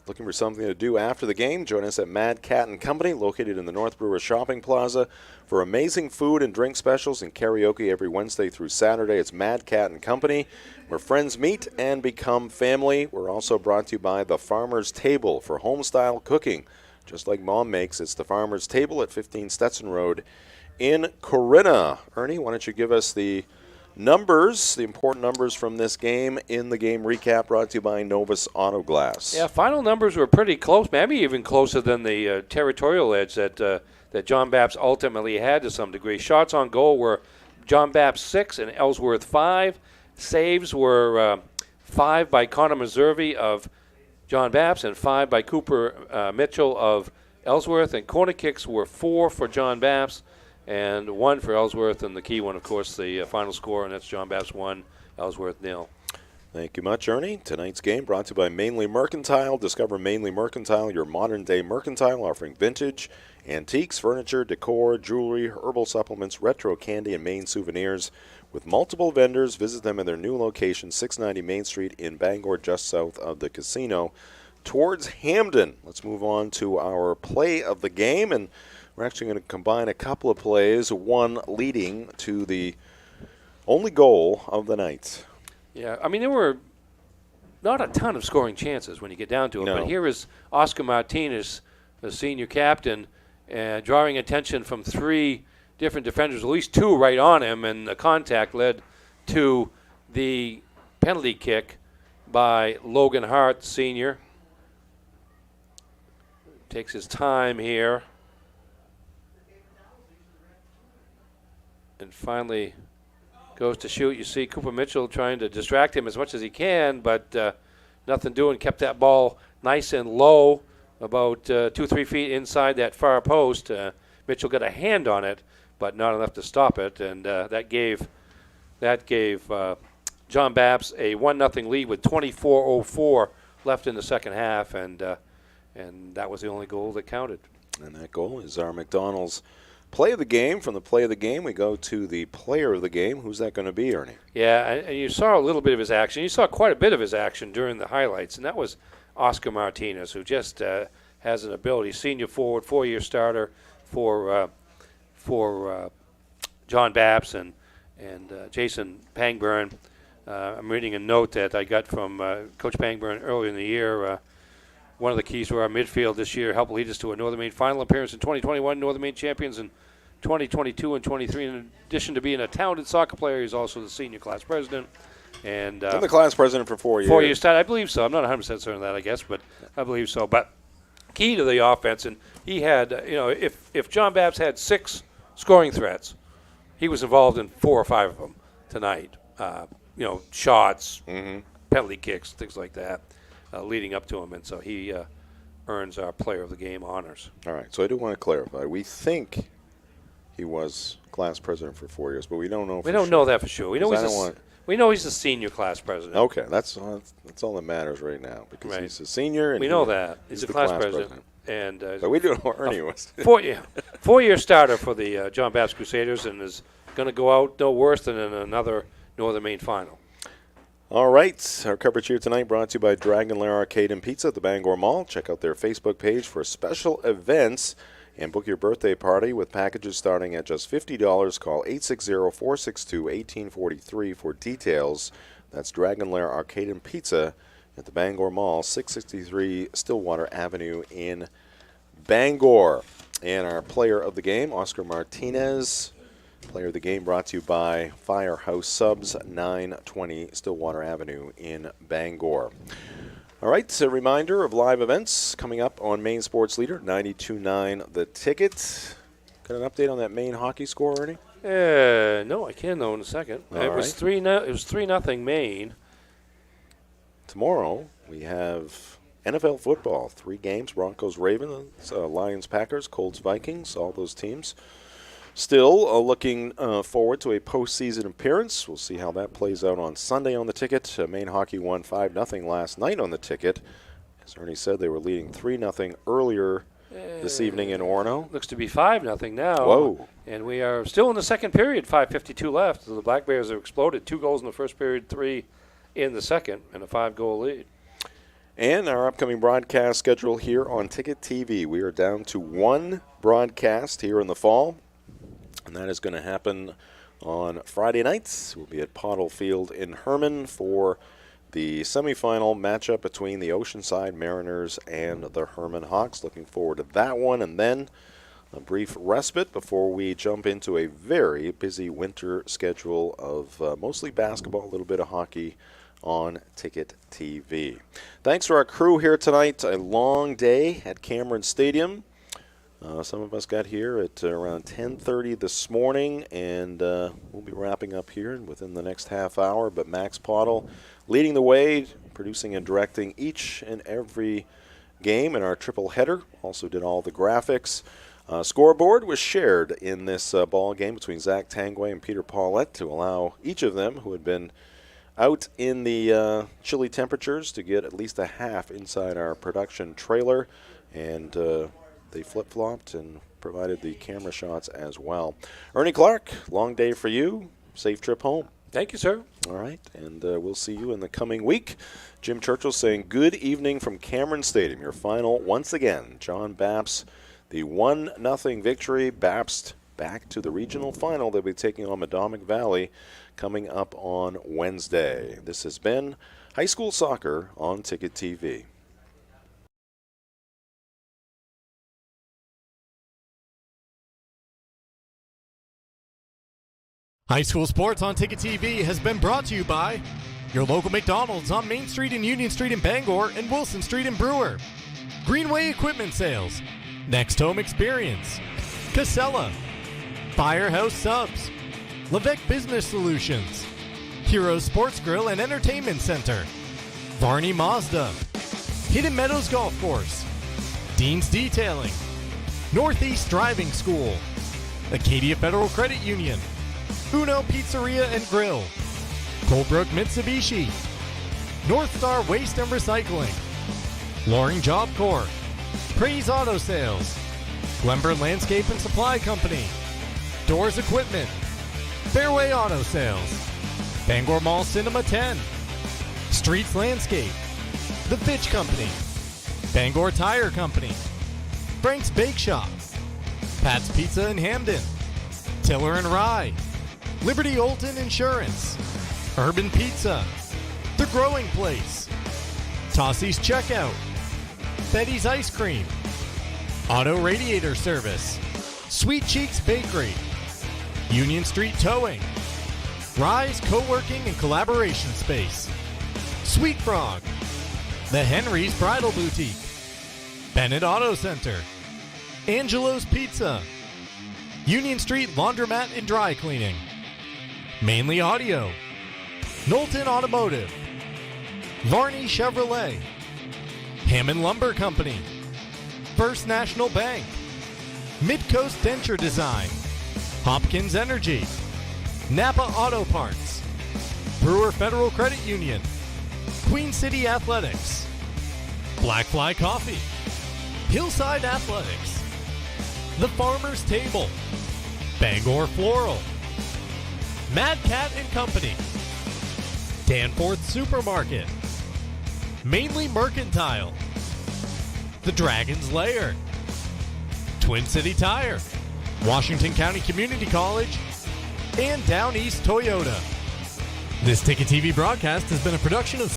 Looking for something to do after the game? Join us at Mad Cat & Company, located in the North Brewer Shopping Plaza, for amazing food and drink specials and karaoke every Wednesday through Saturday. It's Mad Cat & Company, where friends meet and become family. We're also brought to you by The Farmer's Table for home-style cooking. Just like Mom makes, it's The Farmer's Table at 15 Stetson Road in Corinna. Ernie, why don't you give us the numbers, the important numbers from this game in the game recap, brought to you by Novus Auto Glass. Yeah, final numbers were pretty close, maybe even closer than the territorial edge that John Bapst ultimately had to some degree. Shots on goal were John Bapst 6 and Ellsworth 5. Saves were 5 by Connor Meservey of John Bapst and 5 by Cooper Mitchell of Ellsworth. And corner kicks were 4 for John Bapst and 1 for Ellsworth, and the key one, of course, the final score, and that's John Bapst 1, Ellsworth 0. Thank you much, Ernie. Tonight's game brought to you by Mainly Mercantile. Discover Mainly Mercantile, your modern-day mercantile offering vintage, antiques, furniture, decor, jewelry, herbal supplements, retro candy, and Maine souvenirs. With multiple vendors, visit them in their new location, 690 Main Street in Bangor, just south of the casino, towards Hamden. Let's move on to our play of the game, and we're actually going to combine a couple of plays, one leading to the only goal of the night. Yeah, I mean, there were not a ton of scoring chances when you get down to it, No. but here is Oscar Martinez, the senior captain, drawing attention from 3 different defenders, at least 2 right on him, and the contact led to the penalty kick by Logan Hart, senior. Takes his time here. And finally goes to shoot. You see Cooper Mitchell trying to distract him as much as he can, but nothing doing. Kept that ball nice and low, about 2-3 feet inside that far post. Mitchell got a hand on it, but not enough to stop it, and that gave John Bapst a 1-0 lead with 24:04 left in the second half, and that was the only goal that counted. And that goal is our McDonald's play of the game. From the play of the game, we go to the player of the game. Who's that going to be, Ernie? Yeah, and you saw a little bit of his action. You saw quite a bit of his action during the highlights, and that was Oscar Martinez, who just has an ability. Senior forward, 4-year starter for John Bapst and Jason Pangburn. I'm reading a note that I got from Coach Pangburn earlier in the year. One of the keys to our midfield this year helped lead us to a Northern Maine final appearance in 2021, Northern Maine champions in 2022 and 23. In addition to being a talented soccer player, he's also the senior class president. And I'm the class president for 4 years. 4 years, I believe so. I'm not 100% certain of that, I guess, but I believe so. But key to the offense, and he had, if John Bapst had 6 scoring threats, he was involved in 4 or 5 of them tonight. Shots, penalty kicks, things like that. Leading up to him, and so he earns our player of the game honors. All right, so I do want to clarify. We think he was class president for 4 years, but we don't know for sure. We don't know that for sure. We know he's the senior class president. Okay, that's all that matters right now, because he's a senior. And we know that. He's the class president. And but we do know Ernie was. 4-year starter for the John Bapst Crusaders, and is going to go out no worse than in another Northern Maine final. All right, our coverage here tonight brought to you by Dragon Lair Arcade and Pizza at the Bangor Mall. Check out their Facebook page for special events and book your birthday party with packages starting at just $50. Call 860-462-1843 for details. That's Dragon Lair Arcade and Pizza at the Bangor Mall, 663 Stillwater Avenue in Bangor. And our player of the game, Oscar Martinez. Player of the game brought to you by Firehouse Subs, 920 Stillwater Avenue in Bangor. All All right, a reminder of live events coming up on Maine Sports Leader, 92.9 The Ticket. Got an update on that Maine hockey score, Ernie? No, I can though in a second. It was 3-0 Maine. Tomorrow we have NFL football, 3 games: Broncos, Ravens, Lions, Packers, Colts, Vikings. All those teams still looking forward to a postseason appearance. We'll see how that plays out on Sunday on The Ticket. Maine hockey won 5-0 last night on The Ticket. As Ernie said, they were leading 3-0 earlier this evening in Orono. Looks to be 5-0 now. Whoa. And we are still in the second period, 5:52 left. So the Black Bears have exploded. 2 goals in the first period, 3 in the second, and a 5-goal lead. And our upcoming broadcast schedule here on Ticket TV. We are down to 1 broadcast here in the fall, and that is going to happen on Friday nights. We'll be at Pottle Field in Herman for the semifinal matchup between the Oceanside Mariners and the Herman Hawks. Looking forward to that one, and then a brief respite before we jump into a very busy winter schedule of mostly basketball, a little bit of hockey on Ticket TV. Thanks to our crew here tonight. A long day at Cameron Stadium. Some of us got here at around 10:30 this morning, and we'll be wrapping up here within the next half hour. But Max Pottle leading the way, producing and directing each and every game in our triple header. Also did all the graphics. Scoreboard was shared in this ball game between Zach Tangway and Peter Paulette to allow each of them, who had been out in the chilly temperatures, to get at least a half inside our production trailer. And they flip-flopped and provided the camera shots as well. Ernie Clark, long day for you. Safe trip home. Thank you, sir. All right, and we'll see you in the coming week. Jim Churchill saying good evening from Cameron Stadium. Your final, once again, John Bapst, the 1-0 victory. Bapst back to the regional final. They'll be taking on Madomic Valley coming up on Wednesday. This has been High School Soccer on Ticket TV. High School Sports on Ticket TV has been brought to you by your local McDonald's on Main Street and Union Street in Bangor and Wilson Street in Brewer, Greenway Equipment Sales, Next Home Experience, Casella, Firehouse Subs, Levesque Business Solutions, Heroes Sports Grill and Entertainment Center, Varney Mazda, Hidden Meadows Golf Course, Dean's Detailing, Northeast Driving School, Acadia Federal Credit Union, Uno Pizzeria and Grill, Colebrook Mitsubishi, North Star Waste and Recycling, Loring Job Corps, Praise Auto Sales, Glenburn Landscape and Supply Company, Doors Equipment, Fairway Auto Sales, Bangor Mall Cinema 10, Streets Landscape, The Fitch Company, Bangor Tire Company, Frank's Bake Shop, Pat's Pizza in Hamden, Tiller and Rye, Liberty Olton Insurance, Urban Pizza, The Growing Place, Tossie's Checkout, Betty's Ice Cream, Auto Radiator Service, Sweet Cheeks Bakery, Union Street Towing, Rise Co-working and Collaboration Space, Sweet Frog, The Henry's Bridal Boutique, Bennett Auto Center, Angelo's Pizza, Union Street Laundromat and Dry Cleaning, Mainly Audio, Knowlton Automotive, Varney Chevrolet, Hammond Lumber Company, First National Bank, Midcoast Denture Design, Hopkins Energy, Napa Auto Parts, Brewer Federal Credit Union, Queen City Athletics, Black Fly Coffee, Hillside Athletics, The Farmer's Table, Bangor Floral, Mad Cat and Company, Danforth Supermarket, Mainly Mercantile, The Dragon's Lair, Twin City Tire, Washington County Community College, and Down East Toyota. This Ticket TV broadcast has been a production of